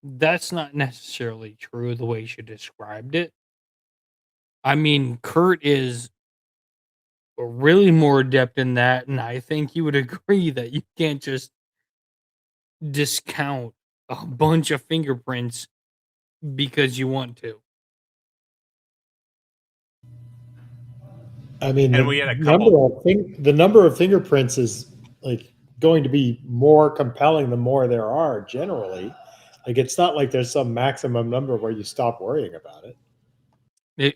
that's not necessarily true the way she described it. I mean, Kurt is really more adept in that, and I think you would agree that you can't just discount a bunch of fingerprints because you want to. I mean, And we had a couple. the number of fingerprints is like going to be more compelling the more there are generally. Like, it's not like there's some maximum number where you stop worrying about it.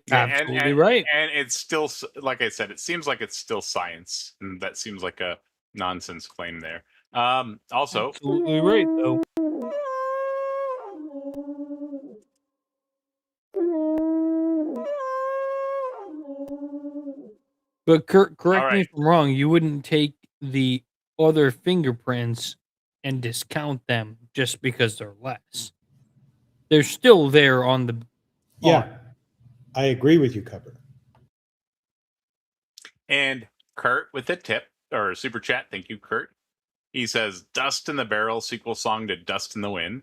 Absolutely right. And it's still, like I said, it seems like it's still science, and that seems like a nonsense claim there. Also, Absolutely right, though. But correct me if I'm wrong, you wouldn't take the other fingerprints and discount them just because they're less. They're still there on the. Yeah, I agree with you, Cupper. And Kurt with a tip or a super chat. Thank you, Kurt. He says, "Dust in the Barrel sequel song to Dust in the Wind."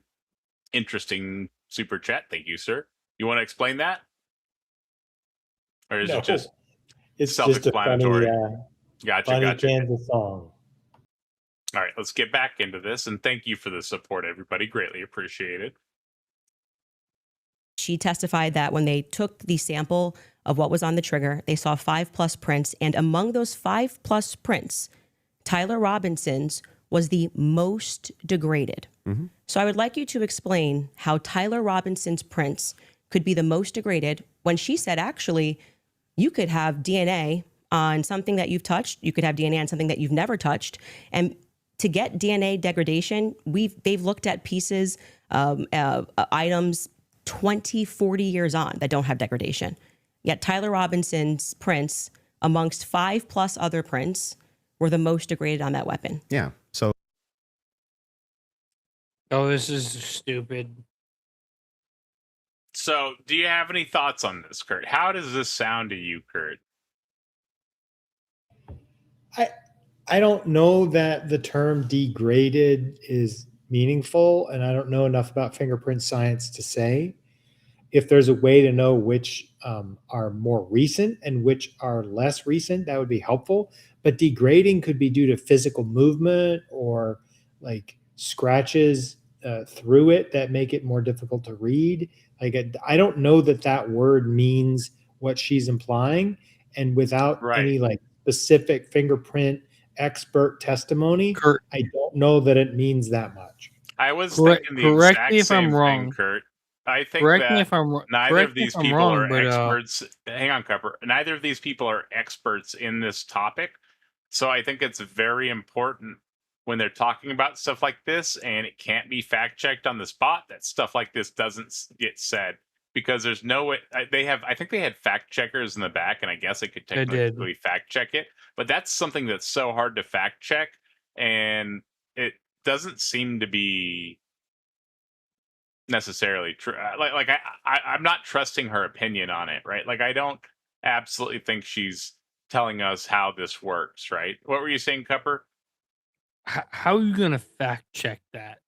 Interesting super chat. Thank you, sir. You want to explain that? Or is it just self-explanatory? Gotcha. Kansas song. All right, let's get back into this. And thank you for the support, everybody. Greatly appreciated. She testified that when they took the sample of what was on the trigger, they saw 5+ prints. And among those 5+ prints, Tyler Robinson's was the most degraded. Mm-hmm. So I would like you to explain how Tyler Robinson's prints could be the most degraded when she said, actually, you could have DNA on something that you've touched. You could have DNA on something that you've never touched. And to get DNA degradation, they've looked at pieces, items 20, 40 years on that don't have degradation. Yet Tyler Robinson's prints, amongst 5+ other prints, were the most degraded on that weapon. Yeah. So. Oh, this is stupid. So, do you have any thoughts on this, Kurt? How does this sound to you, Kurt? I don't know that the term degraded is meaningful, and I don't know enough about fingerprint science to say. If there's a way to know which are more recent and which are less recent, that would be helpful. But degrading could be due to physical movement or like scratches through it that make it more difficult to read. Like, I don't know that word means what she's implying, and without any like specific fingerprint expert testimony, I don't know that it means that much. I was thinking the exact same thing, Kurt. I think that neither of these people are experts. Hang on, Cupper. Neither of these people are experts in this topic. So I think it's very important when they're talking about stuff like this, and it can't be fact checked on the spot, that stuff like this doesn't get said, because there's no way I think they had fact checkers in the back, and I guess it could technically fact check it, but that's something that's so hard to fact check, and it doesn't seem to be necessarily true. I'm not trusting her opinion on it, right? Like, I don't absolutely think she's telling us how this works, right? What were you saying, Cupper? How are you gonna fact check that?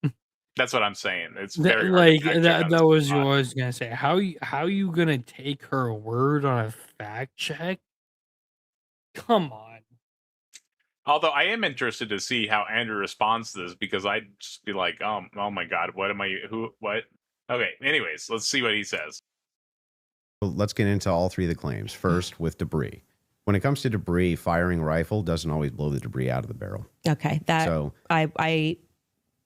That's what I'm saying. It's very like that was what I was gonna say. How you gonna take her word on a fact check? Come on. Although I am interested to see how Andrew responds to this, because I'd just be like, oh my God, what? Okay, anyways, let's see what he says. Let's get into all three of the claims. First, with debris. When it comes to debris, firing a rifle doesn't always blow the debris out of the barrel. Okay,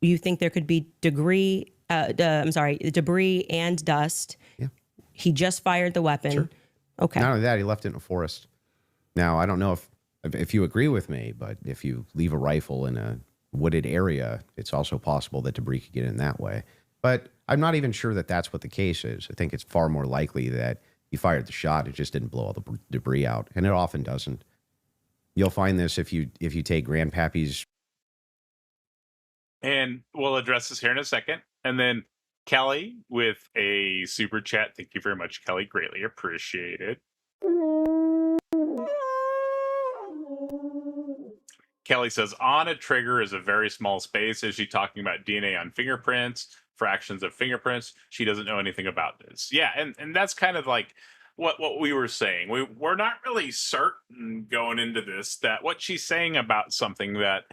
you think there could be debris and dust He just fired the weapon. Sure. Okay. Not only that, he left it in a forest. Now, I don't know if you agree with me, but if you leave a rifle in a wooded area, it's also possible that debris could get in that way. But I'm not even sure that that's what the case is. I think it's far more likely that he fired the shot. It just didn't blow all the debris out, and it often doesn't. You'll find this if you take Grandpappy's. And we'll address this here in a second. And then Kelly with a super chat. Thank you very much, Kelly. Greatly appreciated. Kelly says, on a trigger is a very small space. Is she talking about DNA on fingerprints, fractions of fingerprints? She doesn't know anything about this. Yeah, and that's kind of like what we were saying. We're not really certain going into this that what she's saying about something that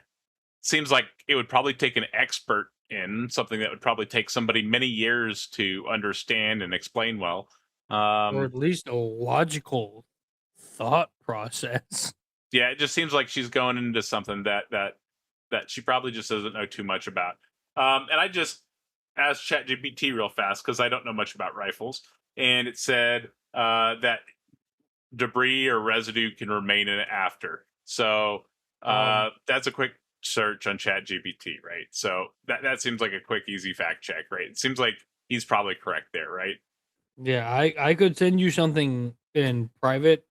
seems like it would probably take an expert in, something that would probably take somebody many years to understand and explain well. Or at least a logical thought process. Yeah, it just seems like she's going into something that she probably just doesn't know too much about. And I just asked ChatGPT real fast because I don't know much about rifles, and it said that debris or residue can remain in it after. So that's a quick search on ChatGPT, right? So that seems like a quick, easy fact check, right? It seems like he's probably correct there, right? Yeah, I could send you something in private,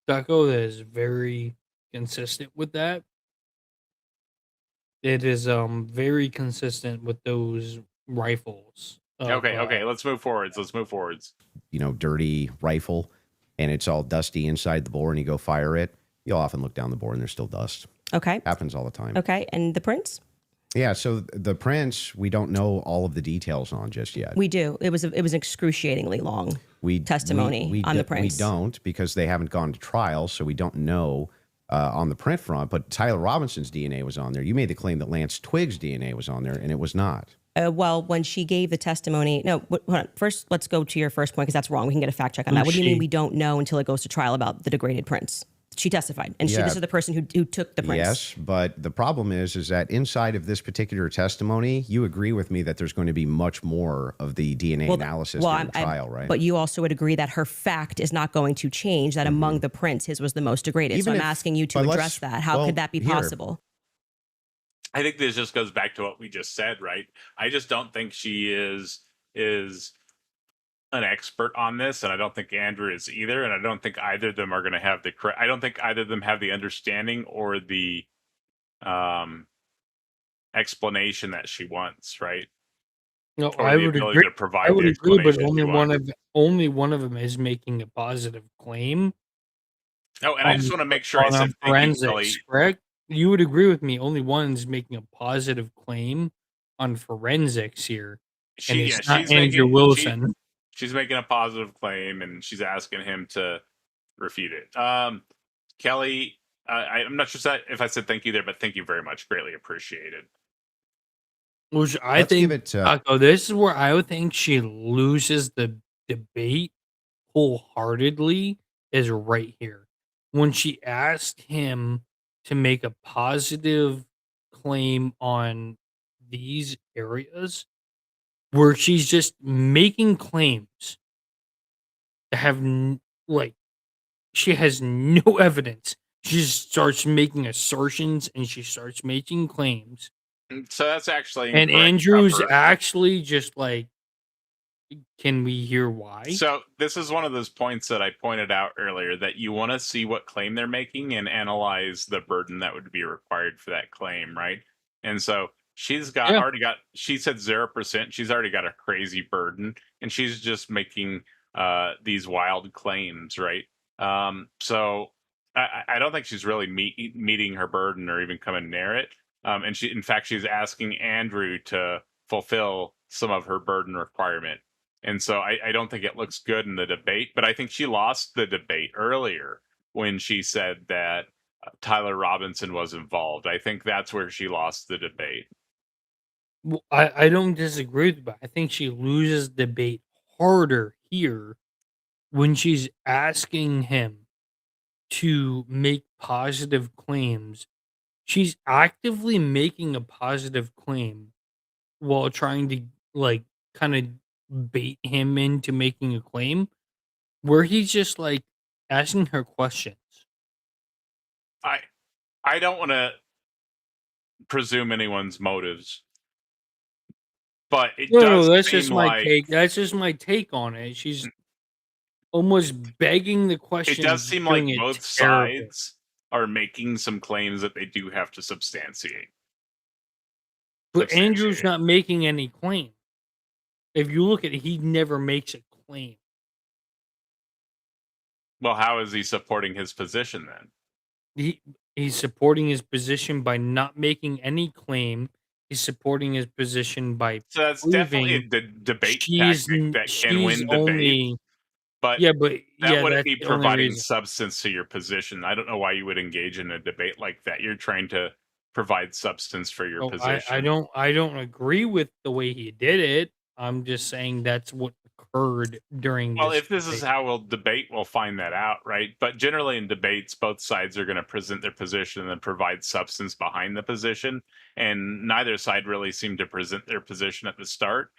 Ducko, that is very consistent with that. It is very consistent with those rifles. Okay, let's move forwards. Dirty rifle, and it's all dusty inside the bore, and you go fire it. You'll often look down the bore, and there's still dust. Okay. Happens all the time. Okay. And the prints? Yeah, so the prints, we don't know all of the details on just yet. We do. It was excruciatingly long testimony on the prints. We don't, because they haven't gone to trial, so we don't know on the print front. But Tyler Robinson's DNA was on there. You made the claim that Lance Twiggs' DNA was on there, and it was not. Well, when she gave the testimony, no, hold on. First, let's go to your first point, because that's wrong. We can get a fact check on that. What do you mean we don't know until it goes to trial about the degraded prints? She testified, and this is the person who took the prints. Yes, but the problem is that inside of this particular testimony, you agree with me that there's going to be much more of the DNA analysis during the trial, right? But you also would agree that her fact is not going to change, that among the prints, his was the most degraded. So I'm asking you to address that. How could that be possible? I think this just goes back to what we just said, right? I just don't think she is an expert on this, and I don't think Andrew is either, and I don't think either of them are going to have I don't think either of them have the understanding or the explanation that she wants, right? No, or I the would ability agree. to provide I would the agree, but explanation only one of them is making a positive claim. Oh, and I just want to make sure I said thank you, Kelly. Correct? You would agree with me. Only one is making a positive claim on forensics here, and it's not Andrew Wilson. She's making a positive claim, and she's asking him to refute it. Kelly, I'm not sure if I said thank you there, but thank you very much. Greatly appreciated. Which I think, this is where I would think she loses the debate wholeheartedly, is right here. When she asked him to make a positive claim on these areas, where she's just making claims that have, she has no evidence. She just starts making assertions, and she starts making claims. So that's actually and Andrew's actually just like, can we hear why? So this is one of those points that I pointed out earlier, that you want to see what claim they're making and analyze the burden that would be required for that claim, right? And so she's already got, she said 0%. She's already got a crazy burden, and she's just making these wild claims, right? So I don't think she's really meeting her burden or even coming near it. And in fact, she's asking Andrew to fulfill some of her burden requirement. And so I don't think it looks good in the debate, but I think she lost the debate earlier when she said that Tyler Robinson was involved. I think that's where she lost the debate. Well, I don't disagree with that. I think she loses debate harder here when she's asking him to make positive claims. She's actively making a positive claim while trying to kind of bait him into making a claim where he's just like asking her questions. I don't want to presume anyone's motives, but it No, does that's seem just my like take. That's just my take on it. She's almost begging the it question, does seem like doing it both terrible. sides are making some claims that they do have to substantiate. But Andrew's Substantiate. not making any claim. If you look at it, he never makes a claim. Well, how is he supporting his position then? He's supporting his position by not making any claim. He's supporting his position by So that's definitely a proving debate tactic that can win debates. only. But Yeah, but that wouldn't that's be the only providing reason. substance to your position. I don't know why you would engage in a debate like that. You're trying to provide substance for your So position. I don't agree with the way he did it. I'm just saying that's what occurred during Well, this if this is debate. how we'll debate, we'll find that out, right? But generally in debates, both sides are going to present their position and then provide substance behind the position. And neither side really seemed to present their position at the start.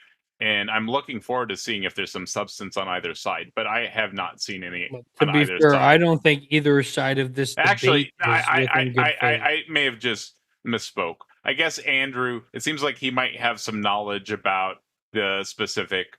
And I'm looking forward to seeing if there's some substance on either side, but I have not seen any But to on be either fair, I side. don't think either side of this Actually, debate was within good faith. I may have just misspoke. I guess Andrew, it seems like he might have some knowledge about the specific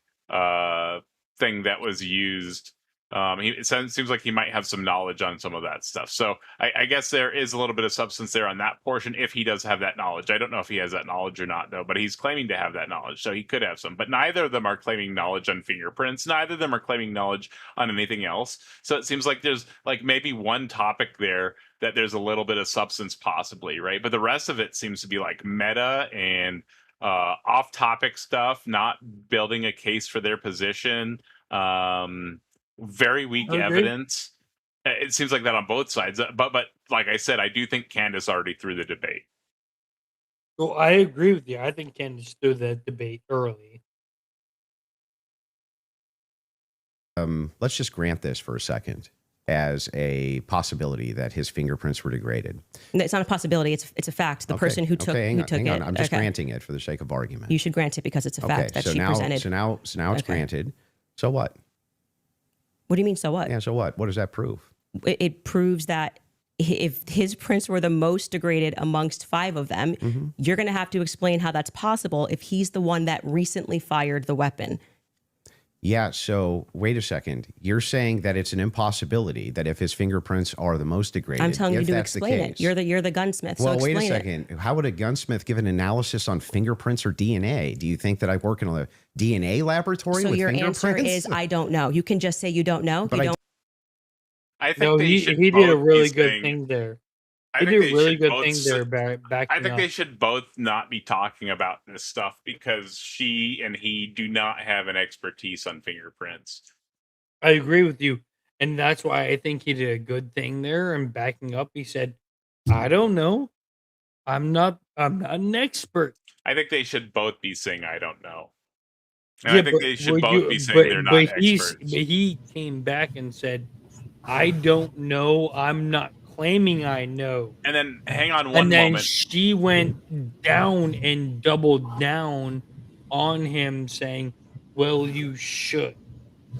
thing that was used. It seems like he might have some knowledge on some of that stuff. So I guess there is a little bit of substance there on that portion if he does have that knowledge. I don't know if he has that knowledge or not, though, but he's claiming to have that knowledge. So he could have some. But neither of them are claiming knowledge on fingerprints. Neither of them are claiming knowledge on anything else. So it seems like there's like maybe one topic there that there's a little bit of substance possibly, right? But the rest of it seems to be like meta and off-topic stuff, not building a case for their position. Very weak Okay. evidence. It seems like that on both sides. But like I said, I do think Candace already threw the debate. Well, I agree with you. I think Candace threw that debate early. Let's just grant this for a second as a possibility that his fingerprints were degraded. No, it's not a possibility. It's a fact. The person who took hang it. on. I'm just granting it for the sake of argument. You should grant it because it's a fact that so she now, presented. So now it's granted. So what? What do you mean? So what? Yeah. So what? What does that prove? It proves that if his prints were the most degraded amongst 5 of them, you're going to have to explain how that's possible if he's the one that recently fired the weapon. Yeah, so wait a second. You're saying that it's an impossibility that if his fingerprints are the most degraded, I'm telling you if to that's the explain it. case- You're the gunsmith. Well, so wait a explain second. How would a gunsmith give an analysis on fingerprints or DNA? Do you think that I work in a DNA laboratory So with your fingerprints? answer is I don't know. You can just say you don't know. But You I don't. I think No, they he should did a both really be good saying- thing there. I He think did a they really should good both thing s- there. Backing I think up. they should both not be talking about this stuff because she and he do not have an expertise on fingerprints. I agree with you, and that's why I think he did a good thing there. And backing up, he said, "I don't know. I'm not an expert." I think they should both be saying, I don't know. And Yeah, I think but they should would both you- be saying they're not experts. But he came back and said, "I don't know. I'm not claiming I know." And then hang on one And then moment. she went down and doubled down on him, saying, "Well, you should."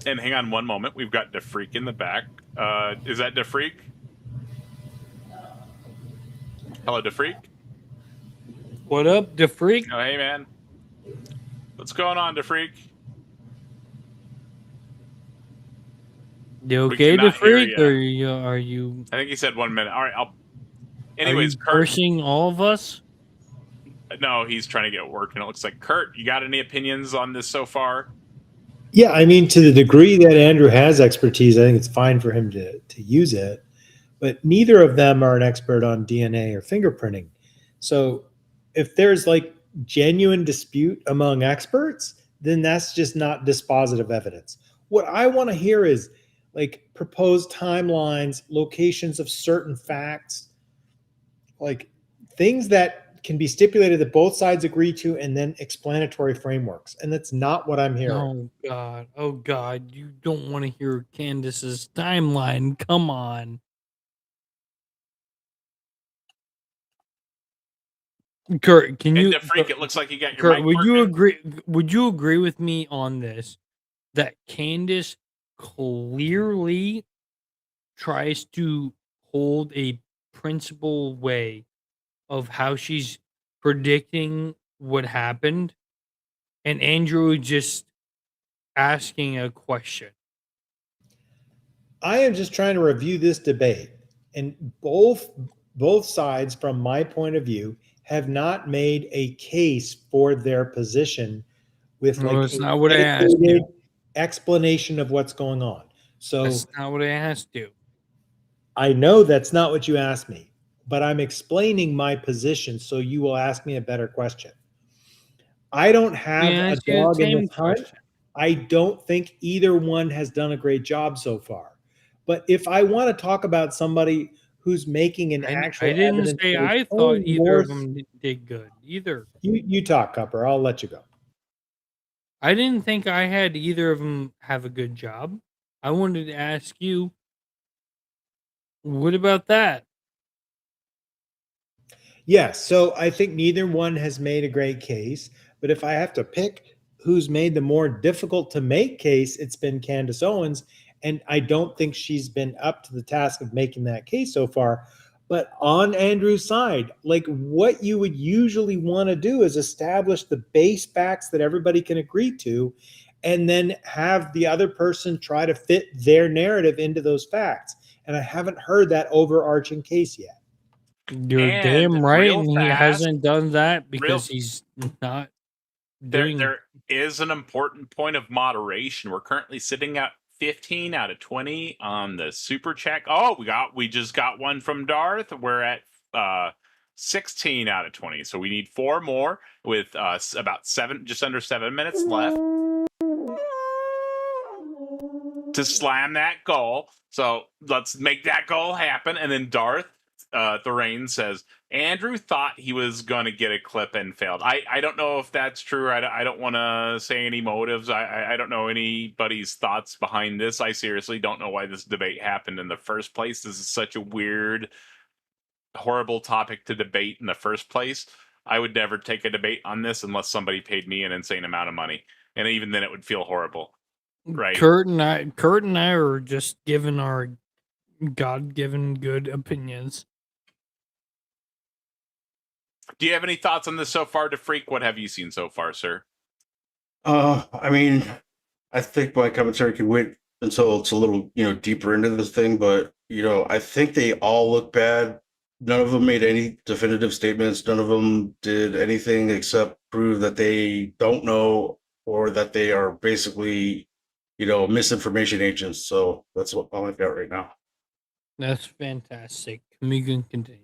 And hang on one moment. We've got DeFreak in the back. Is that DeFreak? Hello, DeFreak? What up, DeFreak? Oh, hey, man. What's going on, DeFreak? You We okay, cannot hear DeFreak? Are you I think he said 1 minute. All right, anyways, Kurt. cursing all of us? No, he's trying to get work, and it looks like Kurt. You got any opinions on this so far? Yeah, I mean, to the degree that Andrew has expertise, I think it's fine for him to use it. But neither of them are an expert on DNA or fingerprinting. So if there's like genuine dispute among experts, then that's just not dispositive evidence. What I want to hear is like proposed timelines, locations of certain facts, like things that can be stipulated that both sides agree to, and then explanatory frameworks. And that's not what I'm hearing. Oh God, you don't want to hear Candace's timeline. Come on. Kurt, can And you the freak, it looks like you got your Kurt, mic would you working. agree? Would you agree with me on this? That Candace clearly tries to hold a principle way of how she's predicting what happened, and Andrew just asking a question. I am just trying to review this debate, and both sides, from my point of view, have not made a case for their position with No, like that's a not what I asked dedicated you. explanation of what's going on. So That's not what I asked you. I know that's not what you asked me, but I'm explaining my position so you will ask me a better question. I don't have a asked you the dog in same this hunt. question. I don't think either one has done a great job so far. But if I want to talk about somebody who's making an I actual didn't say evidence-based I thought claim, either of them did good either. you talk, Cupper. I'll let you go. I didn't think I had either of them have a good job. I wanted to ask you, what about that? Yes, so I think neither one has made a great case. But if I have to pick who's made the more difficult to make case, it's been Candace Owens. And I don't think she's been up to the task of making that case so far. But on Andrew's side, like what you would usually want to do is establish the base facts that everybody can agree to, and then have the other person try to fit their narrative into those facts. And I haven't heard that overarching case yet. You're And damn right, real and he fast, hasn't done that real because he's not there doing. there is an important point of moderation. We're currently sitting at 15 out of 20 on the super check. Oh, we just got one from Darth. We're at 16 out of 20. So we need 4 more with about just under 7 minutes left to slam that goal. So let's make that goal happen. And then Darth Thorane says, Andrew thought he was going to get a clip and failed. I don't know if that's true. I don't want to say any motives. I don't know anybody's thoughts behind this. I seriously don't know why this debate happened in the first place. This is such a weird, horrible topic to debate in the first place. I would never take a debate on this unless somebody paid me an insane amount of money. And even then it would feel horrible. Right. Kurt and I are just giving our God-given good opinions. Do you have any thoughts on this so far, DeFreak? What have you seen so far, sir? I mean, I think my commentary could wait until it's a little, deeper into this thing, but I think they all look bad. None of them made any definitive statements. None of them did anything except prove that they don't know or that they are basically, misinformation agents. So that's what all I've got right now. That's fantastic. We can continue.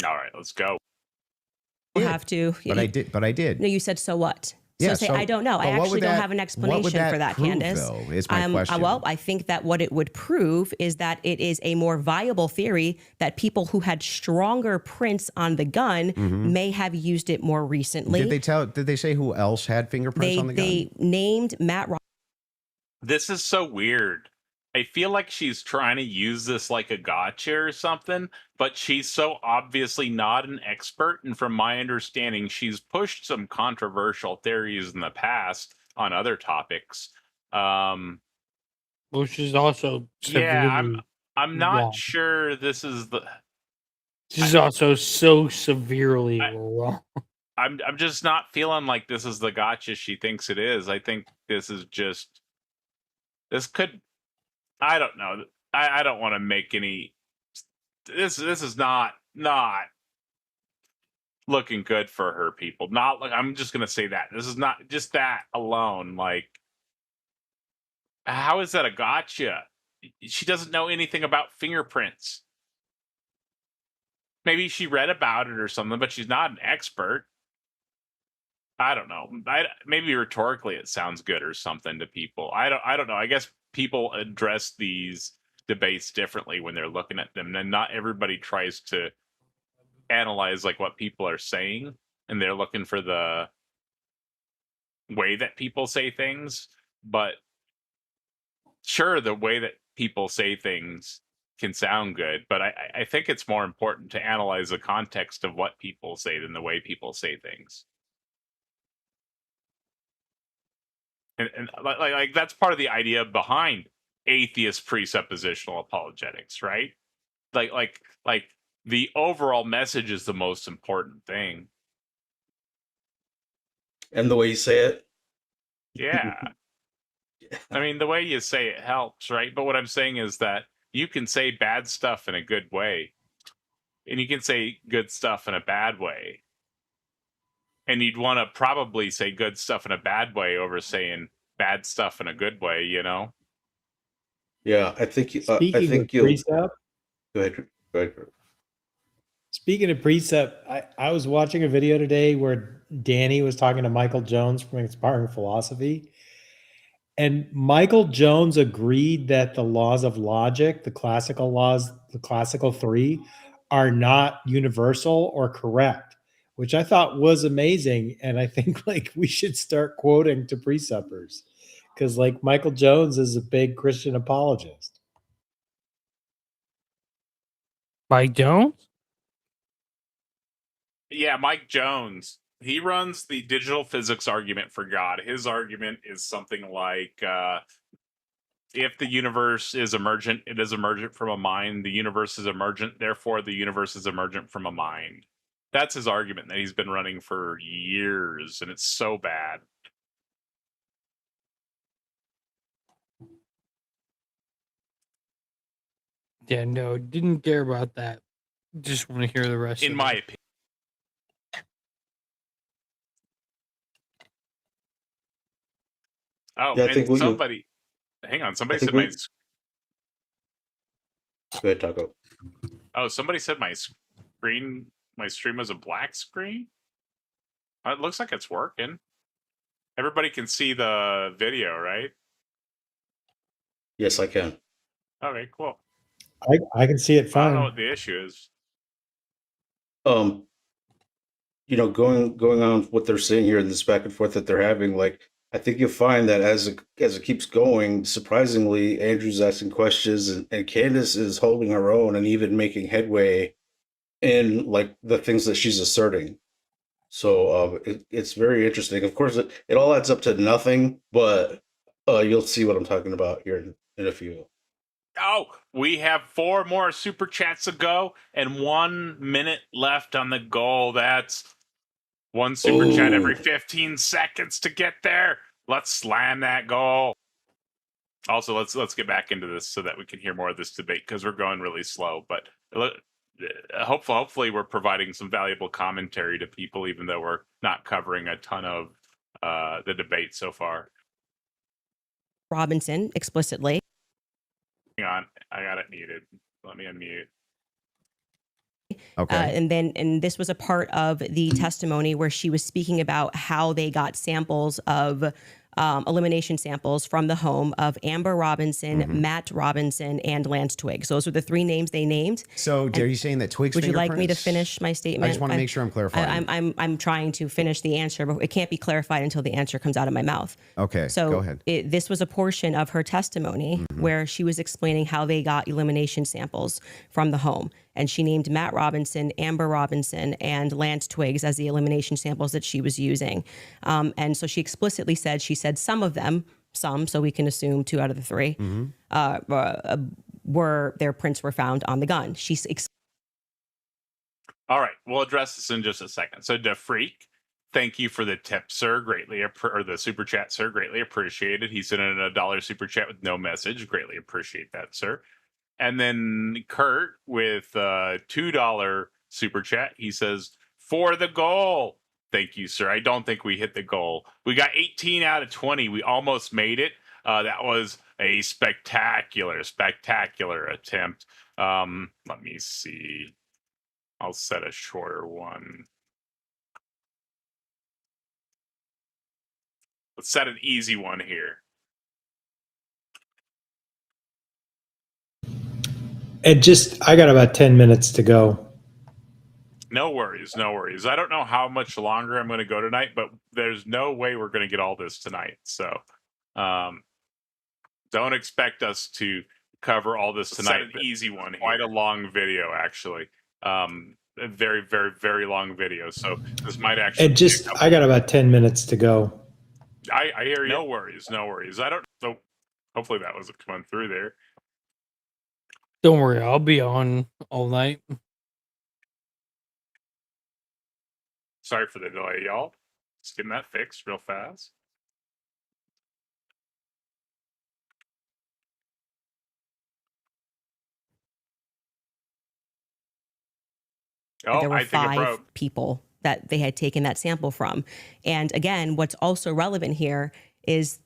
All right, let's go. Have to. But I did. No, you said so what? So Yeah, say, so- I don't know. I but what actually would don't that- have an what would explanation that for that, prove, Candace. though, is my question. Well, I think that what it would prove is that it is a more viable theory that people who had stronger prints on the gun may have used it more recently. Did they say who else had fingerprints on the gun? They named Matt Ross. This is so weird. I feel like she's trying to use this like a gotcha or something, but she's so obviously not an expert. And from my understanding, she's pushed some controversial theories in the past on other topics. Well, she's also Yeah, I'm not wrong. sure this is the. She's also so severely wrong. I'm just not feeling like this is the gotcha she thinks it is. I think this is just. This could. I don't know. I don't want to make any. This is not looking good for her, people. Not like I'm just gonna say that. This is not just that alone. Like, how is that a gotcha? She doesn't know anything about fingerprints. Maybe she read about it or something, but she's not an expert. I don't know. Maybe rhetorically it sounds good or something to people. I don't know. I guess people address these debates differently when they're looking at them, and not everybody tries to analyze like what people are saying, and they're looking for the way that people say things. But sure, the way that people say things can sound good, but I think it's more important to analyze the context of what people say than the way people say things. And like that's part of the idea behind atheist presuppositional apologetics, right? Like the overall message is the most important thing. And the way you say it. Yeah. I mean, the way you say it helps, right? But what I'm saying is that you can say bad stuff in a good way, and you can say good stuff in a bad way. And you'd want to probably say good stuff in a bad way over saying bad stuff in a good way, you know? Yeah, I think Speaking of you'll precept, go ahead. Go ahead. speaking of precept, I was watching a video today where Danny was talking to Michael Jones from Inspiring Philosophy. And Michael Jones agreed that the laws of logic, the classical laws, the classical three, are not universal or correct, which I thought was amazing. And I think like we should start quoting to presuppers because like Michael Jones is a big Christian apologist. Mike Jones? Yeah, Mike Jones. He runs the digital physics argument for God. His argument is something like if the universe is emergent, it is emergent from a mind. The universe is emergent, therefore the universe is emergent from a mind. That's his argument that he's been running for years, and it's so bad. Yeah, no, didn't care about that. Just want to hear the rest. In of my it. opinion. Oh, Yeah, I and think somebody, hang on, somebody think said my. Go ahead, Taco. Oh, somebody said my stream was a black screen. It looks like it's working. Everybody can see the video, right? Yes, I can. Okay, cool. I can see it I fine. don't know what the issue is. You know, going on with what they're saying here, this back and forth that they're having, like I think you'll find that as it keeps going, surprisingly, Andrew's asking questions and Candace is holding her own and even making headway in like the things that she's asserting. So it's very interesting. Of course, it all adds up to nothing, but you'll see what I'm talking about here in a few. Oh, we have 4 more super chats to go and 1 minute left on the goal. That's 1 super chat every 15 seconds to get there. Let's slam that goal. Also, let's get back into this so that we can hear more of this debate because we're going really slow. But hopefully we're providing some valuable commentary to people, even though we're not covering a ton of the debate so far. Robinson explicitly. Hang on, I got it muted. Let me unmute. Okay. And this was a part of the testimony where she was speaking about how they got samples of elimination samples from the home of Amber Robinson, Matt Robinson, and Lance Twiggs. Those were the 3 names they named. So are you saying that Twiggs? Would you like me to fingerprints? finish my statement? I just want to make sure I'm clarifying. I'm trying to finish the answer, but it can't be clarified until the answer comes out of my mouth. Okay, So go ahead. this was a portion of her testimony where she was explaining how they got elimination samples from the home. And she named Matt Robinson, Amber Robinson, and Lance Twiggs as the elimination samples that she was using. And so she explicitly said, some of them, so we can assume 2 out of the 3, were their prints were found on the gun. All right, we'll address this in just a second. So, DeFreak, thank you for the tip, sir. Or the super chat, sir. Greatly appreciated. He sent in a $1 super chat with no message. Greatly appreciate that, sir. And then Kurt with a $2 super chat. He says, for the goal. Thank you, sir. I don't think we hit the goal. We got 18 out of 20. We almost made it. That was a spectacular attempt. Let me see. I'll set a shorter one. Let's set an easy one here. I got about 10 minutes to go. No worries. I don't know how much longer I'm going to go tonight, but there's no way we're going to get all this tonight. So don't expect us to cover all this tonight. Set an easy one here. Quite a long video, actually. A very, very, very long video. So this might actually. And just, I got about 10 minutes to go. I hear you. No worries, no worries. I don't. So hopefully that wasn't coming through there. Don't worry, I'll be on all night. Sorry for the delay, y'all. Just getting that fixed real fast. Oh, There were I think it 5 broke. people that they had taken that sample from. And again, what's also relevant here is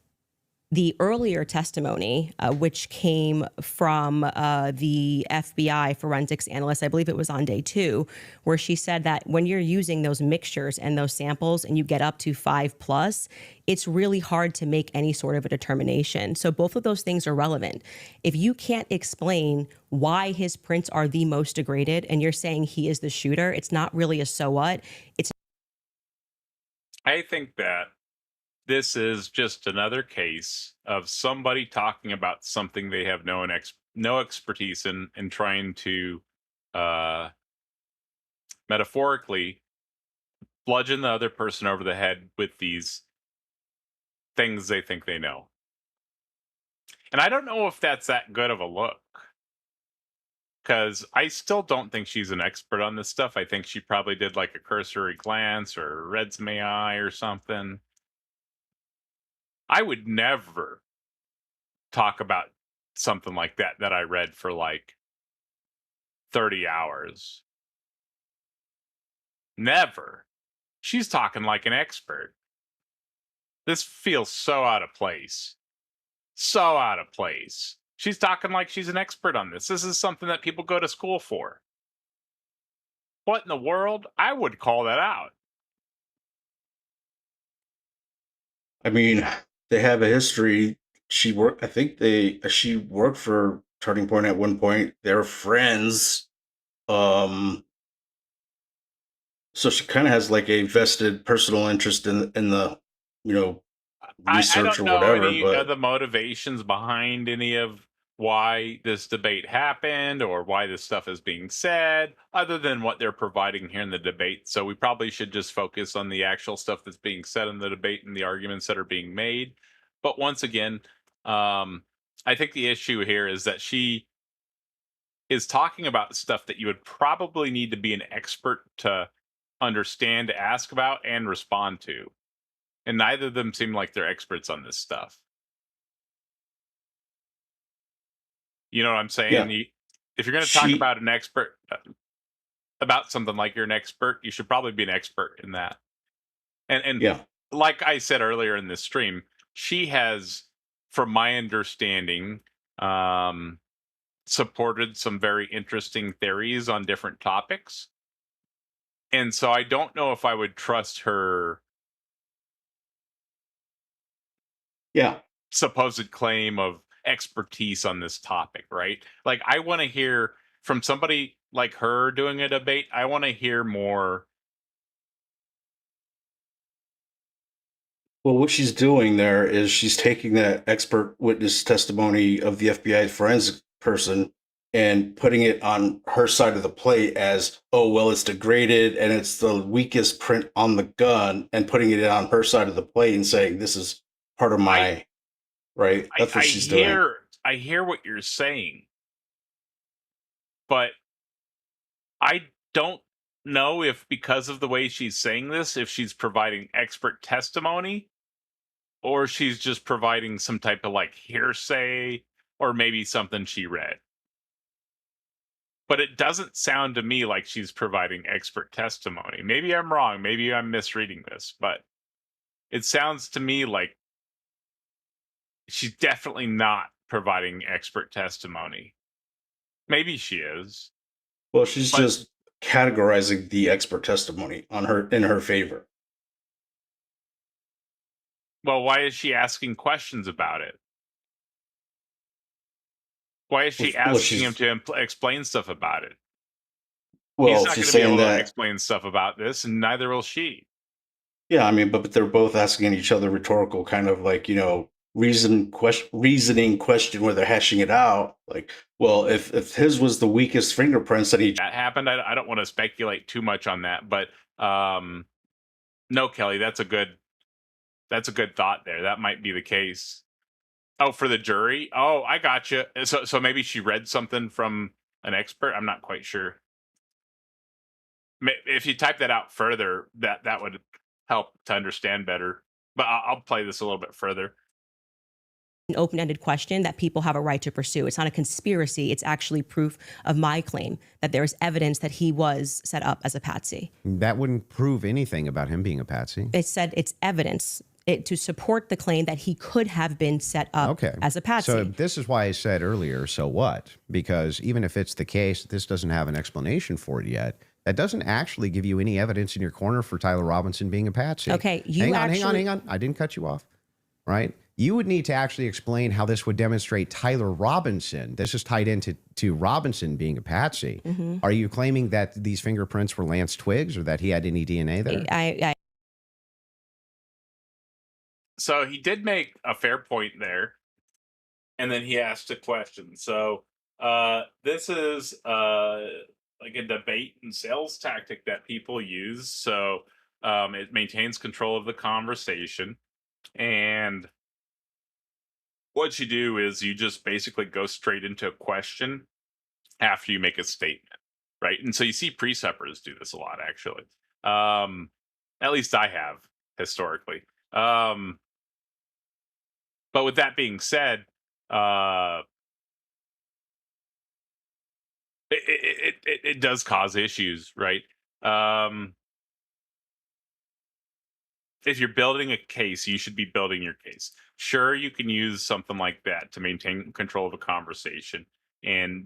the earlier testimony, which came from the FBI forensics analyst, I believe it was on day 2, where she said that when you're using those mixtures and those samples and you get up to 5+, it's really hard to make any sort of a determination. So both of those things are relevant. If you can't explain why his prints are the most degraded and you're saying he is the shooter, it's not really a so what. It's I think that this is just another case of somebody talking about something they have no expertise in, and trying to metaphorically bludgeon the other person over the head with these things they think they know. And I don't know if that's that good of a look, because I still don't think she's an expert on this stuff. I think she probably did like a cursory glance or read some AI or something. I would never talk about something like that I read for like 30 hours. Never. She's talking like an expert. This feels so out of place. So out of place. She's talking like she's an expert on this. This is something that people go to school for. What in the world? I would call that out. I mean, they have a history. She worked. I think she worked for Turning Point at one point. They're friends. So she kind of has like a vested personal interest in the research I don't or know whatever. any But of the motivations behind any of why this debate happened or why this stuff is being said, other than what they're providing here in the debate. So we probably should just focus on the actual stuff that's being said in the debate and the arguments that are being made. But once again, I think the issue here is that she is talking about stuff that you would probably need to be an expert to understand, to ask about, and respond to. And neither of them seem like they're experts on this stuff. You know what I'm saying? Yeah. If you're going to talk about an expert, about something like you're an expert, you should probably be an expert in that. And yeah, like I said earlier in this stream, she has, from my understanding, supported some very interesting theories on different topics. And so I don't know if I would trust her supposed claim of expertise on this topic, right? Like, I want to hear from somebody like her doing a debate. I want to hear more. Well, what she's doing there is she's taking that expert witness testimony of the FBI forensic person and putting it on her side of the plate as, oh, well, it's degraded and it's the weakest print on the gun, and putting it on her side of the plate and saying, this is part of my, right? That's what she's doing. I hear what you're saying, but I don't know if, because of the way she's saying this, if she's providing expert testimony or she's just providing some type of like hearsay or maybe something she read. But it doesn't sound to me like she's providing expert testimony. Maybe I'm wrong. Maybe I'm misreading this, but it sounds to me like she's definitely not providing expert testimony. Maybe she is. Well, she's just categorizing the expert testimony in her favor. Well, why is she asking questions about it? Why is she asking him to explain stuff about it? Well, he's not she's going to be saying able that to explain stuff about this, and neither will she. Yeah, I mean, but they're both asking each other rhetorical kind of like, reasoning question where they're hashing it out. Like, well, if his was the weakest fingerprints that he that happened, I don't want to speculate too much on that, but no, Kelly, that's a good thought there. That might be the case. Oh, for the jury? Oh, I got you. So maybe she read something from an expert. I'm not quite sure. If you type that out further, that would help to understand better. But I'll play this a little bit further. An open-ended question that people have a right to pursue. It's not a conspiracy. It's actually proof of my claim that there is evidence that he was set up as a patsy. That wouldn't prove anything about him being a patsy. It said it's evidence to support the claim that he could have been set up as a patsy. So this is why I said earlier, so what? Because even if it's the case, this doesn't have an explanation for it yet. That doesn't actually give you any evidence in your corner for Tyler Robinson being a patsy. Okay, hang on. I didn't cut you off, right? You would need to actually explain how this would demonstrate Tyler Robinson. This is tied into Robinson being a patsy. Mm-hmm. Are you claiming that these fingerprints were Lance Twiggs or that he had any DNA there? So he did make a fair point there, and then he asked a question. So this is like a debate and sales tactic that people use. So it maintains control of the conversation, and what you do is you just basically go straight into a question after you make a statement, right? And so you see preceptors do this a lot, actually. At least I have historically. But with that being said, it does cause issues, right? If you're building a case, you should be building your case. Sure, you can use something like that to maintain control of a conversation and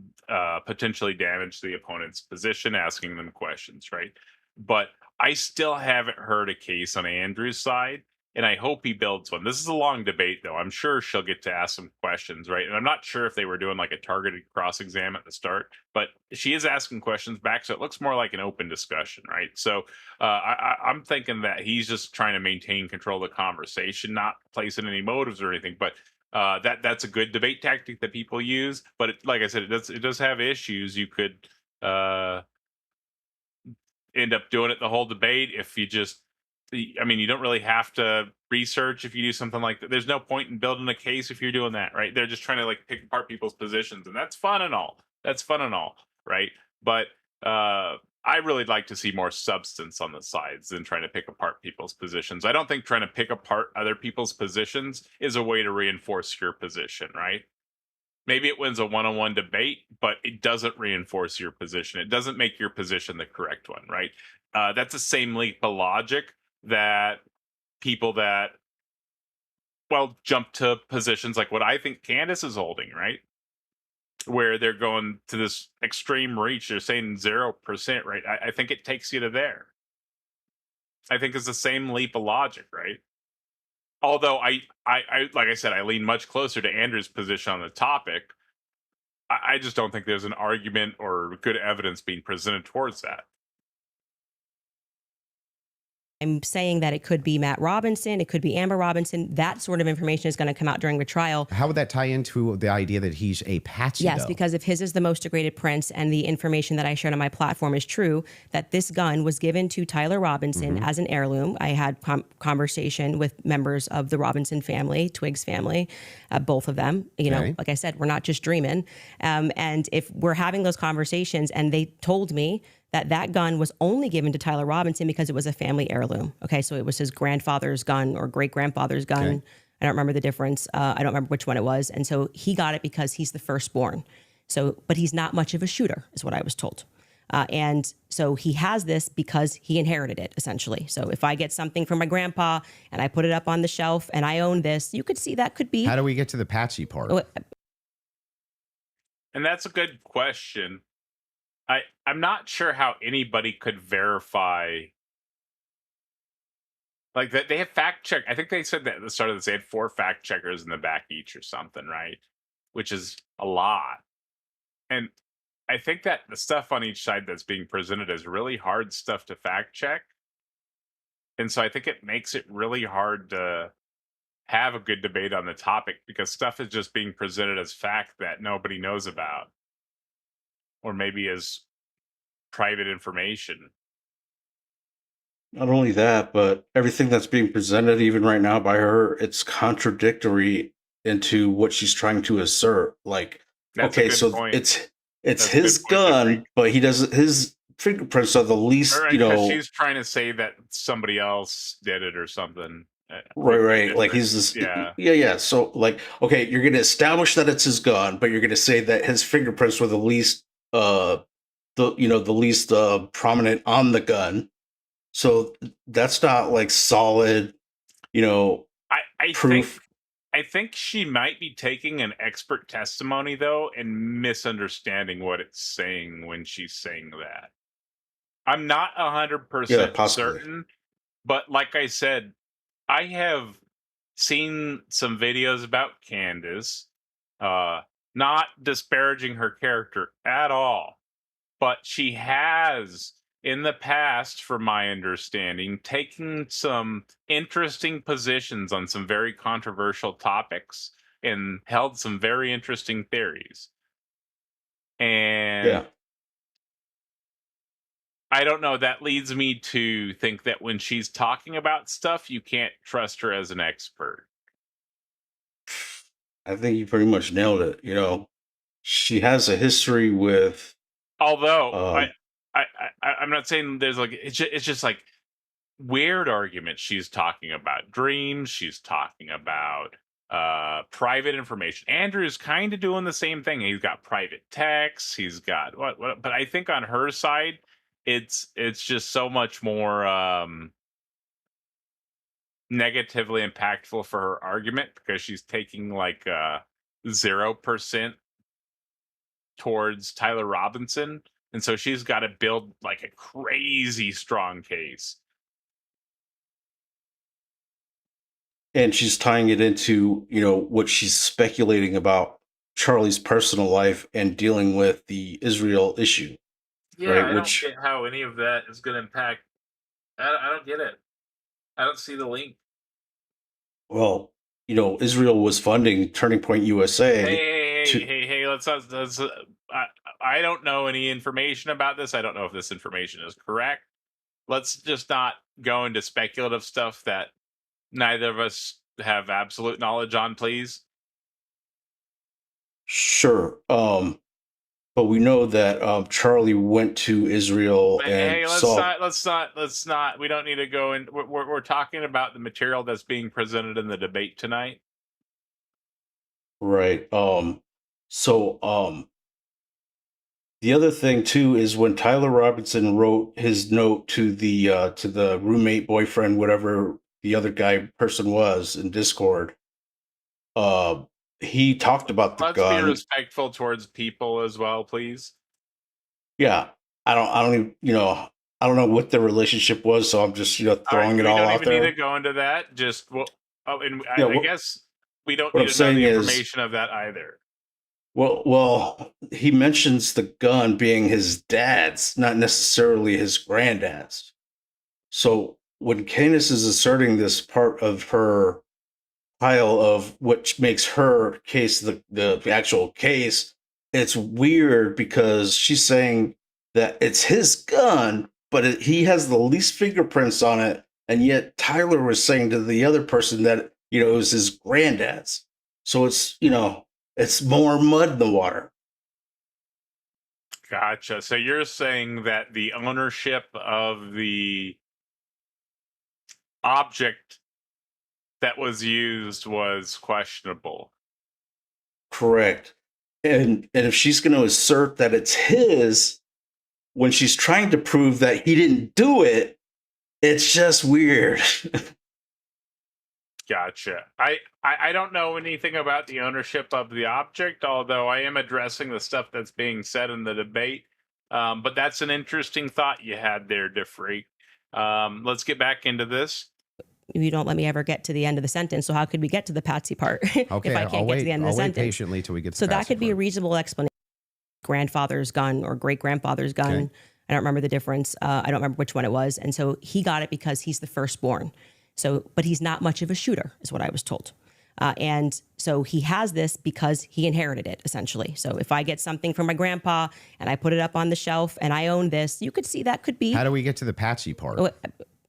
potentially damage the opponent's position, asking them questions, right? But I still haven't heard a case on Andrew's side, and I hope he builds one. This is a long debate, though. I'm sure she'll get to ask some questions, right? And I'm not sure if they were doing like a targeted cross-exam at the start, but she is asking questions back, so it looks more like an open discussion, right? So I'm thinking that he's just trying to maintain control of the conversation, not placing any motives or anything. But that's a good debate tactic that people use. But like I said, it does have issues. You could end up doing it the whole debate if you just. I mean, you don't really have to research if you do something like that. There's no point in building a case if you're doing that, right? They're just trying to like pick apart people's positions, and that's fun and all. Right? But I really like to see more substance on the sides than trying to pick apart people's positions. I don't think trying to pick apart other people's positions is a way to reinforce your position, right? Maybe it wins a one-on-one debate, but it doesn't reinforce your position. It doesn't make your position the correct one, right? That's the same leap of logic that people that, well, jump to positions like what I think Candace is holding, right? Where they're going to this extreme reach. They're saying 0%, right? I think it takes you to there. I think it's the same leap of logic, right? Although I like I said, I lean much closer to Andrew's position on the topic. I just don't think there's an argument or good evidence being presented towards that. I'm saying that it could be Matt Robinson, it could be Amber Robinson. That sort of information is going to come out during the trial. How would that tie into the idea that he's a patsy? Yes, though? because if his is the most degraded prints and the information that I shared on my platform is true, that this gun was given to Tyler Robinson as an heirloom. I had conversation with members of the Robinson family, Twiggs family, both of them. You know, like I said, we're not just dreaming. And if we're having those conversations and they told me that gun was only given to Tyler Robinson because it was a family heirloom. Okay, so it was his grandfather's gun or great-grandfather's gun. Okay. I don't remember the difference. I don't remember which one it was. And so he got it because he's the firstborn. So, but he's not much of a shooter, is what I was told. And so he has this because he inherited it, essentially. So if I get something from my grandpa and I put it up on the shelf and I own this, you could see that could be. How do we get to the patsy part? And that's a good question. I'm not sure how anybody could verify. Like that, they have fact check. I think they said that at the start of this, they had 4 fact checkers in the back each or something, right? Which is a lot. And I think that the stuff on each side that's being presented is really hard stuff to fact check. And so I think it makes it really hard to have a good debate on the topic because stuff is just being presented as fact that nobody knows about, or maybe as private information. Not only that, but everything that's being presented, even right now by her, it's contradictory into what she's trying to assert. Like, That's a okay, good so point. it's That's a good his point to gun, bring. but he doesn't. His fingerprints are the least, Right, you because know. she's trying to say that somebody else did it or something. Right. Like Different. he's this, Yeah. yeah. So, like, okay, you're going to establish that it's his gun, but you're going to say that his fingerprints were the least, the least prominent on the gun. So that's not like solid, I proof. I think she might be taking an expert testimony though and misunderstanding what it's saying when she's saying that. I'm not 100% Possibly. certain, but like I said, I have seen some videos about Candace, not disparaging her character at all, but she has in the past, from my understanding, taken some interesting positions on some very controversial topics and held some very interesting theories. And Yeah. I don't know, that leads me to think that when she's talking about stuff, you can't trust her as an expert. I think you pretty much nailed it. She has a history with. Although I'm not saying there's like it's just like weird arguments she's talking about. Dreams, she's talking about private information. Andrew's kind of doing the same thing. He's got private texts, he's got what but I think on her side it's just so much more negatively impactful for her argument because she's taking like 0% towards Tyler Robinson, and so she's got to build like a crazy strong case. And she's tying it into, what she's speculating about Charlie's personal life and dealing with the Israel issue. Yeah, right? I don't get how any of that is going to impact. I don't get it. I don't see the link. Well, Israel was funding Turning Point USA. Hey, let's I don't know any information about this. I don't know if this information is correct. Let's just not go into speculative stuff that neither of us have absolute knowledge on, please. Sure. But we know that Charlie went to Israel and let's not. We don't need to go in. We're talking about the material that's being presented in the debate tonight. Right. The other thing too is when Tyler Robinson wrote his note to the roommate, boyfriend, whatever the other person was in Discord, he talked about the gun. Let's be respectful towards people as well, please. Yeah, I don't even, I don't know what the relationship was, so I'm just throwing it all out there. We don't even need to go into that. I guess we don't need to know the information of that either. Well, he mentions the gun being his dad's, not necessarily his granddad's. So when Candace is asserting this part of her pile of what makes her case the actual case, it's weird because she's saying that it's his gun, but he has the least fingerprints on it, and yet Tyler was saying to the other person that it was his granddad's. So it's it's more mud in the water. Gotcha. So you're saying that the ownership of the object that was used was questionable. Correct. And if she's going to assert that it's his, when she's trying to prove that he didn't do it, it's just weird. Gotcha. I don't know anything about the ownership of the object, although I am addressing the stuff that's being said in the debate. But that's an interesting thought you had there, Diffrey. Let's get back into this. You don't let me ever get to the end of the sentence. So how could we get to the Patsy part if I can't get to the end of the sentence? I'll wait patiently till we get to so the Patsy that could be a reasonable explanation. Grandfather's gun or great grandfather's gun. I don't remember the difference. I don't remember which one it was. And so he got it because he's the firstborn. So, but he's not much of a shooter, is what I was told. And so he has this because he inherited it, essentially. So if I get something from my grandpa and I put it up on the shelf and I own this, you could see that could be. How do we get to the Patsy part?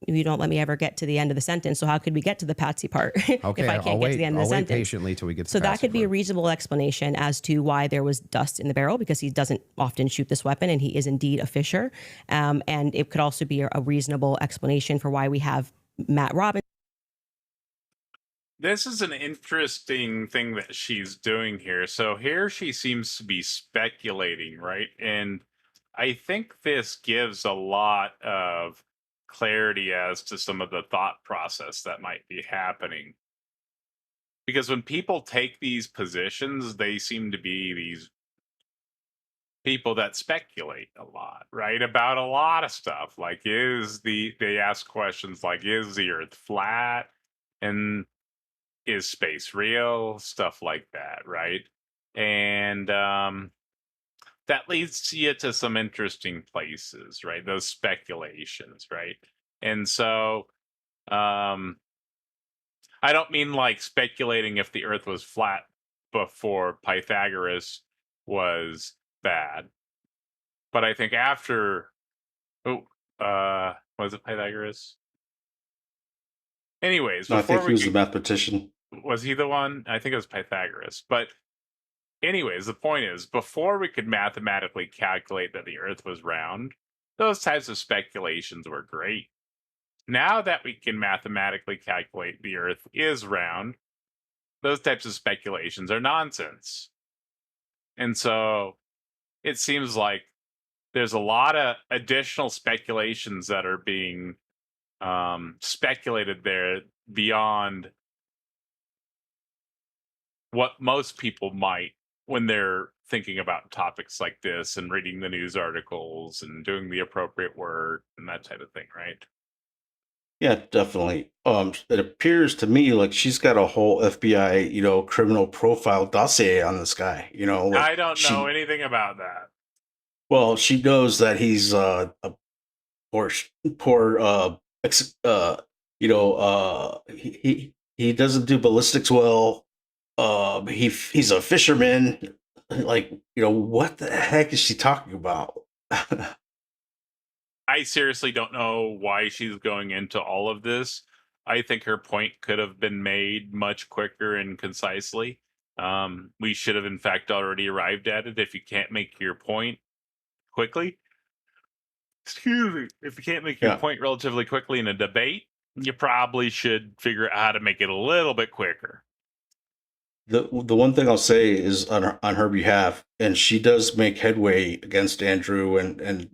You don't let me ever get to the end of the sentence. So how could we get to the Patsy part Okay, if I can't get to the end of the sentence? I'll wait patiently till we get to so the that Patsy could be a part. reasonable explanation as to why there was dust in the barrel, because he doesn't often shoot this weapon and he is indeed a fisher. And it could also be a reasonable explanation for why we have Matt Robbins. This is an interesting thing that she's doing here. So here she seems to be speculating, right? And I think this gives a lot of clarity as to some of the thought process that might be happening. Because when people take these positions, they seem to be these people that speculate a lot, right? About a lot of stuff. Like, they ask questions like, is the Earth flat? And is space real? Stuff like that, right? And that leads you to some interesting places, right? Those speculations, right? And so I don't mean like speculating if the Earth was flat before Pythagoras was bad, but I think after was it Pythagoras? Anyways, No, I think he was a mathematician. Was he the one? I think it was Pythagoras. But anyways, the point is, before we could mathematically calculate that the Earth was round, those types of speculations were great. Now that we can mathematically calculate the Earth is round, those types of speculations are nonsense. And so it seems like there's a lot of additional speculations that are being speculated there beyond what most people might when they're thinking about topics like this and reading the news articles and doing the appropriate work and that type of thing, right? Yeah, definitely. It appears to me like she's got a whole FBI, criminal profile dossier on this guy. Like I don't know anything about that. Well, she knows that he's a poor, he doesn't do ballistics well. He's a fisherman. Like, what the heck is she talking about? I seriously don't know why she's going into all of this. I think her point could have been made much quicker and concisely. We should have, in fact, already arrived at it. If you can't make your point quickly, if you can't make your point relatively quickly in a debate, you probably should figure out how to make it a little bit quicker. The one thing I'll say is on her behalf, and she does make headway against Andrew, and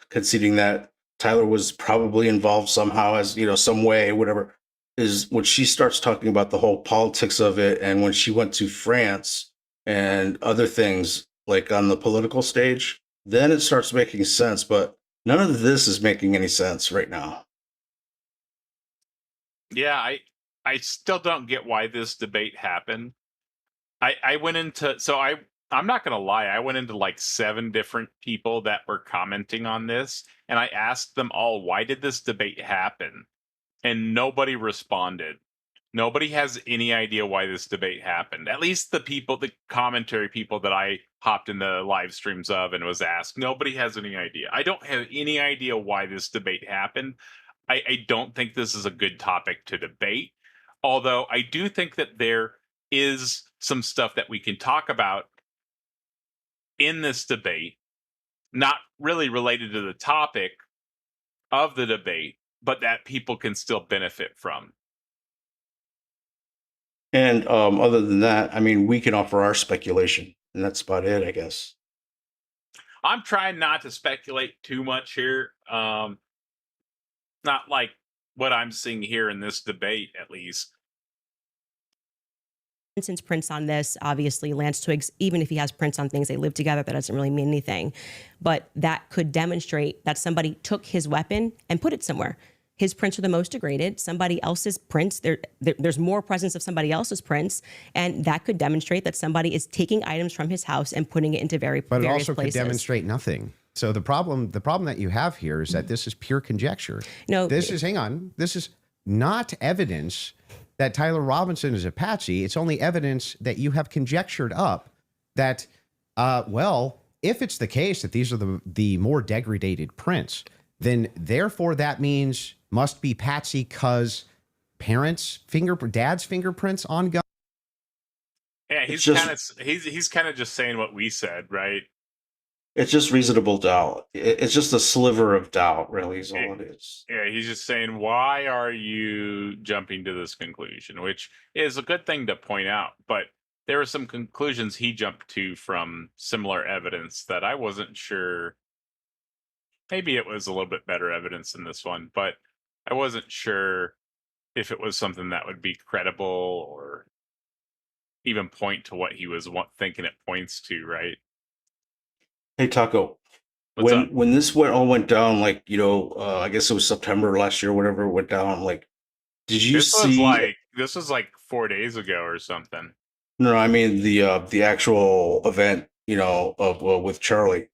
conceding that Tyler was probably involved somehow, as some way, whatever, is when she starts talking about the whole politics of it, and when she went to France and other things like on the political stage, then it starts making sense. But none of this is making any sense right now. Yeah, I still don't get why this debate happened. I went into, I'm not going to lie, I went into like 7 different people that were commenting on this, and I asked them all, why did this debate happen? And nobody responded. Nobody has any idea why this debate happened. At least the commentary people that I hopped in the live streams of and was asked, nobody has any idea. I don't have any idea why this debate happened. I don't think this is a good topic to debate, although I do think that there is some stuff that we can talk about in this debate, not really related to the topic of the debate, but that people can still benefit from. And other than that, I mean, we can offer our speculation, and that's about it, I guess. I'm trying not to speculate too much here. Not like what I'm seeing here in this debate, at least. Since prints on this, obviously Lance Twiggs, even if he has prints on things, they live together, that doesn't really mean anything. But that could demonstrate that somebody took his weapon and put it somewhere. His prints are the most degraded. Somebody else's prints, there's more presence of somebody else's prints, and that could demonstrate that somebody is taking items from his house and putting it into various places. But it also could demonstrate nothing. So the problem that you have here is that this is pure conjecture. No, this is, hang on, this is not evidence that Tyler Robinson is a patsy. It's only evidence that you have conjectured up that, well, if it's the case that these are the more degraded prints, then therefore that means must be Patsy because dad's fingerprints on gun. Yeah, he's kind of just saying what we said, right? It's just reasonable doubt. It's just a sliver of doubt, really, is all it is. Yeah, he's just saying, why are you jumping to this conclusion? Which is a good thing to point out, but there were some conclusions he jumped to from similar evidence that I wasn't sure. Maybe it was a little bit better evidence than this one, but I wasn't sure if it was something that would be credible or even point to what he was thinking it points to, right? Hey, Taco. What's up? When this all went down, like, I guess it was September last year, whatever it went down, like, did you see? This was like 4 days ago or something. No, I mean the actual event, of with Charlie.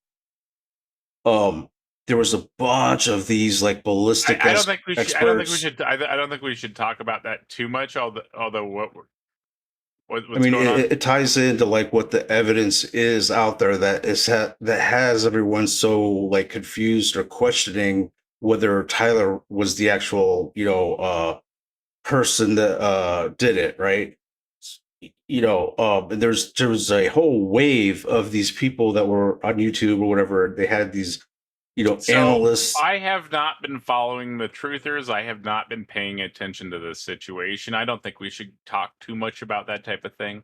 There was a bunch of these like ballistic. I don't think we should talk about that too much. Although what's I mean, going on? it ties into like what the evidence is out there that has everyone so like confused or questioning whether Tyler was the actual person that did it, right? And there was a whole wave of these people that were on YouTube or whatever. They had these analysts. I have not been following the truthers. I have not been paying attention to this situation. I don't think we should talk too much about that type of thing.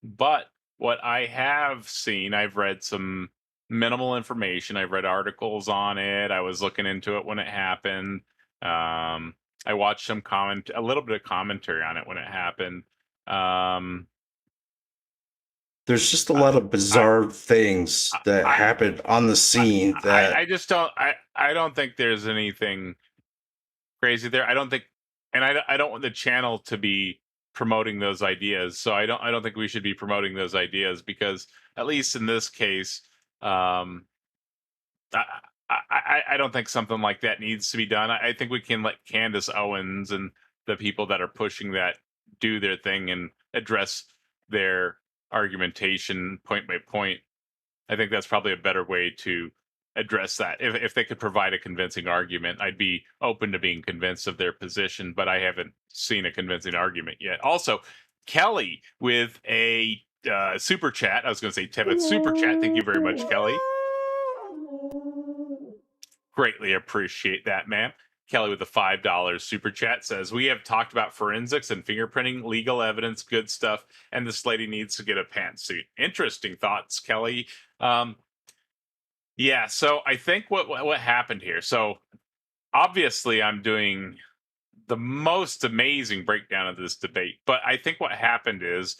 But what I have seen, I've read some minimal information. I've read articles on it. I was looking into it when it happened. I watched a little bit of commentary on it when it happened. There's just a lot of bizarre things that happened on the scene that I just don't. I don't think there's anything crazy there. I don't think, and I don't want the channel to be promoting those ideas. So I don't think we should be promoting those ideas because at least in this case, I don't think something like that needs to be done. I think we can let Candace Owens and the people that are pushing that do their thing and address their argumentation point by point. I think that's probably a better way to address that. If they could provide a convincing argument, I'd be open to being convinced of their position, but I haven't seen a convincing argument yet. Also, Kelly with a super chat. I was going to say Tevin super chat. Thank you very much, Kelly. Greatly appreciate that, ma'am. Kelly with the $5 super chat says, we have talked about forensics and fingerprinting, legal evidence, good stuff, and this lady needs to get a pantsuit. Interesting thoughts, Kelly. Yeah, so I think what happened here. So obviously I'm doing the most amazing breakdown of this debate, but I think what happened is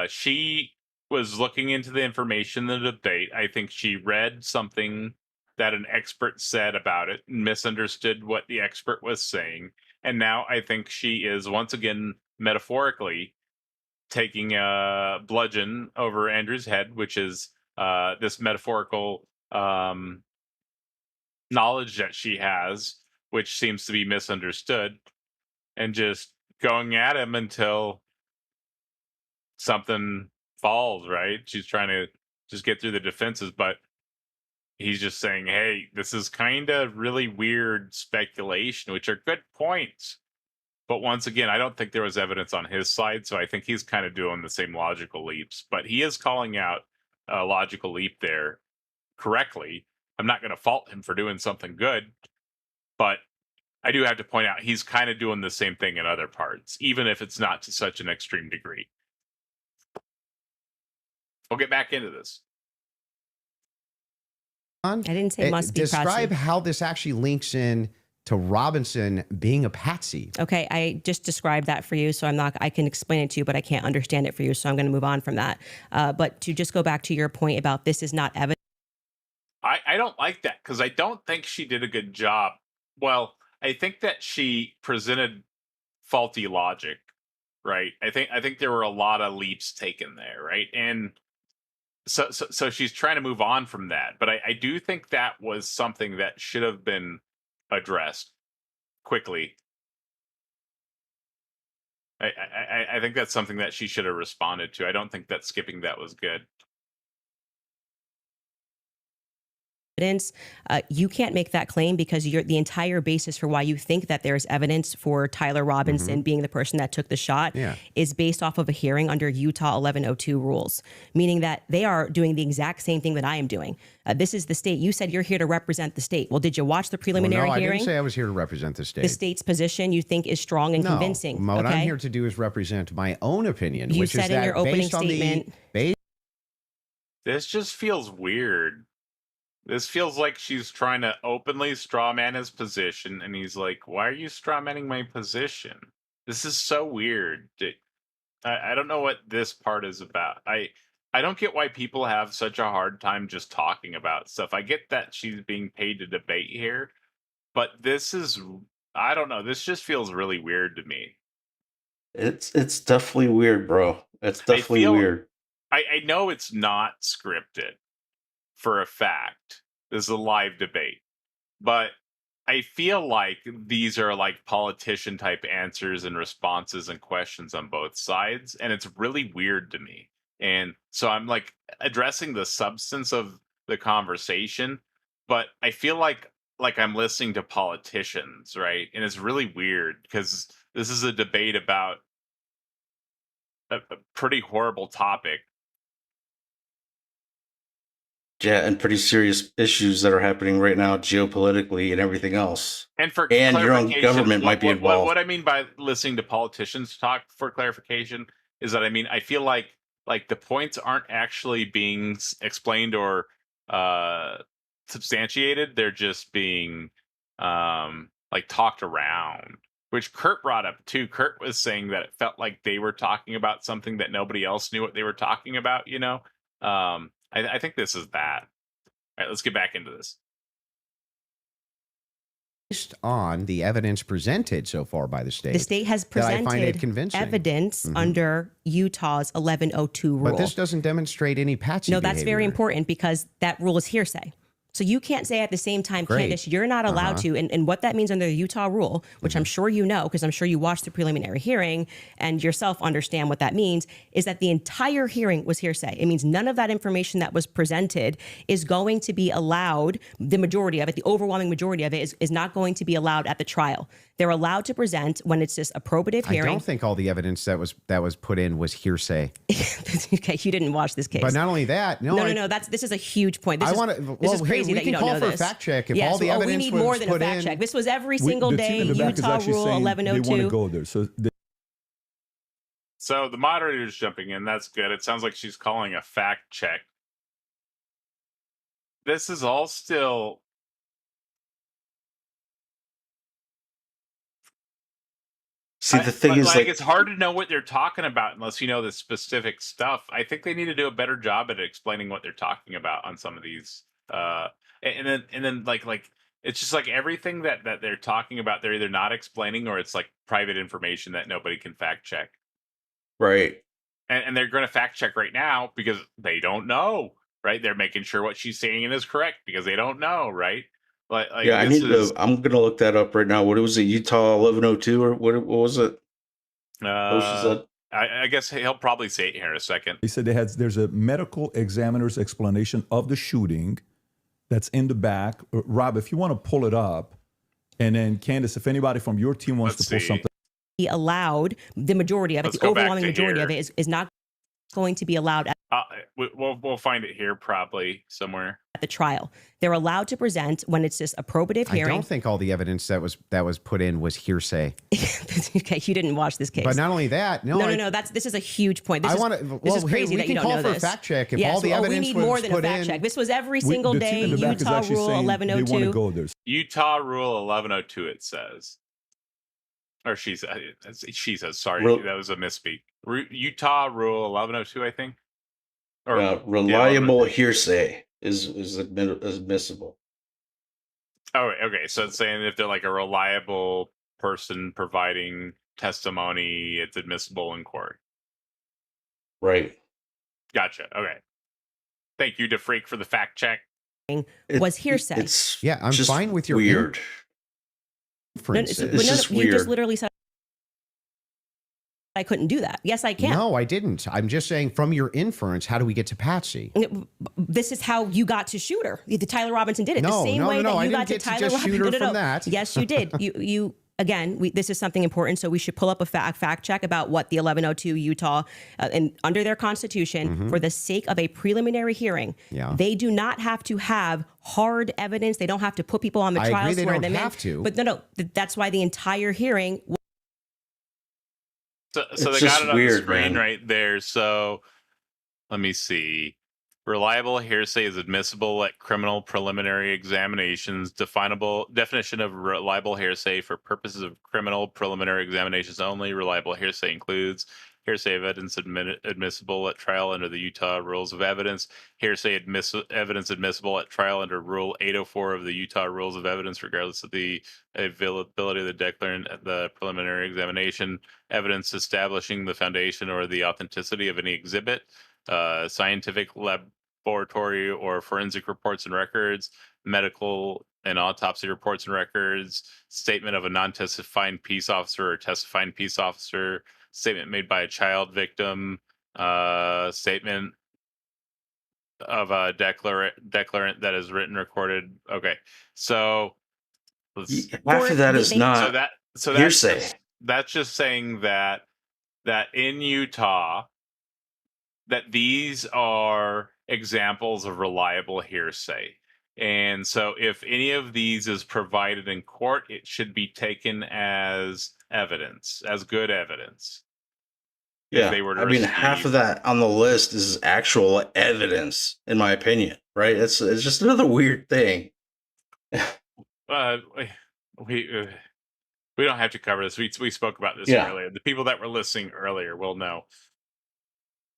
she was looking into the information in the debate. I think she read something that an expert said about it, misunderstood what the expert was saying. And now I think she is once again, metaphorically, taking a bludgeon over Andrew's head, which is this metaphorical knowledge that she has, which seems to be misunderstood, and just going at him until something falls, right? She's trying to just get through the defenses, but he's just saying, hey, this is kind of really weird speculation, which are good points. But once again, I don't think there was evidence on his side, so I think he's kind of doing the same logical leaps. But he is calling out a logical leap there correctly. I'm not going to fault him for doing something good, but I do have to point out he's kind of doing the same thing in other parts, even if it's not to such an extreme degree. We'll get back into this. I didn't say must be describe Patsy. how this actually links in to Robinson being a patsy. Okay, I just described that for you, so I can explain it to you, but I can't understand it for you, so I'm going to move on from that. But to just go back to your point about this is not evidence. I don't like that because I don't think she did a good job. Well, I think that she presented faulty logic, right? I think there were a lot of leaps taken there, right? And so she's trying to move on from that. But I do think that was something that should have been addressed quickly. I think that's something that she should have responded to. I don't think that skipping that was good. Evidence, you can't make that claim because the entire basis for why you think that there's evidence for Tyler Robinson being the person that took the shot is based off of a hearing under Utah 1102 rules, meaning that they are doing the exact same thing that I am doing. This is the state. You said you're here to represent the state. Well, did you watch the preliminary no, hearing? I didn't say I was here to represent the state. The state's position you think is strong and no, convincing. What okay? I'm here to do is represent my own opinion. You which said is in that your opening based on statement. This just feels weird. This feels like she's trying to openly strawman his position, and he's like, "Why are you strawmanning my position?" This is so weird. I don't know what this part is about. I don't get why people have such a hard time just talking about stuff. I get that she's being paid to debate here, but this is, I don't know. This just feels really weird to me. It's definitely weird, bro. It's definitely weird. I know it's not scripted for a fact. This is a live debate, but I feel like these are like politician type answers and responses and questions on both sides, and it's really weird to me. And so I'm like addressing the substance of the conversation, but I feel like I'm listening to politicians, right? And it's really weird because this is a debate about a pretty horrible topic. Yeah, and pretty serious issues that are happening right now geopolitically and everything else. And for and your own government might be involved. What I mean by listening to politicians talk, for clarification, is that I feel like the points aren't actually being explained or substantiated. They're just being like talked around, which Kurt brought up too. Kurt was saying that it felt like they were talking about something that nobody else knew what they were talking about, you know? I think this is that. All right, let's get back into this. Based on the evidence presented so far by the state has presented evidence under Utah's 1102 rule. But this doesn't demonstrate any Patsy No, that's behavior. very important because that rule is hearsay. So you can't say at the same time, Candace, you're not allowed to. And what that means under the Utah rule, which I'm sure you know, because I'm sure you watched the preliminary hearing and yourself understand what that means, is that the entire hearing was hearsay. It means none of that information that was presented is going to be allowed. The majority of it, the overwhelming majority of it is not going to be allowed at the trial. They're allowed to present when it's just a probative hearing. I don't think all the evidence that was put in was hearsay. Okay, you didn't watch this case. But not only that, no. This is a huge point. This is crazy we that you can don't call know for this. a fact check if Yeah, all the evidence we need was more than a put fact in. check. This was every single day. Utah Rule 1102. They want to go there. So the moderator's jumping in. That's good. It sounds like she's calling a fact check. This is all still. See, the thing is, like, it's hard to know what they're talking about unless you know the specific stuff. I think they need to do a better job at explaining what they're talking about on some of these. And then like it's just like everything that they're talking about, they're either not explaining or it's like private information that nobody can fact check. Right. And they're going to fact check right now because they don't know, right? They're making sure what she's saying is correct because they don't know, right? Like yeah, I'm gonna look that up right now. What was it, Utah 1102 or what was it? I guess he'll probably say it here in a second. He said there's a medical examiner's explanation of the shooting that's in the back. Rob, if you want to pull it up, and then Candace, if anybody from your team wants to pull something. Be allowed, the majority of it, the overwhelming majority of it is not going to be allowed we'll find it here probably somewhere at the trial. They're allowed to present when it's just a probative hearing. I don't think all the evidence that was put in was hearsay. Okay, you didn't watch this case. But not only that, no. This is a huge point. This is crazy that you don't know this. We can call for a fact check if all the evidence we need more than a fact check. This was every single day. Utah Rule 1102. They want to go there. Utah Rule 1102. It says. Or she says, sorry, that was a misspeak. Utah Rule 1102, I think. Or reliable hearsay is admissible. Oh, okay. So it's saying if they're like a reliable person providing testimony, it's admissible in court. Right. Gotcha. Okay. Thank you to Freak for the fact check. Was hearsay. I'm fine with your weird. You just literally said I couldn't do that. Yes, I can. No, I didn't. I'm just saying from your inference, how do we get to Patsy? This is how you got to Shooter. The Tyler Robinson did it No, the same no, way no, that I you didn't got to get to Tyler just Robinson. shoot her No, no, from no. that. Yes, you did. You again, this is something important, so we should pull up a fact check about what the 1102 Utah, and under their constitution, for the sake of a preliminary hearing, they do not have to have hard evidence. They don't have to put people on the I trial. agree, they swear don't them have in. to. But no, that's why the entire hearing. So they got it on the screen right there. So let me see. Reliable hearsay is admissible at criminal preliminary examinations. Definition of reliable hearsay for purposes of criminal preliminary examinations only. Reliable hearsay includes hearsay evidence admissible at trial under the Utah Rules of Evidence. Hearsay evidence admissible at trial under Rule 804 of the Utah Rules of Evidence, regardless of the availability of the declarant at the preliminary examination. Evidence establishing the foundation or the authenticity of any exhibit. Scientific laboratory or forensic reports and records, medical and autopsy reports and records, statement of a non-testifying peace officer or testifying peace officer, statement made by a child victim, statement of a declarant that is written, recorded. Okay, so half of that is not hearsay. That's just saying that in Utah, that these are examples of reliable hearsay. And so if any of these is provided in court, it should be taken as evidence, as good evidence. Yeah, I mean, half of that on the list is actual evidence, in my opinion, right? It's just another weird thing. We don't have to cover this. We spoke about this earlier. The people that were listening earlier will know.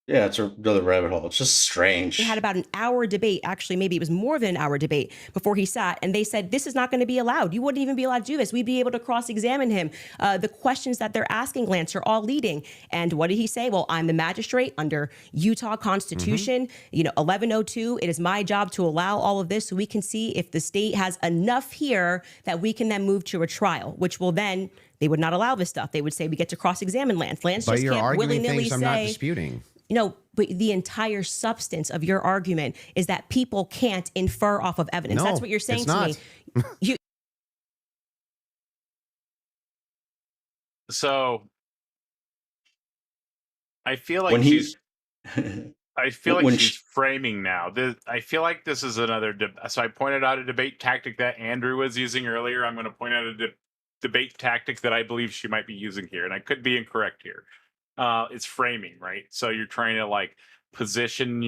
Yeah, it's another rabbit hole. It's just strange. We had about an hour debate. Actually, maybe it was more than an hour debate before he sat. And they said, this is not going to be allowed. You wouldn't even be allowed to do this. We'd be able to cross-examine him. The questions that they're asking, Lance, are all leading. And what did he say? Well, I'm the magistrate under Utah Constitution, 1102. It is my job to allow all of this so we can see if the state has enough here that we can then move to a trial, which will then, they would not allow this stuff. They would say we get to cross-examine Lance. Lance just can't willy-nilly say. I'm not disputing. But the entire substance of your argument is that people can't infer off of evidence. That's what you're saying to me. So I feel like she's framing now. I feel like this is another. So I pointed out a debate tactic that Andrew was using earlier. I'm going to point out a debate tactic that I believe she might be using here, and I could be incorrect here. It's framing, right? So you're trying to position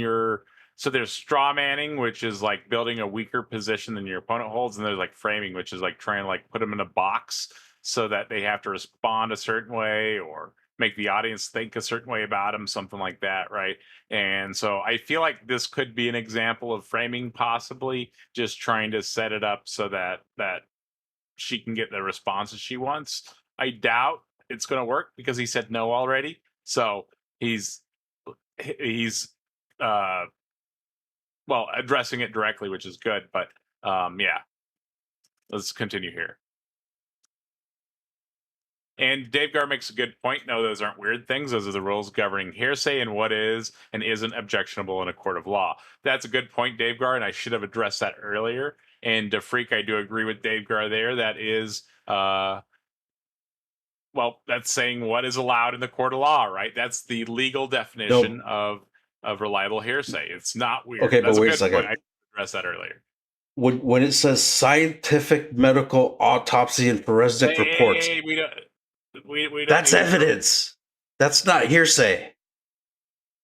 so there's straw manning, which is building a weaker position than your opponent holds, and there's framing, which is trying to put them in a box so that they have to respond a certain way or make the audience think a certain way about them, something like that, right? And so I feel like this could be an example of framing, possibly just trying to set it up so that she can get the responses she wants. I doubt it's going to work because he said no already. So he's addressing it directly, which is good. But let's continue here. And Dave Gar makes a good point. No, those aren't weird things. Those are the rules governing hearsay and what is and isn't objectionable in a court of law. That's a good point, Dave Gar, and I should have addressed that earlier. And DeFreak, I do agree with Dave Gar there. That is that's saying what is allowed in the court of law, right? That's the legal definition of reliable hearsay. It's not weird. Okay, that's but wait a second. I addressed that earlier. When it says scientific, medical, autopsy, and forensic reports, we don't that's evidence. That's not hearsay.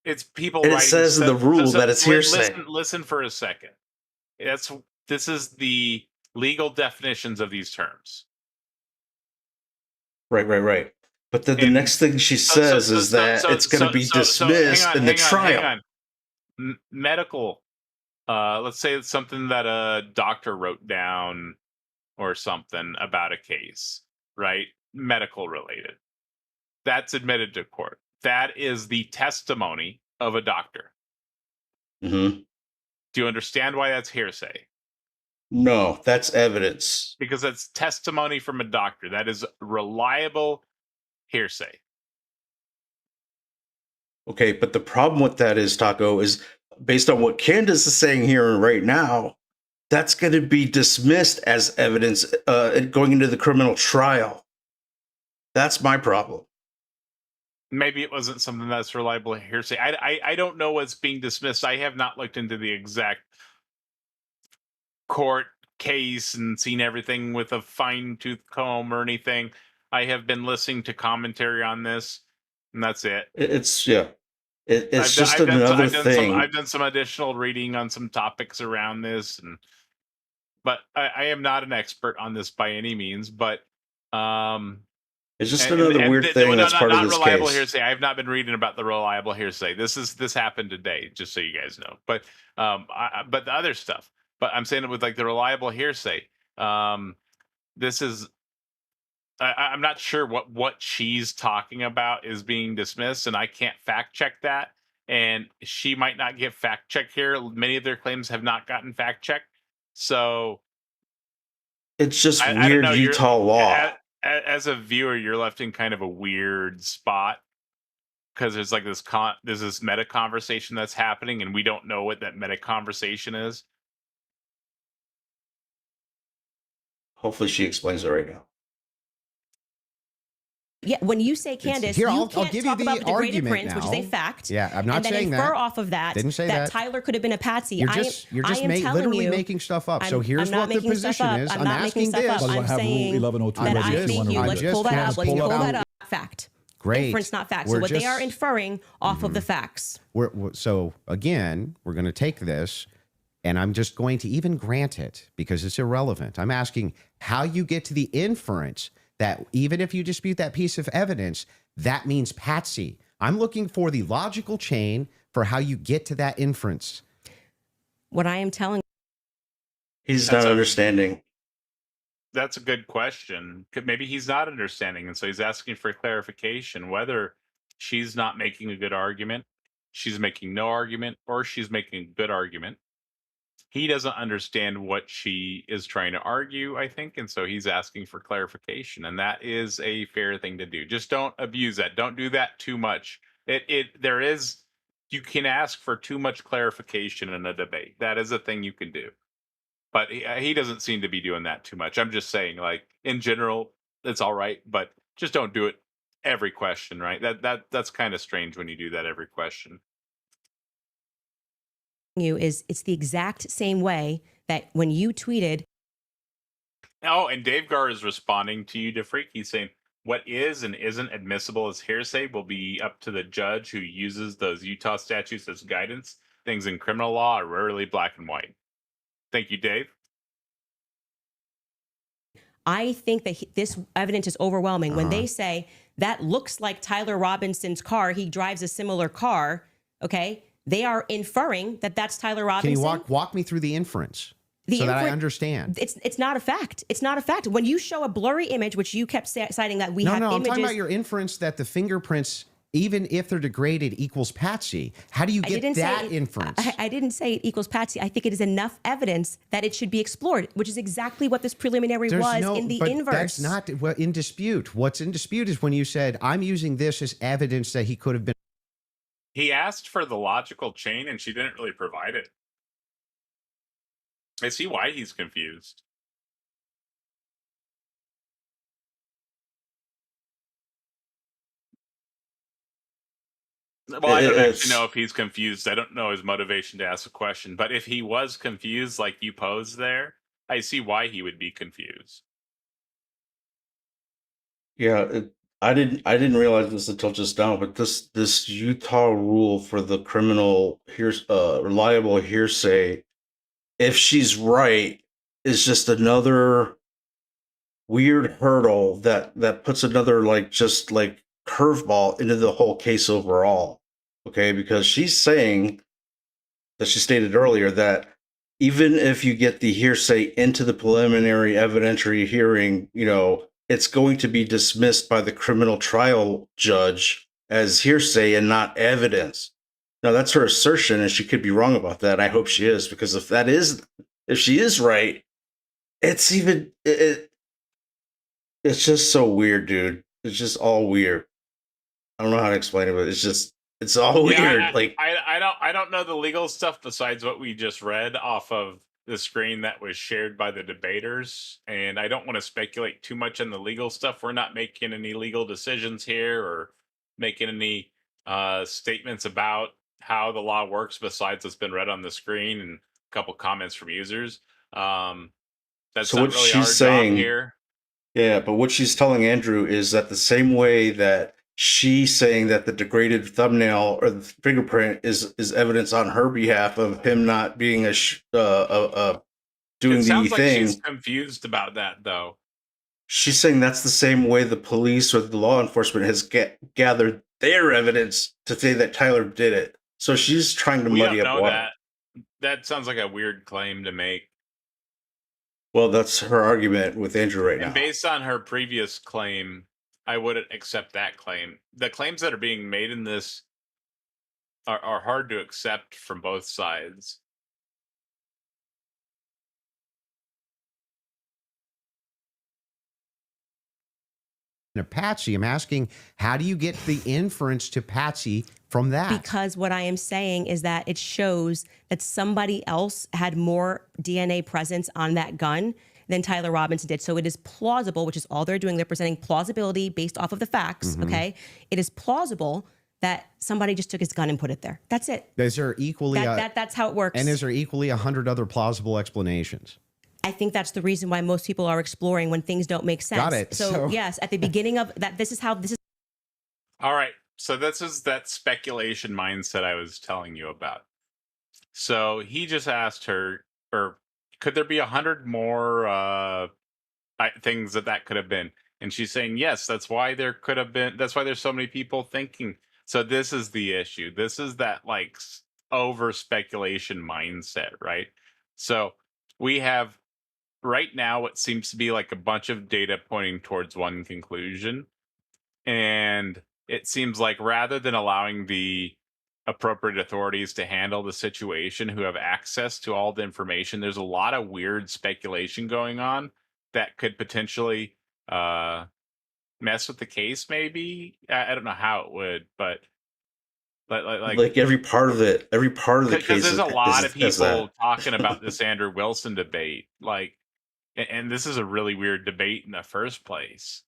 It's people. And it says in the rule that it's hearsay. Listen for a second. This is the legal definitions of these terms. Right. But then the next thing she says is that it's going to be dismissed in the trial. Hang on. Medical. Let's say it's something that a doctor wrote down or something about a case, right? Medical related. That's admitted to court. That is the testimony of a doctor. Mm-hmm. Do you understand why that's hearsay? No, that's evidence. Because that's testimony from a doctor. That is reliable hearsay. Okay, but the problem with that is, Taco, is based on what Candace is saying here right now, that's going to be dismissed as evidence going into the criminal trial. That's my problem. Maybe it wasn't something that's reliable hearsay. I don't know what's being dismissed. I have not looked into the exact court case and seen everything with a fine-tooth comb or anything. I have been listening to commentary on this, and that's it. It's just another thing. I've done some additional reading on some topics around this, but I am not an expert on this by any means. But it's just another weird thing that's part of this reliable case. hearsay. I have not been reading about the reliable hearsay. This happened today, just so you guys know. But but the other stuff. But I'm saying it with like the reliable hearsay. This is. I'm not sure what she's talking about is being dismissed, and I can't fact check that. And she might not get fact checked here. Many of their claims have not gotten fact checked. So it's just weird Utah law. As a viewer, you're left in kind of a weird spot because there's like there's this meta conversation that's happening, and we don't know what that meta conversation is. Hopefully, she explains it right now. Yeah, when you say Candace, Here, you I'll can't give talk you the about the degraded argument prints, which is now. a fact. Yeah, I'm not and then saying infer that. off of that Didn't say that that. Tyler could have been a Patsy. You're just literally making stuff up. So I'm here's not what the making stuff position up. is. I'm I'm not making asking stuff this. up. By the way, I'm I have Rule saying 1102 that ready I if you thank wanna you. read Let's it. pull that up. Let's pull that up. Fact. Great. Inference, not fact. We're So what they are just- inferring off of the facts. So again, we're going to take this, and I'm just going to even grant it because it's irrelevant. I'm asking how you get to the inference that even if you dispute that piece of evidence, that means Patsy. I'm looking for the logical chain for how you get to that inference. What I am telling He's not understanding. That's a good question. Maybe he's not understanding, and so he's asking for clarification whether she's not making a good argument, she's making no argument, or she's making a good argument. He doesn't understand what she is trying to argue, I think, and so he's asking for clarification, and that is a fair thing to do. Just don't abuse that. Don't do that too much. You can ask for too much clarification in a debate. That is a thing you can do. But he doesn't seem to be doing that too much. I'm just saying, like, in general, it's all right, but just don't do it every question, right? That's kind of strange when you do that every question. you is it's the exact same way that when you tweeted. Oh, and Dave Gar is responding to you, DeFreak. He's saying, what is and isn't admissible as hearsay will be up to the judge who uses those Utah statutes as guidance. Things in criminal law are rarely black and white. Thank you, Dave. I think that this evidence is overwhelming. When they say that looks like Tyler Robinson's car, he drives a similar car, okay? They are inferring that that's Tyler Robinson. Can you walk me through the inference so that I understand? It's not a fact. It's not a fact. When you show a blurry image, which you kept citing that we have I'm images. talking about your inference that the fingerprints, even if they're degraded, equals Patsy. How do you get that inference? I didn't say it equals Patsy. I think it is enough evidence that it should be explored, which is exactly what this preliminary was in the inverse. That's not in dispute. What's in dispute is when you said, I'm using this as evidence that he could have been. He asked for the logical chain, and she didn't really provide it. I see why he's confused. Well, I don't actually know if he's confused. I don't know his motivation to ask a question. But if he was confused, like you posed there, I see why he would be confused. Yeah, I didn't realize this until just now. But this Utah rule for the criminal reliable hearsay, if she's right, is just another weird hurdle that puts another just curveball into the whole case overall. Okay, because she's saying that she stated earlier that even if you get the hearsay into the preliminary evidentiary hearing, it's going to be dismissed by the criminal trial judge as hearsay and not evidence. Now that's her assertion, and she could be wrong about that. I hope she is, because if she is right, it's just so weird, dude. It's just all weird. I don't know how to explain it, but it's It's all Yeah, weird. Like, I don't know the legal stuff besides what we just read off of the screen that was shared by the debaters, and I don't want to speculate too much on the legal stuff. We're not making any legal decisions here or making any statements about how the law works besides what's been read on the screen and a couple comments from users. That's so not what really our she's job saying, here. yeah, but what she's telling Andrew is that the same way that she's saying that the degraded thumbnail or the fingerprint is evidence on her behalf of him not being doing It the sounds like thing. she's confused about that, though. She's saying that's the same way the police or the law enforcement has gathered their evidence to say that Tyler did it. So she's trying to We muddy don't up know water. that. That sounds like a weird claim to make. Well, that's her argument with Andrew right now. And based on her previous claim, I wouldn't accept that claim. The claims that are being made in this are hard to accept from both sides. Patsy, I'm asking, how do you get the inference to Patsy from that? Because what I am saying is that it shows that somebody else had more DNA presence on that gun than Tyler Robinson did. So it is plausible, which is all they're doing. They're presenting plausibility based off of the facts, okay? It is plausible that somebody just took his gun and put it there. That's it. Is there equally... That's how it works. And is there equally 100 other plausible explanations? I think that's the reason why most people are exploring when things don't make sense. Got it. So yes, at the beginning of that, this is how this is. All right. So this is that speculation mindset I was telling you about. So he just asked her, or could there be 100 more things that could have been? And she's saying, yes, that's why there could have been. That's why there's so many people thinking. So this is the issue. This is that like over speculation mindset, right? So we have right now what seems to be like a bunch of data pointing towards one conclusion. And it seems like rather than allowing the appropriate authorities to handle the situation who have access to all the information, there's a lot of weird speculation going on that could potentially mess with the case. Maybe I don't know how it would, but like every part of it, every part of the case. Because there's a lot of people talking about this Andrew Wilson debate, like, and this is a really weird debate in the first place.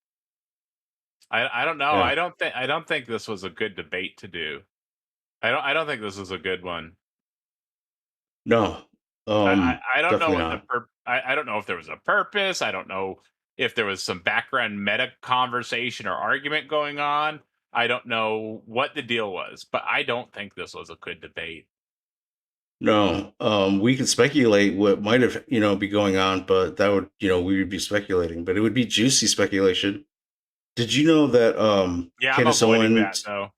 I don't know. Yeah. I don't think this was a good debate to do. I don't think this was a good one. No. I don't know definitely what I don't know if there was a purpose. I don't know if there was some background meta conversation or argument going on. I don't know what the deal was, but I don't think this was a good debate. No, we can speculate what might have, be going on, but that would, we would be speculating, but it would be juicy speculation. Did you know that Candace I'm avoiding Owens? that, though.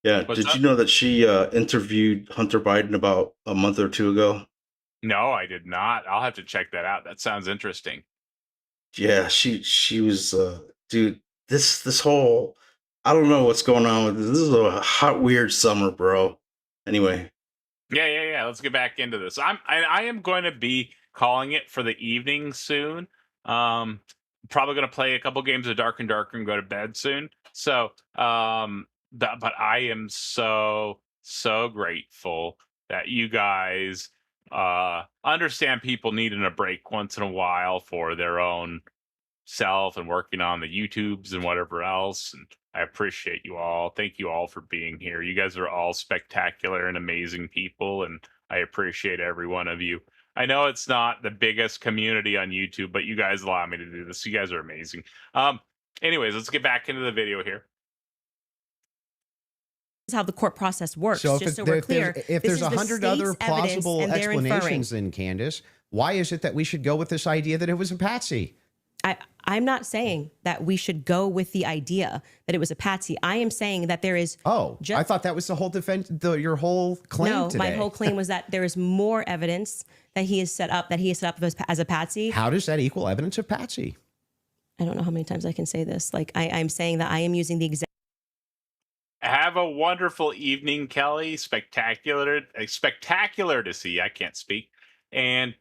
Yeah, What's did you know that she interviewed Hunter Biden about a month or two ago? No, I did not. I'll have to check that out. That sounds interesting. Yeah, she was dude, this whole, I don't know what's going on with this. This is a hot, weird summer, bro. Anyway. Yeah. Let's get back into this. I am going to be calling it for the evening soon. Probably going to play a couple games of Dark and Darker and go to bed soon. So, but I am so grateful that you guys understand people needing a break once in a while for their own self and working on the YouTubes and whatever else. And I appreciate you all. Thank you all for being here. You guys are all spectacular and amazing people, and I appreciate every one of you. I know it's not the biggest community on YouTube, but you guys allow me to do this. You guys are amazing. Anyways, let's get back into the video here. This is how the court process works. So just so we're clear, if there's 100 other plausible explanations, then Candace, why is it that we should go with this idea that it was a patsy? I'm not saying that we should go with the idea that it was a patsy. I am saying that there is. I thought that was the whole defense. Your whole claim. No, today. my whole claim was that there is more evidence that he has set up as a patsy. How does that equal evidence of patsy? I don't know how many times I can say this. Like I'm saying that I am using the exact. Have a wonderful evening, Kelly. Spectacular to see. I can't speak. And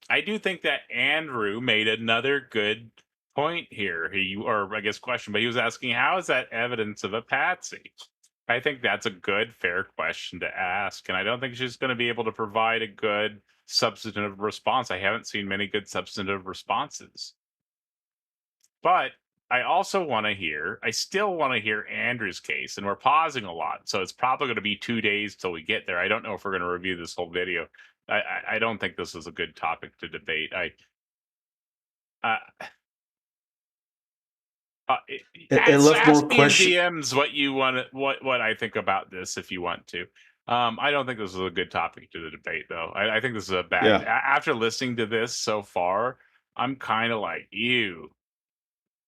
I do think that Andrew made another good point here. Question, but he was asking, how is that evidence of a patsy? I think that's a good, fair question to ask. And I don't think she's going to be able to provide a good substantive response. I haven't seen many good substantive responses. But I still want to hear Andrew's case. And we're pausing a lot. So it's probably going to be 2 days till we get there. I don't know if we're going to review this whole video. I don't think this is a good topic to debate. It left more ask me in questions. DMs what you want, what I think about this if you want to. I don't think this is a good topic to the debate, though. I think this is a bad. Yeah. After listening to this so far, I'm kind of like, ew.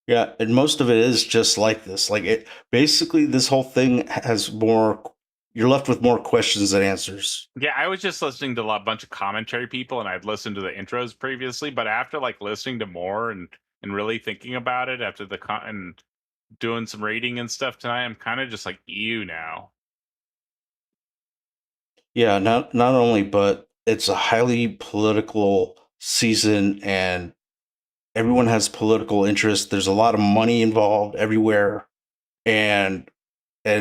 Yeah, and most of it is just like this. Like it basically, this whole thing has more. You're left with more questions than answers. Yeah, I was just listening to a bunch of commentary people, and I'd listened to the intros previously, but after like listening to more and really thinking about it after and doing some reading and stuff tonight, I'm kind of just like, ew now. Yeah, not only, but it's a highly political season, and everyone has political interest. There's a lot of money involved everywhere, and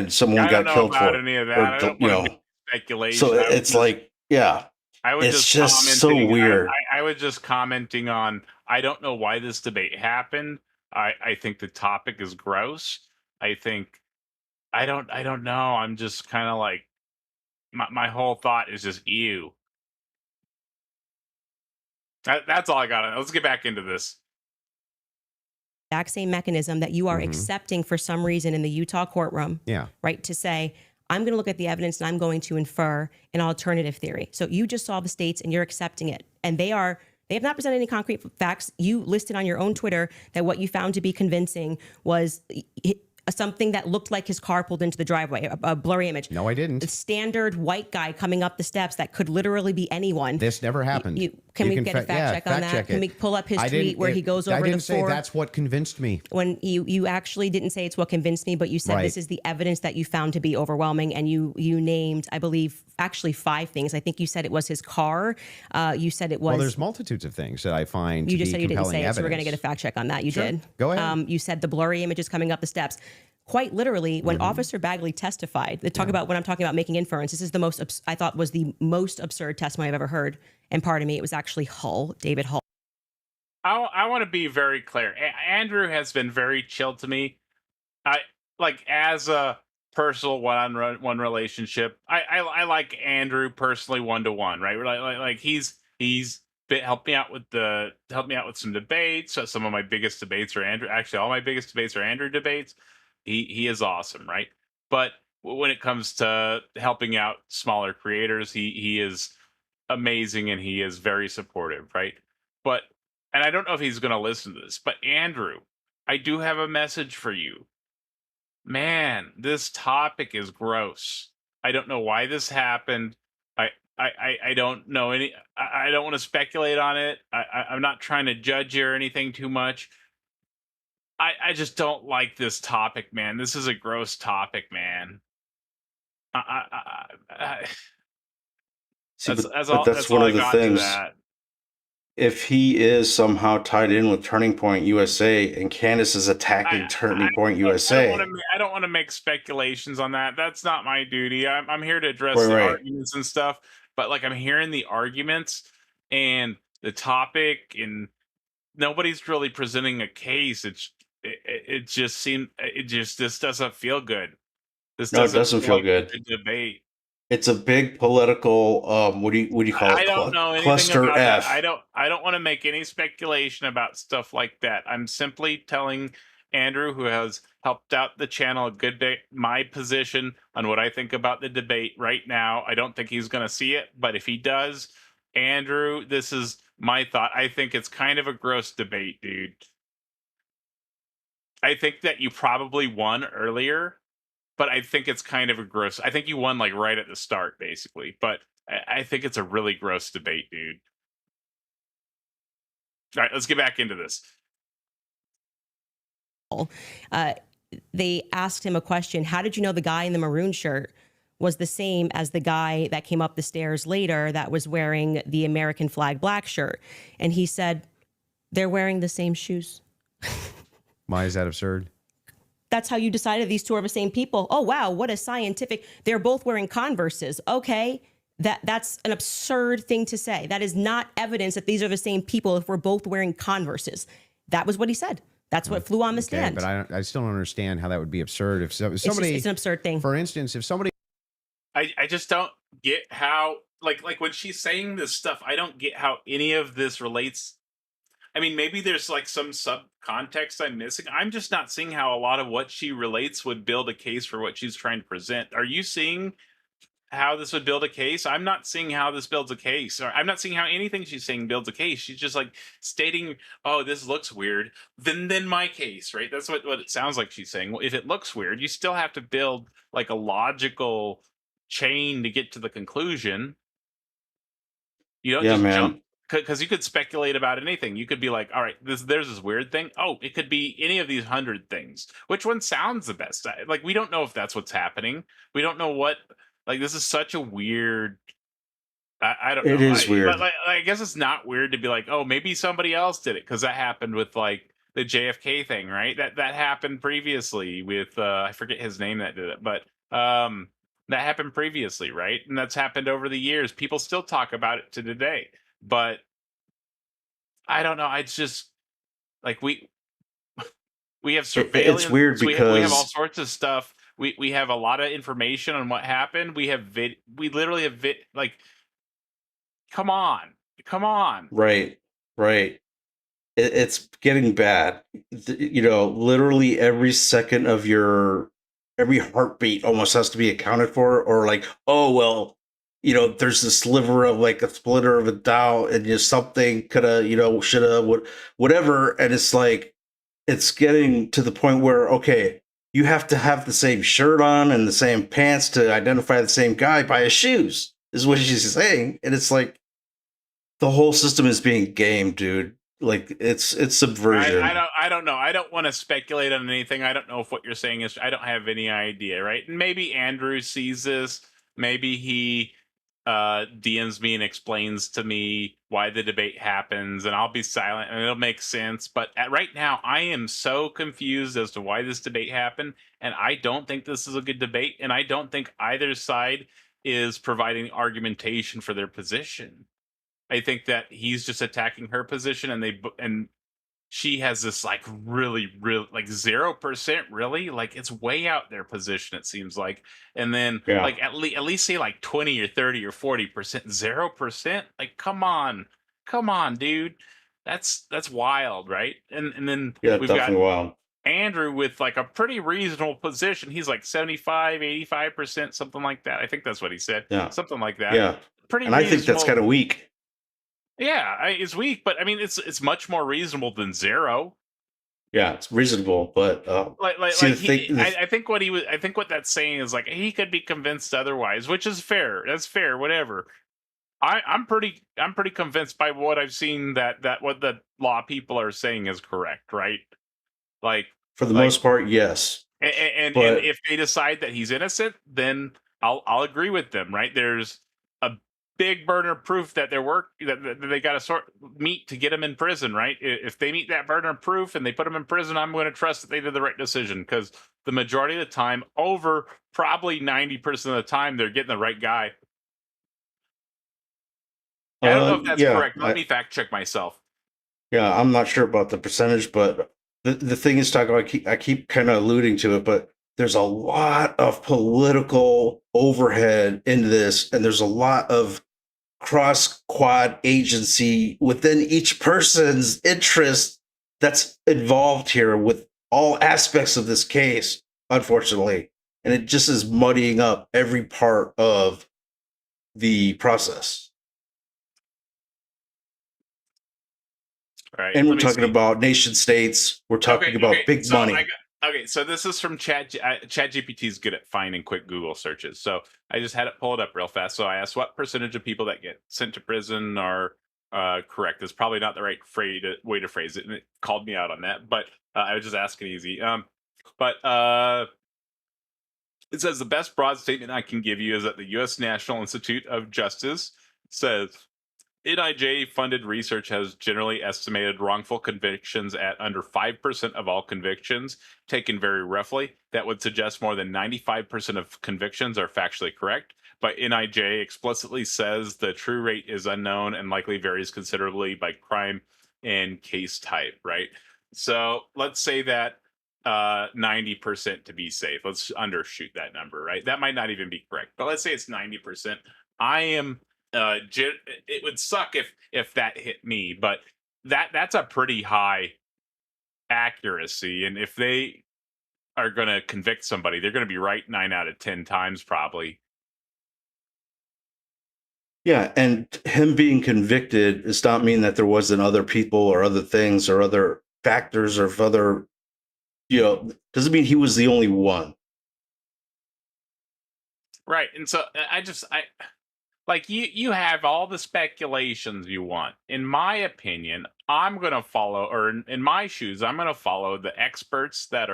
someone I don't got know killed about for any it. of that. Or, I don't you want to know, make speculation. so it's like, yeah, I was it's just just so commenting. weird. I was just commenting on. I don't know why this debate happened. I think the topic is gross. I think I don't know. I'm just kind of like my whole thought is just ew. That's all I got. Let's get back into this. Exact same mechanism that you are accepting for some reason in the Utah courtroom. Yeah. Right. To say, I'm going to look at the evidence and I'm going to infer an alternative theory. So you just saw the states and you're accepting it. And they have not presented any concrete facts. You listed on your own Twitter that what you found to be convincing was something that looked like his car pulled into the driveway, a blurry image. No, I didn't. A standard white guy coming up the steps that could literally be anyone. This never happened. Can we get a fact check on that? Can we pull up his tweet where he goes over I didn't the say four? that's what convinced me. When you actually didn't say it's what convinced me, but you said this is the evidence that you found to be overwhelming, and you named, I believe, actually 5 things. I think you said it was his car. You said it was. Well, there's multitudes of things that I find. You just to said be you didn't compelling say it, so we're going to evidence. get a fact check on that. You Sure. did. Go ahead. You said the blurry images coming up the steps. Quite literally, when Officer Bagley testified, they talk about when I'm talking about making inference. This is the most I thought was the most absurd testimony I've ever heard. And pardon me, it was actually David Hull. I want to be very clear. Andrew has been very chill to me. I like as a personal one-on-one relationship. I like Andrew personally 1-to-1, right? Like he's helped me out with some debates. So some of my biggest debates are Andrew. Actually, all my biggest debates are Andrew debates. He is awesome, right? But when it comes to helping out smaller creators, he is amazing and he is very supportive, right? But and I don't know if he's going to listen to this, but Andrew, I do have a message for you. Man, this topic is gross. I don't know why this happened. I don't know any. I don't want to speculate on it. I'm not trying to judge you or anything too much. I just don't like this topic, man. This is a gross topic, man. See, That's but that's one all of I the got to things. that. If he is somehow tied in with Turning Point USA, and Candace is attacking Turning Point USA, I don't want to make speculations on that. That's not my duty. I'm here to address Right, the right. arguments and stuff. But like I'm hearing the arguments and the topic, and nobody's really presenting a case. It just this doesn't feel good. This No, it doesn't feel like good. a debate. It's a big political. What do you call it? I don't know anything Cluster about F. that. I don't want to make any speculation about stuff like that. I'm simply telling Andrew, who has helped out the channel a good bit, my position on what I think about the debate right now. I don't think he's going to see it, but if he does, Andrew, this is my thought. I think it's kind of a gross debate, dude. I think that you probably won earlier, but I think it's kind of a gross. I think you won like right at the start, basically. But I think it's a really gross debate, dude. All right, let's get back into this. They asked him a question. How did you know the guy in the maroon shirt was the same as the guy that came up the stairs later that was wearing the American flag black shirt? And he said, they're wearing the same shoes. Why is that absurd? that's how you decided these two are the same people. Oh, wow. What a scientific. They're both wearing Converses. Okay. That's an absurd thing to say. That is not evidence that these are the same people if we're both wearing Converses. That was what he said. That's what flew on the stand. But I still don't understand how that would be absurd. If somebody, it's an absurd thing. For instance, if somebody, I just don't get how, like when she's saying this stuff, I don't get how any of this relates. I mean, maybe there's like some subcontext I'm missing. I'm just not seeing how a lot of what she relates would build a case for what she's trying to present. Are you seeing how this would build a case? I'm not seeing how this builds a case. Or I'm not seeing how anything she's saying builds a case. She's just like stating, oh, this looks weird. Then my case, right? That's what it sounds like she's saying. Well, if it looks weird, you still have to build like a logical chain to get to the conclusion. You don't just jump, because you could speculate about anything. You could be like, all right, there's this weird thing. Oh, it could be any of these 100 things. Which one sounds the best? Like, we don't know if that's what's happening. We don't know what, like, this is such a weird, I don't know. It is weird. I guess it's not weird to be like, oh, maybe somebody else did it, because that happened with like the JFK thing, right? That happened previously with I forget his name that did it, but that happened previously, right? And that's happened over the years. People still talk about it to today. But I don't know. It's just like we have surveillance. It's weird because we have all sorts of stuff. We have a lot of information on what happened. We literally have like, come on. Right. It's getting bad. Literally every second of every heartbeat almost has to be accounted for, or like, oh, well, there's this sliver of like a splinter of a doubt and something could have, should have, whatever. And it's like, it's getting to the point where, okay, you have to have the same shirt on and the same pants to identify the same guy by his shoes, is what she's saying. And it's like, the whole system is being gamed, dude. Like, it's subversion. I don't know. I don't want to speculate on anything. I don't know if what you're saying is, I don't have any idea, right? And maybe Andrew sees this. Maybe he DMs me and explains to me why the debate happens, and I'll be silent and it'll make sense. But right now, I am so confused as to why this debate happened, and I don't think this is a good debate, and I don't think either side is providing argumentation for their position. I think that he's just attacking her position, and she has this like really like 0%, really, like it's way out their position, it seems like. And then like at least say like 20 or 30 or 40%. 0%, like come on dude, that's wild, right? And then we've got wild. Andrew with like a pretty reasonable position. He's like 75 85%, something like that. I think that's what he said. Something like that. Pretty and reasonable. I think that's kind of weak. Yeah, it's weak, but I mean, it's much more reasonable than 0. Yeah, it's reasonable, but I think what that's saying is like he could be convinced otherwise, which is fair. That's fair, whatever. I'm pretty convinced by what I've seen that what the law people are saying is correct, right? Like, for the most part, yes. And if they decide that he's innocent, then I'll agree with them, right? There's a big burden of proof that they got to meet to get him in prison, right? If they meet that burden of proof and they put him in prison, I'm going to trust that they did the right decision, because the majority of the time, over probably 90% of the time, they're getting the right guy. I don't know if that's correct. Let me fact check myself. Yeah, I'm not sure about the percentage, but the thing is, I keep kind of alluding to it, but there's a lot of political overhead in this, and there's a lot of cross-quad agency within each person's interest that's involved here with all aspects of this case, unfortunately. And it just is muddying up every part of the process. Right. And we're talking about nation states. We're talking about big money. Okay, so this is from ChatGPT is good at finding quick Google searches. So I just had it pull it up real fast. So I asked what percentage of people that get sent to prison are correct. It's probably not the right way to phrase it, and it called me out on that. But I was just asking easy. But it says the best broad statement I can give you is that the U.S. National Institute of Justice says NIJ-funded research has generally estimated wrongful convictions at under 5% of all convictions, taken very roughly. That would suggest more than 95% of convictions are factually correct. But NIJ explicitly says the true rate is unknown and likely varies considerably by crime and case type, right? So let's say that 90% to be safe. Let's undershoot that number, right? That might not even be correct, but let's say it's 90%. I am it would suck if that hit me, but that's a pretty high accuracy, and if they are going to convict somebody, they're going to be right 9 out of 10 times probably. Yeah, and him being convicted does not mean that there wasn't other people or other things or other factors or other, doesn't mean he was the only one. Right. And so I like you have all the speculations you want. In my opinion, I'm going to follow, or in my shoes, I'm going to follow the experts that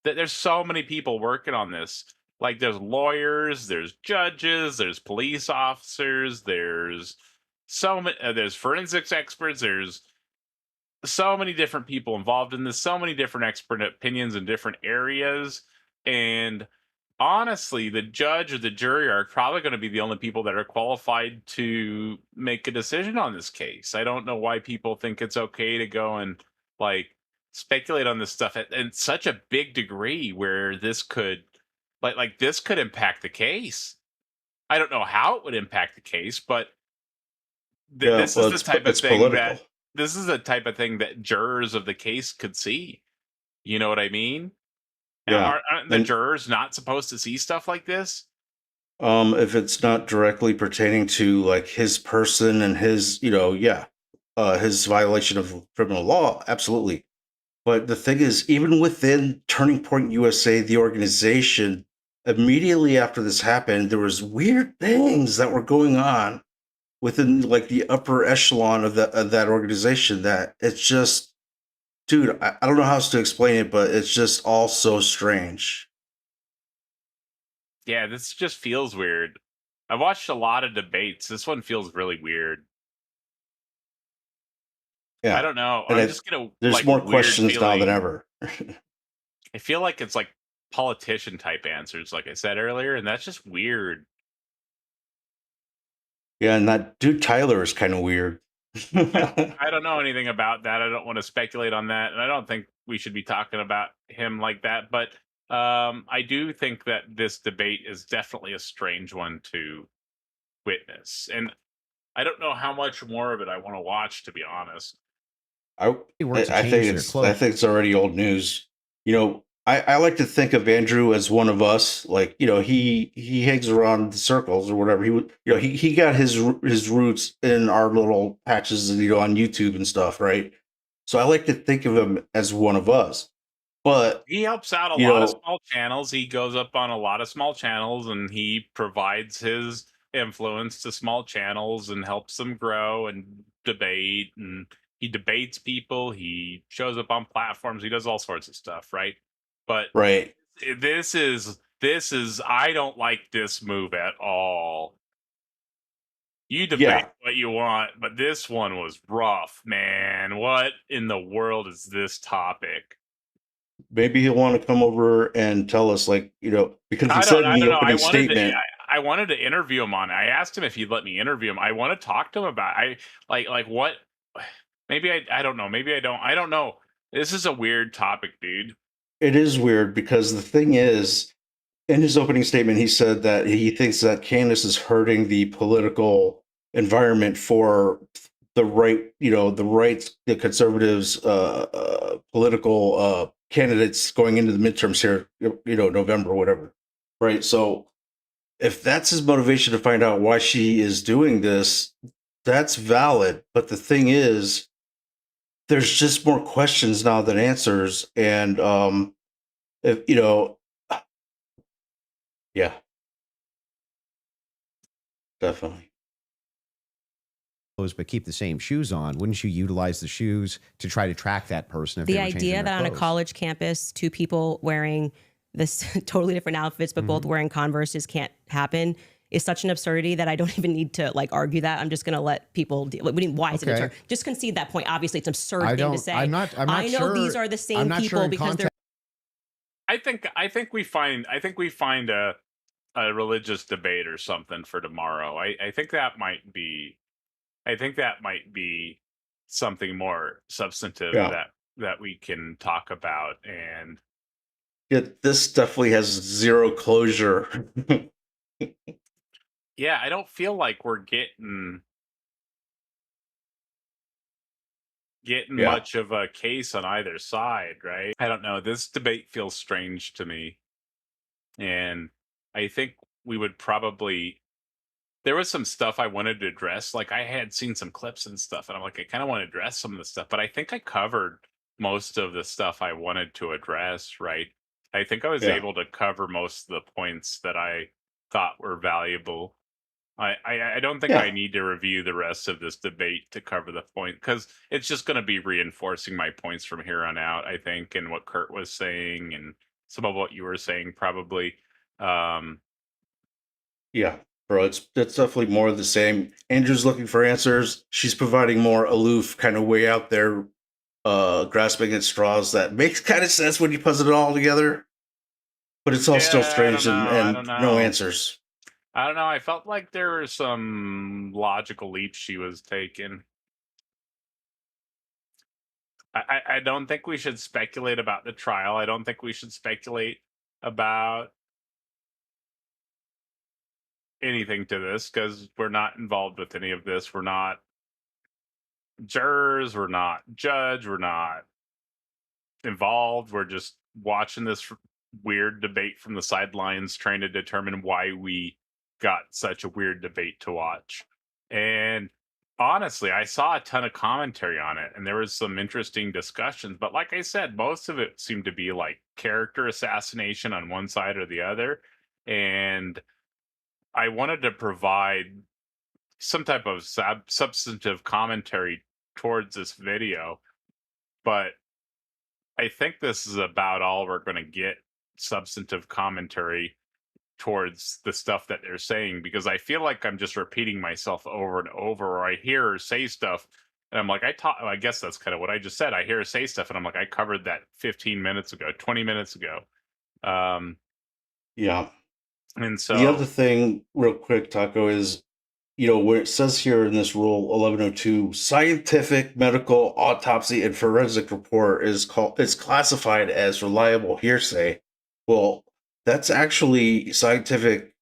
there's so many people working on this. Like there's lawyers, there's judges, there's police officers, there's there's forensics experts, there's so many different people involved in this, so many different expert opinions in different areas. And honestly, the judge or the jury are probably going to be the only people that are qualified to make a decision on this case. I don't know why people think it's okay to go and like speculate on this stuff at such a big degree where this could this could impact the case. I don't know how it would impact the case, but this is the type of thing political. this is the type of thing that jurors of the case could see. You know what I mean? Yeah. Aren't the jurors not supposed to see stuff like this? If it's not directly pertaining to like his person and his, his violation of criminal law, absolutely. But the thing is, even within Turning Point USA, the organization, immediately after this happened, there was weird things that were going on within like the upper echelon of that organization that it's just, dude, I don't know how else to explain it, but it's just all so strange. Yeah, this just feels weird. I've watched a lot of debates. This one feels really weird. Yeah. I don't know. And I'm just gonna. There's more questions now than ever. I feel like it's like politician type answers, like I said earlier, and that's just weird. Yeah, and that dude Tyler is kind of weird. I don't know anything about that. I don't want to speculate on that, and I don't think we should be talking about him like that. But I do think that this debate is definitely a strange one to witness, and I don't know how much more of it I want to watch, to be honest. I think it's already old news. I like to think of Andrew as one of us. Like, he hangs around the circles or whatever. He got his roots in our little patches, on YouTube and stuff, right? So I like to think of him as one of us. But he helps out a lot of small channels. He goes up on a lot of small channels and he provides his influence to small channels and helps them grow and debate, and he debates people. He shows up on platforms. He does all sorts of stuff, right? But right, this is I don't like this move at all. You debate what you want, but this one was rough, man. What in the world is this topic? Maybe he'll want to come over and tell us, because he said in the opening statement. I wanted to interview him on it. I asked him if he'd let me interview him. I want to talk to him about what. Maybe I don't know. Maybe I don't. I don't know. This is a weird topic, dude. It is weird because the thing is, in his opening statement, he said that he thinks that Candace is hurting the political environment for the right, the conservatives, political candidates going into the midterms here, November, whatever. Right. So if that's his motivation to find out why she is doing this, that's valid. But the thing is, there's just more questions now than answers. And, yeah, definitely. But keep the same shoes on. Wouldn't you utilize the shoes to try to track that person? If the they were changing idea their that on a clothes? college campus, two people wearing this totally different outfits, but both wearing Converses can't happen is such an absurdity that I don't even need to like argue that. I'm just going to let people deal. Why is it absurd? Just concede that point. Obviously, it's an absurd thing to say. I'm not I know sure, these are the same people sure because they're. I think we find a religious debate or something for tomorrow. I think that might be something more substantive that we can talk about. And this definitely has zero closure. yeah, I don't feel like we're getting much of a case on either side, right? I don't know. This debate feels strange to me. And I think we would probably, there was some stuff I wanted to address. Like I had seen some clips and stuff, and I'm like, I kind of want to address some of the stuff, but I think I covered most of the stuff I wanted to address, right? I think I was able to cover most of the points that I thought were valuable. I don't think I need to review the rest of this debate to cover the point, because it's just going to be reinforcing my points from here on out, I think, and what Kurt was saying and some of what you were saying probably. Yeah, bro, it's definitely more of the same. Andrew's looking for answers. She's providing more aloof, kind of way out there, grasping at straws that makes kind of sense when you puzzle it all together. But it's all still strange and no answers. I don't know. I felt like there were some logical leaps she was taking. I don't think we should speculate about the trial. I don't think we should speculate about anything to this, because we're not involved with any of this. We're not jurors. We're not judge. We're not involved. We're just watching this weird debate from the sidelines, trying to determine why we got such a weird debate to watch. And honestly, I saw a ton of commentary on it, and there was some interesting discussions, but like I said, most of it seemed to be like character assassination on one side or the other. And I wanted to provide some type of substantive commentary towards this video, but I think this is about all we're going to get substantive commentary towards the stuff that they're saying, because I feel like I'm just repeating myself over and over, or I hear her say stuff and I'm like, I guess that's kind of what I just said. I hear her say stuff and I'm like, I covered that 15 minutes ago, 20 minutes ago. Yeah. And so the other thing real quick, Taco, is, where it says here in this rule 1102, scientific, medical, autopsy, and forensic report is classified as reliable hearsay. Well, that's actually scientific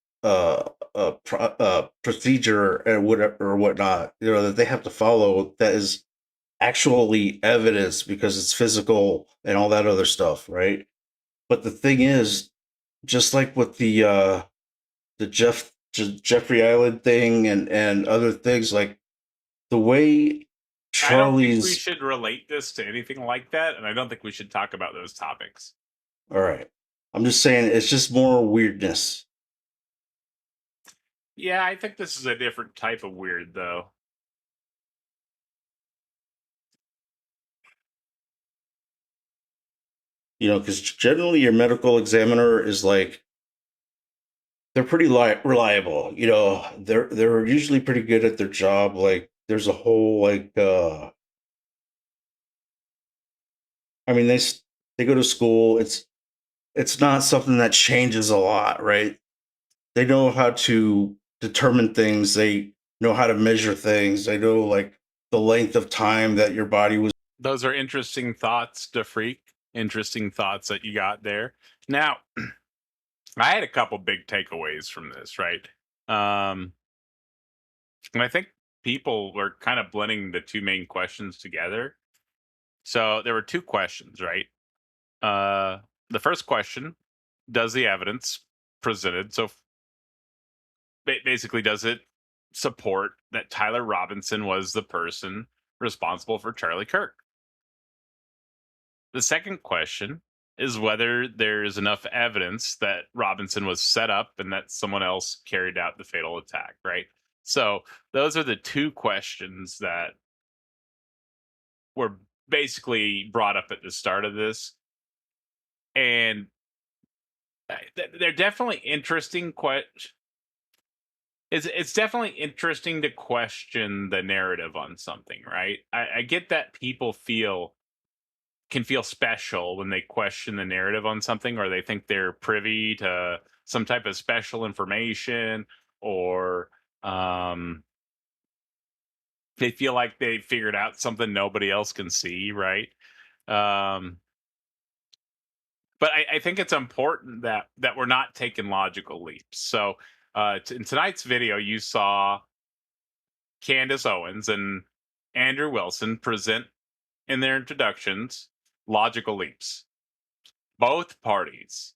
procedure and whatnot, that they have to follow. That is actually evidence because it's physical and all that other stuff, right? But the thing is, just like with the Jeffrey Island thing and other things, like the way Charlie's. I don't think we should relate this to anything like that, and I don't think we should talk about those topics. All right. I'm just saying it's just more weirdness. Yeah, I think this is a different type of weird, though. Because generally your medical examiner is like, they're pretty reliable. They're usually pretty good at their job. Like there's a whole they go to school. It's not something that changes a lot, right? They know how to determine things. They know how to measure things. They know like the length of time that your body was. Those are interesting thoughts, DeFreak. Interesting thoughts that you got there. Now, I had a couple big takeaways from this, right? And I think people were kind of blending the two main questions together. So there were two questions, right? The first question, does the evidence presented, so basically, does it support that Tyler Robinson was the person responsible for Charlie Kirk? The second question is whether there's enough evidence that Robinson was set up and that someone else carried out the fatal attack, right? So those are the two questions that were basically brought up at the start of this. And they're definitely interesting questions. it's definitely interesting to question the narrative on something, right? I get that people can feel special when they question the narrative on something, or they think they're privy to some type of special information, or they feel like they figured out something nobody else can see, right? Um, but I think it's important that we're not taking logical leaps. So in tonight's video, you saw Candace Owens and Andrew Wilson present in their introductions logical leaps. Both parties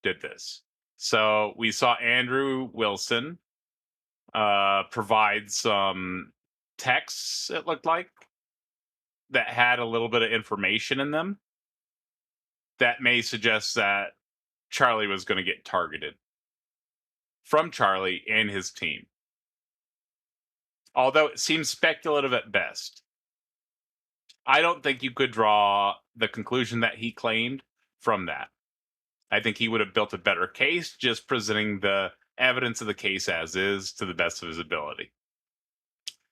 did this. So we saw Andrew Wilson provide some texts, it looked like, that had a little bit of information in them that may suggest that Charlie was going to get targeted from Charlie and his team. Although it seems speculative at best. I don't think you could draw the conclusion that he claimed from that. I think he would have built a better case just presenting the evidence of the case as is to the best of his ability.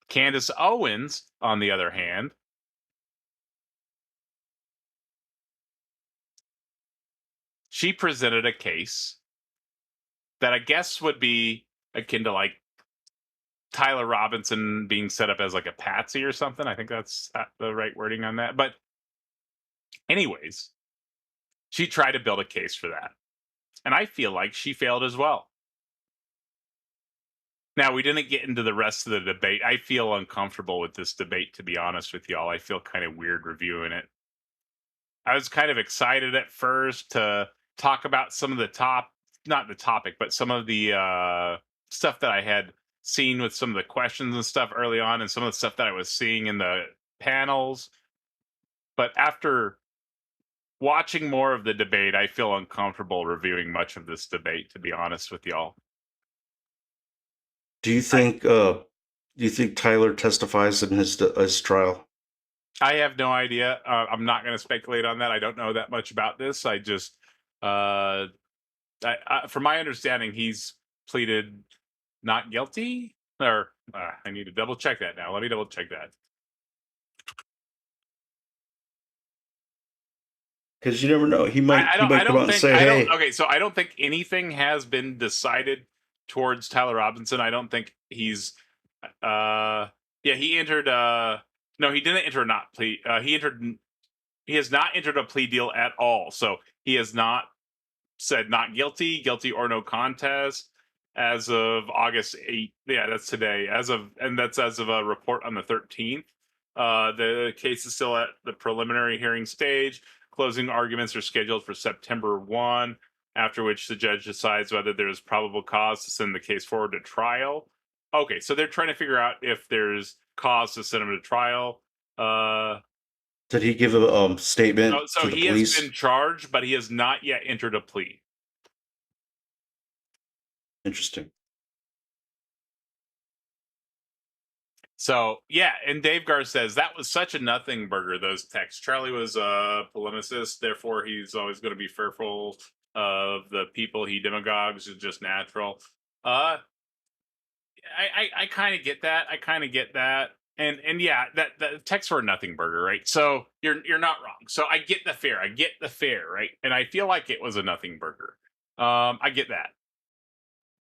Candace Owens, on the other hand, she presented a case that I guess would be akin to like Tyler Robinson being set up as like a patsy or something. I think that's the right wording on that. But anyways, she tried to build a case for that. And I feel like she failed as well. Now, we didn't get into the rest of the debate. I feel uncomfortable with this debate, to be honest with y'all. I feel kind of weird reviewing it. I was kind of excited at first to talk about some of the not the topic, but some of the stuff that I had seen with some of the questions and stuff early on, and some of the stuff that I was seeing in the panels. But after watching more of the debate, I feel uncomfortable reviewing much of this debate, to be honest with y'all. Do you think Tyler testifies in his trial? I have no idea. I'm not going to speculate on that. I don't know that much about this. I just, from my understanding, he's pleaded not guilty. Or I need to double check that now. Let me double check that. Because you never know. He might come out and say, "Hey." Okay, so I don't think anything has been decided towards Tyler Robinson. I don't think he's. He entered. No, he didn't enter a not plea. He has not entered a plea deal at all. So he has not said not guilty, guilty or no contest as of August 8th. Yeah, that's today. That's as of a report on the 13th. The case is still at the preliminary hearing stage. Closing arguments are scheduled for September 1, after which the judge decides whether there's probable cause to send the case forward to trial. Okay, so they're trying to figure out if there's cause to send him to trial. Did he give a statement So to the he police? has been charged, but he has not yet entered a plea. Interesting. So, yeah, and Dave Gar says, that was such a nothing burger, those texts. Charlie was a polemicist, therefore he's always going to be fearful of the people he demagogues. Is just natural. I kind of get that. And yeah, that texts were a nothing burger, right? So you're not wrong. So I get the fear, right? And I feel like it was a nothing burger. I get that.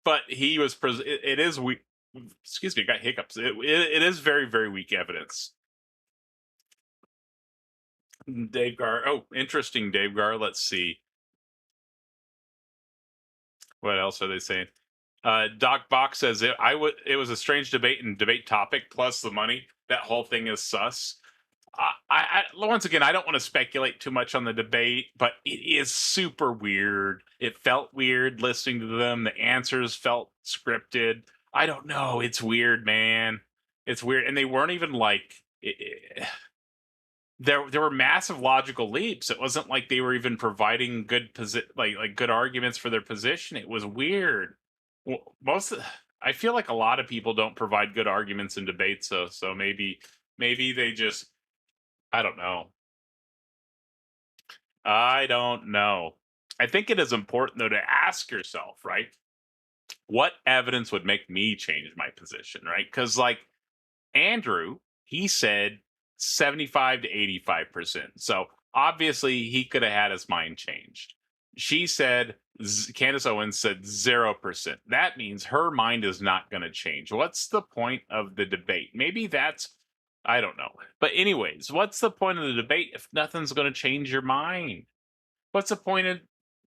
But he was it is weak. Excuse me, got hiccups. It is very, very weak evidence. Dave Gar. Oh, interesting, Dave Gar. Let's see. What else are they saying? Doc Box says it was a strange debate and debate topic plus the money. That whole thing is sus. I once again, I don't want to speculate too much on the debate, but it is super weird. It felt weird listening to them. The answers felt scripted. I don't know. It's weird, man. It's weird, and they weren't even like there were massive logical leaps. It wasn't like they were even providing good good arguments for their position. It was weird. I feel like a lot of people don't provide good arguments in debates, so maybe they just I don't know. I think it is important though to ask yourself, right? what evidence would make me change my position, right? Because like Andrew, he said 75 to 85%. So obviously he could have had his mind changed. She said, Candace Owens said 0%. That means her mind is not going to change. What's the point of the debate? Maybe that's, I don't know. But anyways, what's the point of the debate if nothing's going to change your mind? What's the point of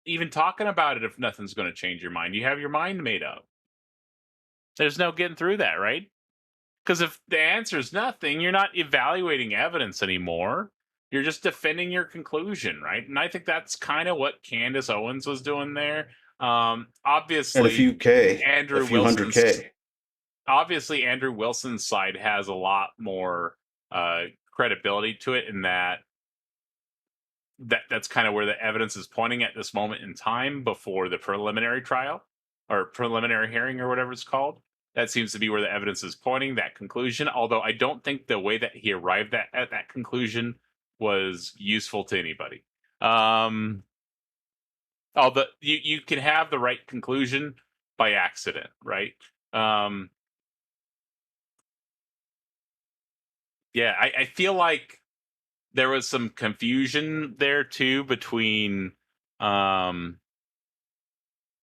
even talking about it if nothing's going to change your mind? You have your mind made up. There's no getting through that, right? Because if the answer is nothing, you're not evaluating evidence anymore. You're just defending your conclusion, right? And I think that's kind of what Candace Owens was doing there. Obviously, And a few K, Andrew a few Wilson's, 100K. obviously, Andrew Wilson's side has a lot more credibility to it, in that's kind of where the evidence is pointing at this moment in time before the preliminary trial or preliminary hearing or whatever it's called. That seems to be where the evidence is pointing, that conclusion. Although I don't think the way that he arrived at that conclusion was useful to anybody. Although you can have the right conclusion by accident, right? Yeah, I feel like there was some confusion there too between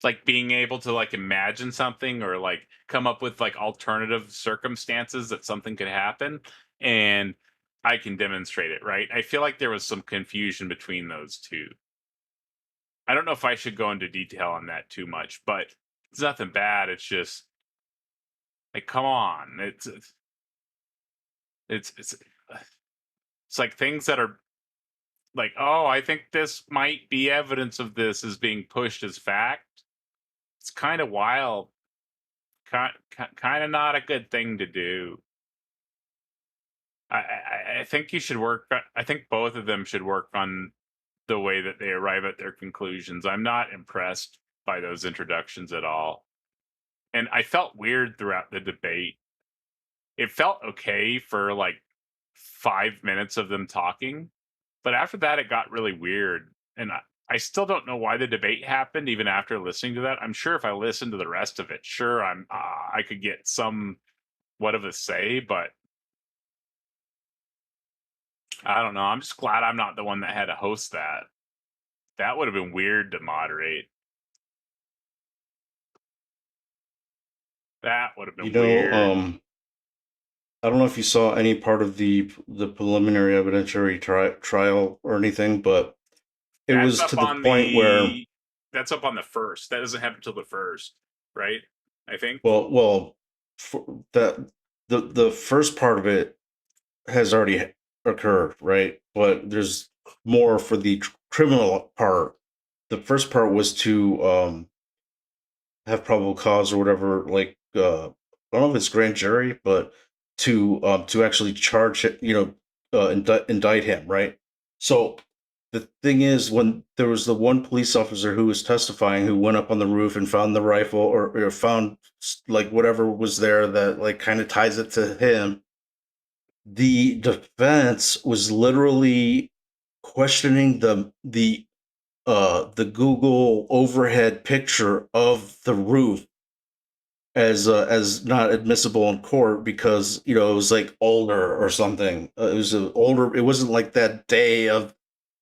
like being able to like imagine something or like come up with like alternative circumstances that something could happen, and I can demonstrate it, right? I feel like there was some confusion between those two. I don't know if I should go into detail on that too much, but it's nothing bad. It's just like, come on. It's like things that are like, oh, I think this might be evidence of this is being pushed as fact. It's kind of wild. Kind of not a good thing to do. I think you should work. I think both of them should work on the way that they arrive at their conclusions. I'm not impressed by those introductions at all. And I felt weird throughout the debate. It felt okay for like 5 minutes of them talking, but after that, it got really weird. And I still don't know why the debate happened, even after listening to that. I'm sure if I listened to the rest of it, sure, I could get some what of a say, but I don't know. I'm just glad I'm not the one that had to host that. That would have been weird to moderate. That would have been weird. I don't know if you saw any part of the preliminary evidentiary trial or anything, but it was to the point where that's up on the first. That doesn't happen until the first, right? I think. Well, for the first part of it has already occurred, right? But there's more for the criminal part. The first part was to have probable cause or whatever, like I don't know if it's grand jury, but to actually charge it, indict him, right? So the thing is, when there was the one police officer who was testifying, who went up on the roof and found the rifle or found like whatever was there that like kind of ties it to him, the defense was literally questioning the Google overhead picture of the roof as not admissible in court because it was like older or something. It was older. It wasn't like that day of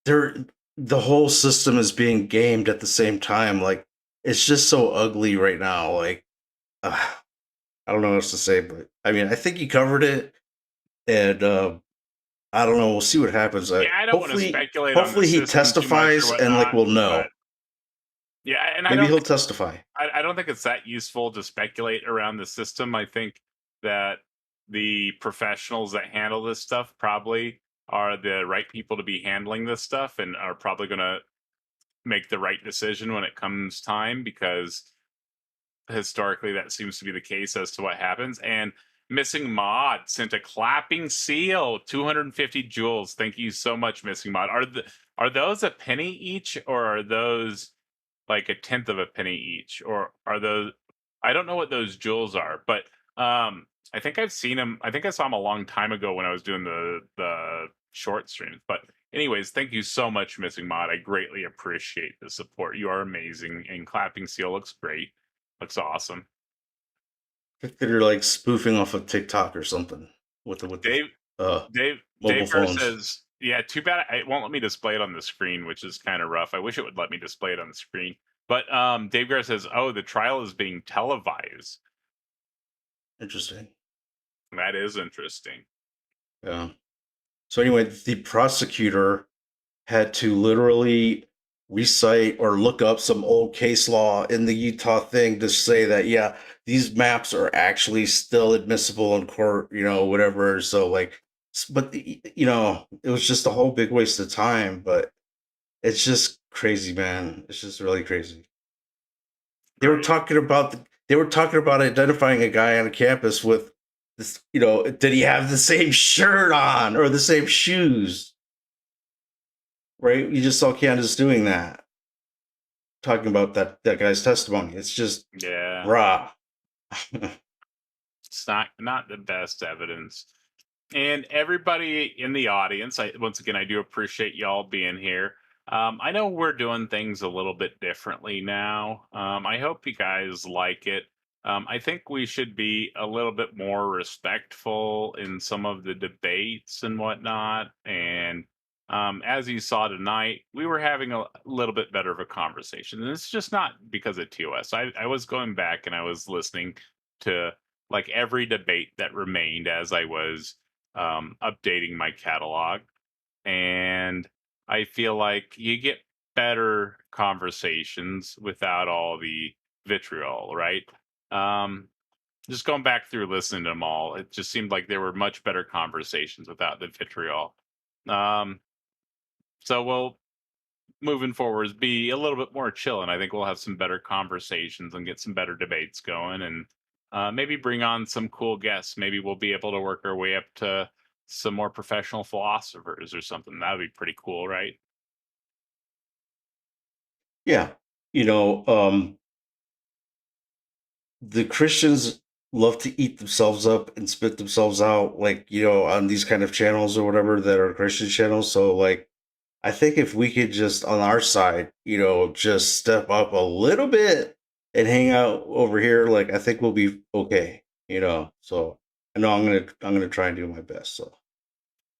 there. The whole system is being gamed at the same time. Like it's just so ugly right now. Like I don't know what else to say, but I mean, I think you covered it, and I don't know. We'll see what happens. Yeah, I don't want to speculate. Hopefully, he testifies and like we'll know. But, yeah, and maybe he'll testify. I don't think it's that useful to speculate around the system. I think that the professionals that handle this stuff probably are the right people to be handling this stuff and are probably going to make the right decision when it comes time, because historically that seems to be the case as to what happens. And Missing Mod sent a clapping seal, 250 jewels. Thank you so much, Missing Mod. Are those a penny each, or are those like a tenth of a penny each, or are those? I don't know what those jewels are, but I think I've seen them. I think I saw them a long time ago when I was doing the short streams. But anyways, thank you so much, Missing Mod. I greatly appreciate the support. You are amazing, and clapping seal looks great. Looks awesome. I think they're like spoofing off of TikTok or something with the Dave mobile Dave Gar phones. says, yeah, too bad it won't let me display it on the screen, which is kind of rough. I wish it would let me display it on the screen. But Dave Gar says, oh, the trial is being televised. Interesting. That is interesting. Yeah. So anyway, the prosecutor had to literally recite or look up some old case law in the Utah thing to say that, yeah, these maps are actually still admissible in court, whatever. So like, but it was just a whole big waste of time, but it's just crazy, man. It's just really crazy. They were talking about identifying a guy on campus with this, did he have the same shirt on or the same shoes? Right? You just saw Candace doing that. Talking about that guy's testimony. It's just raw. It's not the best evidence. And everybody in the audience, once again, I do appreciate y'all being here. I know we're doing things a little bit differently now. I hope you guys like it. I think we should be a little bit more respectful in some of the debates and whatnot. And as you saw tonight, we were having a little bit better of a conversation. And it's just not because of TOS. I was going back and I was listening to like every debate that remained as I was updating my catalog. And I feel like you get better conversations without all the vitriol, right? Just going back through listening to them all, it just seemed like there were much better conversations without the vitriol. So we'll, moving forwards, be a little bit more chill, and I think we'll have some better conversations and get some better debates going, and maybe bring on some cool guests. Maybe we'll be able to work our way up to some more professional philosophers or something. That would be pretty cool, right? Yeah. The Christians love to eat themselves up and spit themselves out, like, on these kind of channels or whatever that are Christian channels. So, like, I think if we could just on our side, just step up a little bit and hang out over here, like, I think we'll be okay, So I know I'm gonna try and do my best. So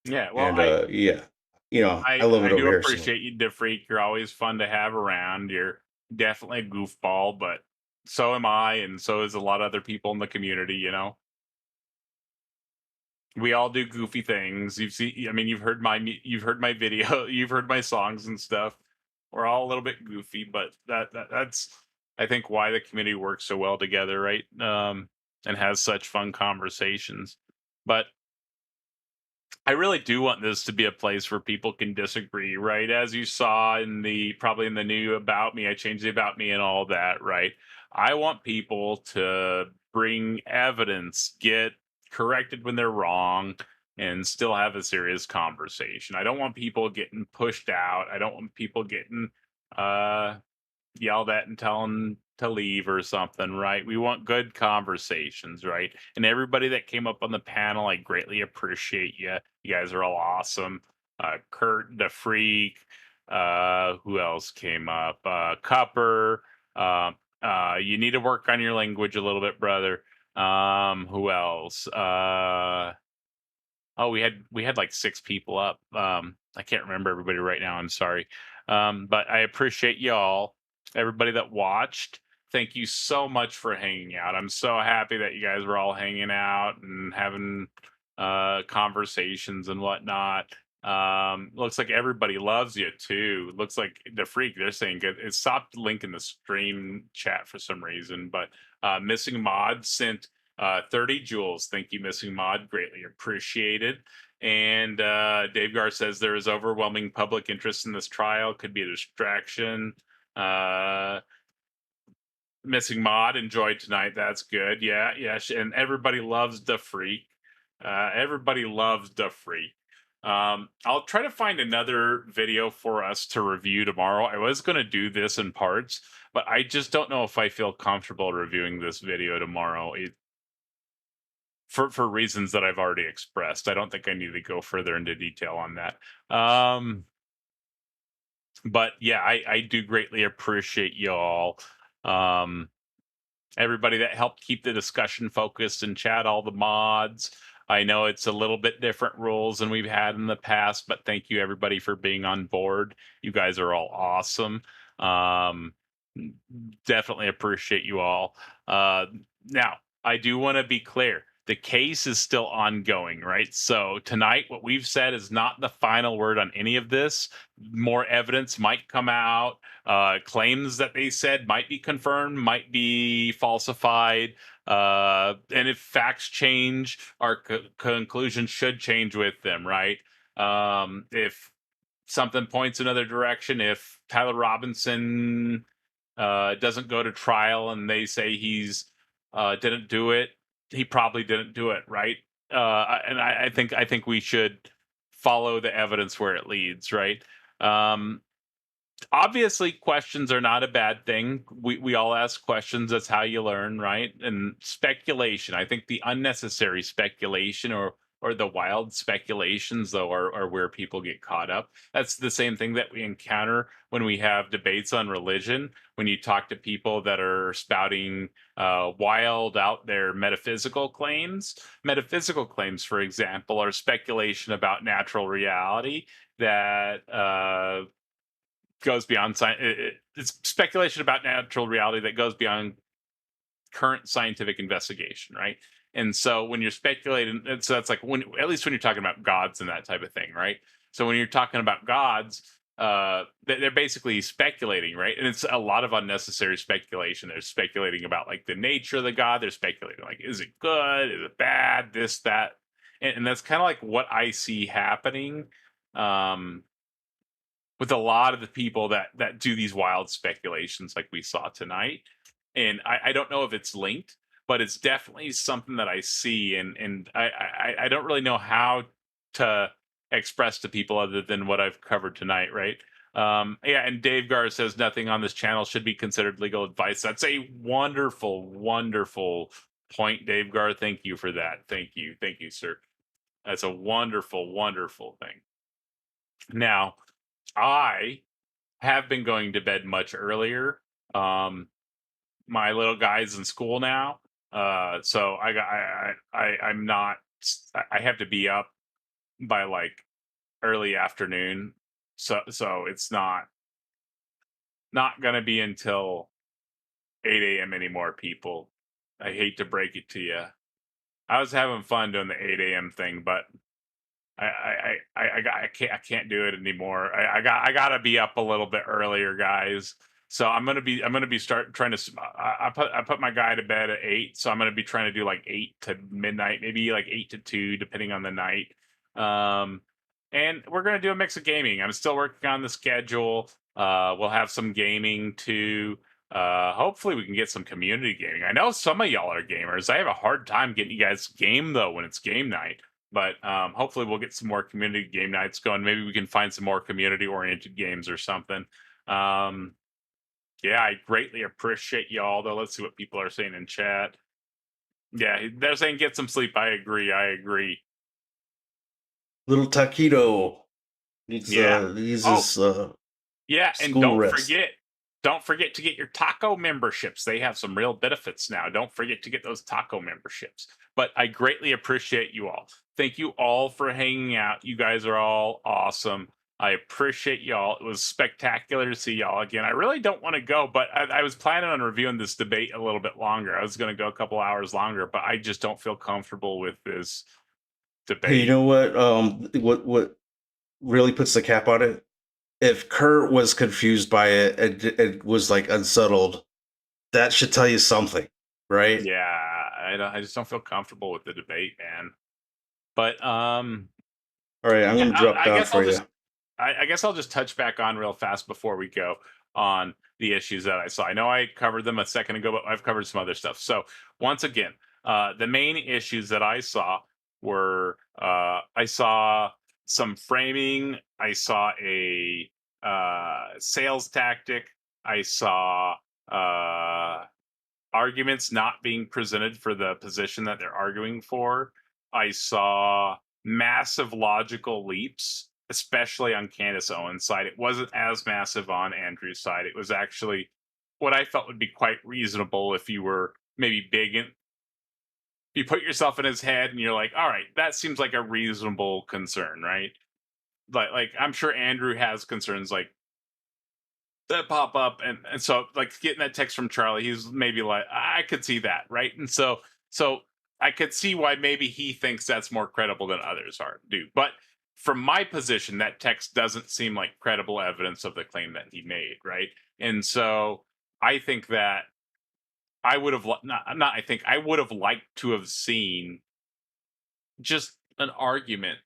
Yeah, well, and yeah, I love I it over do here. So appreciate you, DeFreak. You're always fun to have around. You're definitely a goofball, but so am I, and so is a lot of other people in the community. We all do goofy things. You've heard my video, you've heard my songs and stuff. We're all a little bit goofy, but that's I think why the community works so well together, right? And has such fun conversations. But I really do want this to be a place where people can disagree, right? As you saw probably in the new About Me, I changed the About Me and all that, right? I want people to bring evidence, get corrected when they're wrong, and still have a serious conversation. I don't want people getting pushed out. I don't want people getting yelled at and telling to leave or something, right? We want good conversations, right? And everybody that came up on the panel, I greatly appreciate you. You guys are all awesome. Kurt, the Freak, who else came up? Cupper. You need to work on your language a little bit, brother. Who else? Oh, we had like 6 people up. I can't remember everybody right now. I'm sorry. But I appreciate y'all, everybody that watched. Thank you so much for hanging out. I'm so happy that you guys were all hanging out and having conversations and whatnot. Looks like everybody loves you too. Looks like the Freak, they're saying good. It stopped linking the stream chat for some reason, but Missing Mod sent 30 joules. Thank you, Missing Mod. Greatly appreciated. And Dave Gar says there is overwhelming public interest in this trial. Could be a distraction. Missing Mod enjoyed tonight. That's good. Yeah. And everybody loves the Freak. Everybody loves the Freak. I'll try to find another video for us to review tomorrow. I was going to do this in parts, but I just don't know if I feel comfortable reviewing this video tomorrow. For reasons that I've already expressed. I don't think I need to go further into detail on that. But yeah, I do greatly appreciate y'all everybody that helped keep the discussion focused in chat, all the mods. I know it's a little bit different rules than we've had in the past, but thank you everybody for being on board. You guys are all awesome. Definitely appreciate you all. Now, I do want to be clear. The case is still ongoing, right? So tonight, what we've said is not the final word on any of this. More evidence might come out. Claims that they said might be confirmed, might be falsified. And if facts change, our conclusion should change with them, right? If something points another direction, if Tyler Robinson doesn't go to trial and they say he's didn't do it, he probably didn't do it, right? And I think we should follow the evidence where it leads, right? Obviously, questions are not a bad thing. We all ask questions. That's how you learn, right? And speculation. I think the unnecessary speculation or the wild speculations, though, are where people get caught up. That's the same thing that we encounter when we have debates on religion. When you talk to people that are spouting wild out there metaphysical claims, for example, are speculation about natural reality that goes beyond science. It's speculation about natural reality that goes beyond current scientific investigation, right? And so when you're speculating, so that's like when, at least when you're talking about gods and that type of thing, right? So when you're talking about gods, they're basically speculating, right? And it's a lot of unnecessary speculation. They're speculating about like the nature of the god. They're speculating like, is it good? Is it bad? This, that, and that's kind of like what I see happening. With a lot of the people that do these wild speculations like we saw tonight. And I don't know if it's linked, but it's definitely something that I see, and I don't really know how to express to people other than what I've covered tonight, right? Yeah, and Dave Gar says nothing on this channel should be considered legal advice. That's a wonderful, wonderful point, Dave Gar. Thank you for that. Thank you, sir. That's a wonderful, wonderful thing. Now, I have been going to bed much earlier. My little guy's in school now, so I'm not. I have to be up by like early afternoon, so it's not gonna be until 8 a.m. anymore. People, I hate to break it to you. I was having fun doing the 8 a.m. thing, but I can't do it anymore. I gotta be up a little bit earlier, guys. So I'm gonna be trying to. I put my guy to bed at 8, so I'm gonna be trying to do like 8 to midnight, maybe like 8 to 2, depending on the night. And we're gonna do a mix of gaming. I'm still working on the schedule. We'll have some gaming too. Hopefully we can get some community gaming. I know some of y'all are gamers. I have a hard time getting you guys game though when it's game night. But hopefully we'll get some more community game nights going. Maybe we can find some more community-oriented games or something. Yeah, I greatly appreciate y'all, though. Let's see what people are saying in chat. Yeah, they're saying get some sleep. I agree. Little Taquito needs Yeah. his Yeah, and school don't rest. forget to get your taco memberships. They have some real benefits now. Don't forget to get those taco memberships. But I greatly appreciate you all. Thank you all for hanging out. You guys are all awesome. I appreciate y'all. It was spectacular to see y'all again. I really don't want to go, but I was planning on reviewing this debate a little bit longer. I was going to go a couple hours longer, but I just don't feel comfortable with this debate. Hey, you know what? What really puts the cap on it? If Kurt was confused by it and it was like unsettled, that should tell you something, right? Yeah, I just don't feel comfortable with the debate, man. But all right, I'm gonna drop down for you. I guess I'll just touch back on real fast before we go on the issues that I saw. I know I covered them a second ago, but I've covered some other stuff. So once again, the main issues that I saw were I saw some framing. I saw a sales tactic. I saw arguments not being presented for the position that they're arguing for. I saw massive logical leaps, especially on Candace Owens' side. It wasn't as massive on Andrew's side. It was actually what I felt would be quite reasonable if you were maybe big and you put yourself in his head and you're like, all right, that seems like a reasonable concern, right? Like I'm sure Andrew has concerns like that pop up, and so like getting that text from Charlie, he's maybe like, I could see that, right? And so I could see why maybe he thinks that's more credible than others do. But from my position, that text doesn't seem like credible evidence of the claim that he made, right? And so I think that I would have not I think I would have liked to have seen just an argument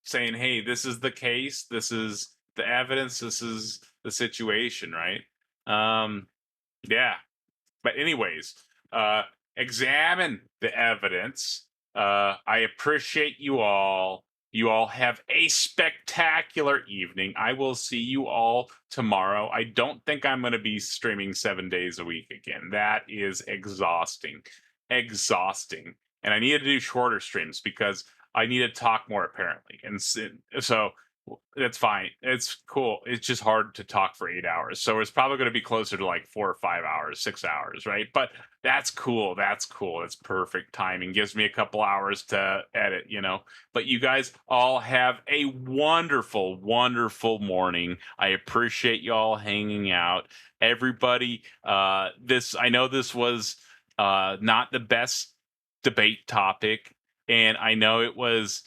saying, hey, this is the case, this is the evidence, this is the situation, right? Yeah. But anyways, examine the evidence. I appreciate you all. You all have a spectacular evening. I will see you all tomorrow. I don't think I'm going to be streaming 7 days a week again. That is exhausting. Exhausting. And I need to do shorter streams because I need to talk more, apparently. And so that's fine. It's cool. It's just hard to talk for 8 hours. So it's probably going to be closer to like 4 or 5 hours, 6 hours, right? But that's cool. That's cool. It's perfect timing. Gives me a couple hours to edit, you know. But you guys all have a wonderful, wonderful morning. I appreciate you all hanging out. Everybody, I know this was not the best debate topic, and I know it was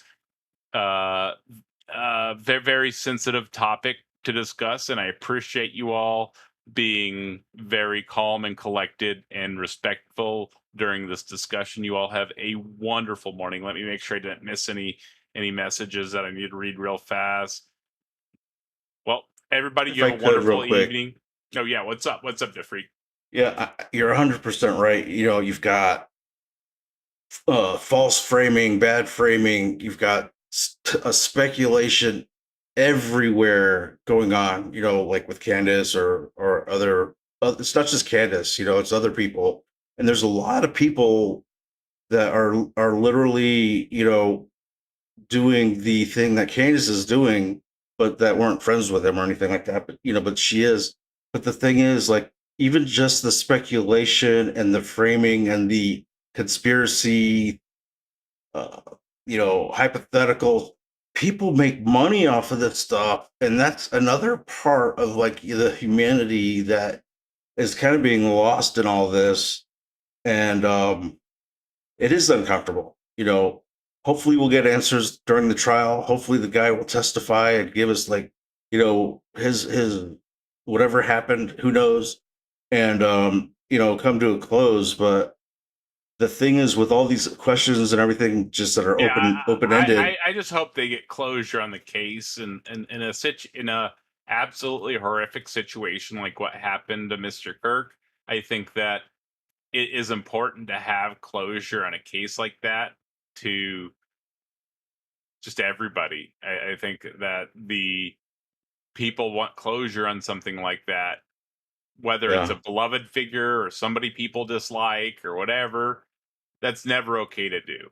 very, very sensitive topic to discuss, and I appreciate you all being very calm and collected and respectful during this discussion. You all have a wonderful morning. Let me make sure I didn't miss any messages that I need to read real fast. Well, everybody, you have a wonderful evening. Oh yeah, what's up? What's up, Jeffrey? Yeah, you're 100% right. You know, you've got false framing, bad framing. You've got a speculation everywhere going on, you know, like with Candace or other, it's not just Candace, you know, it's other people. And there's a lot of people that are literally, you know, doing the thing that Candace is doing, but that weren't friends with him or anything like that. But, you know, but she is. But the thing is, like, even just the speculation and the framing and the conspiracy, you know, hypothetical, people make money off of this stuff, and that's another part of like the humanity that is kind of being lost in all this. And it is uncomfortable, you know. Hopefully we'll get answers during the trial. Hopefully the guy will testify and give us, like, you know, his whatever happened, who knows, and you know, come to a close. But the thing is, with all these questions and everything just that are open-ended, I just hope they get closure on the case, and in a absolutely horrific situation like what happened to Mr. Kirk. I think that it is important to have closure on a case like that to just everybody. I think that the people want closure on something like that, whether it's a beloved figure or somebody people dislike or whatever. That's never okay to do.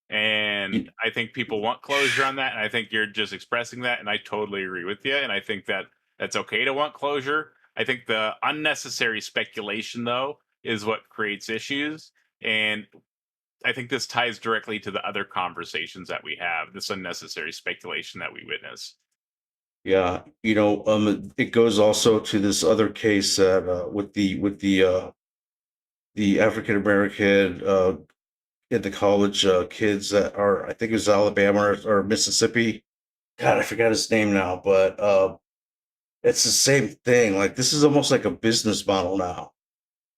And I think people want closure on that. And I think you're just expressing that. And I totally agree with you. And I think that that's okay to want closure. I think the unnecessary speculation, though, is what creates issues. And I think this ties directly to the other conversations that we have, this unnecessary speculation that we witness. yeah, you know, it goes also to this other case that with the African American in the college kids that are, I think it was Alabama or Mississippi. God, I forgot his name now, but it's the same thing. Like, this is almost like a business model now.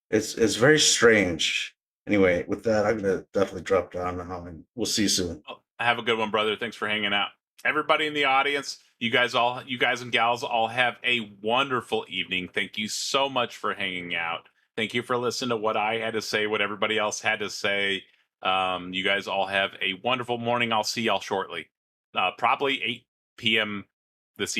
It's very strange. Anyway, with that, I'm gonna definitely drop down now, and we'll see you soon. Well, have a good one, brother. Thanks for hanging out. Everybody in the audience, you guys and gals all have a wonderful evening. Thank you so much for hanging out. Thank you for listening to what I had to say, what everybody else had to say. You guys all have a wonderful morning. I'll see y'all shortly. Probably 8 p.m.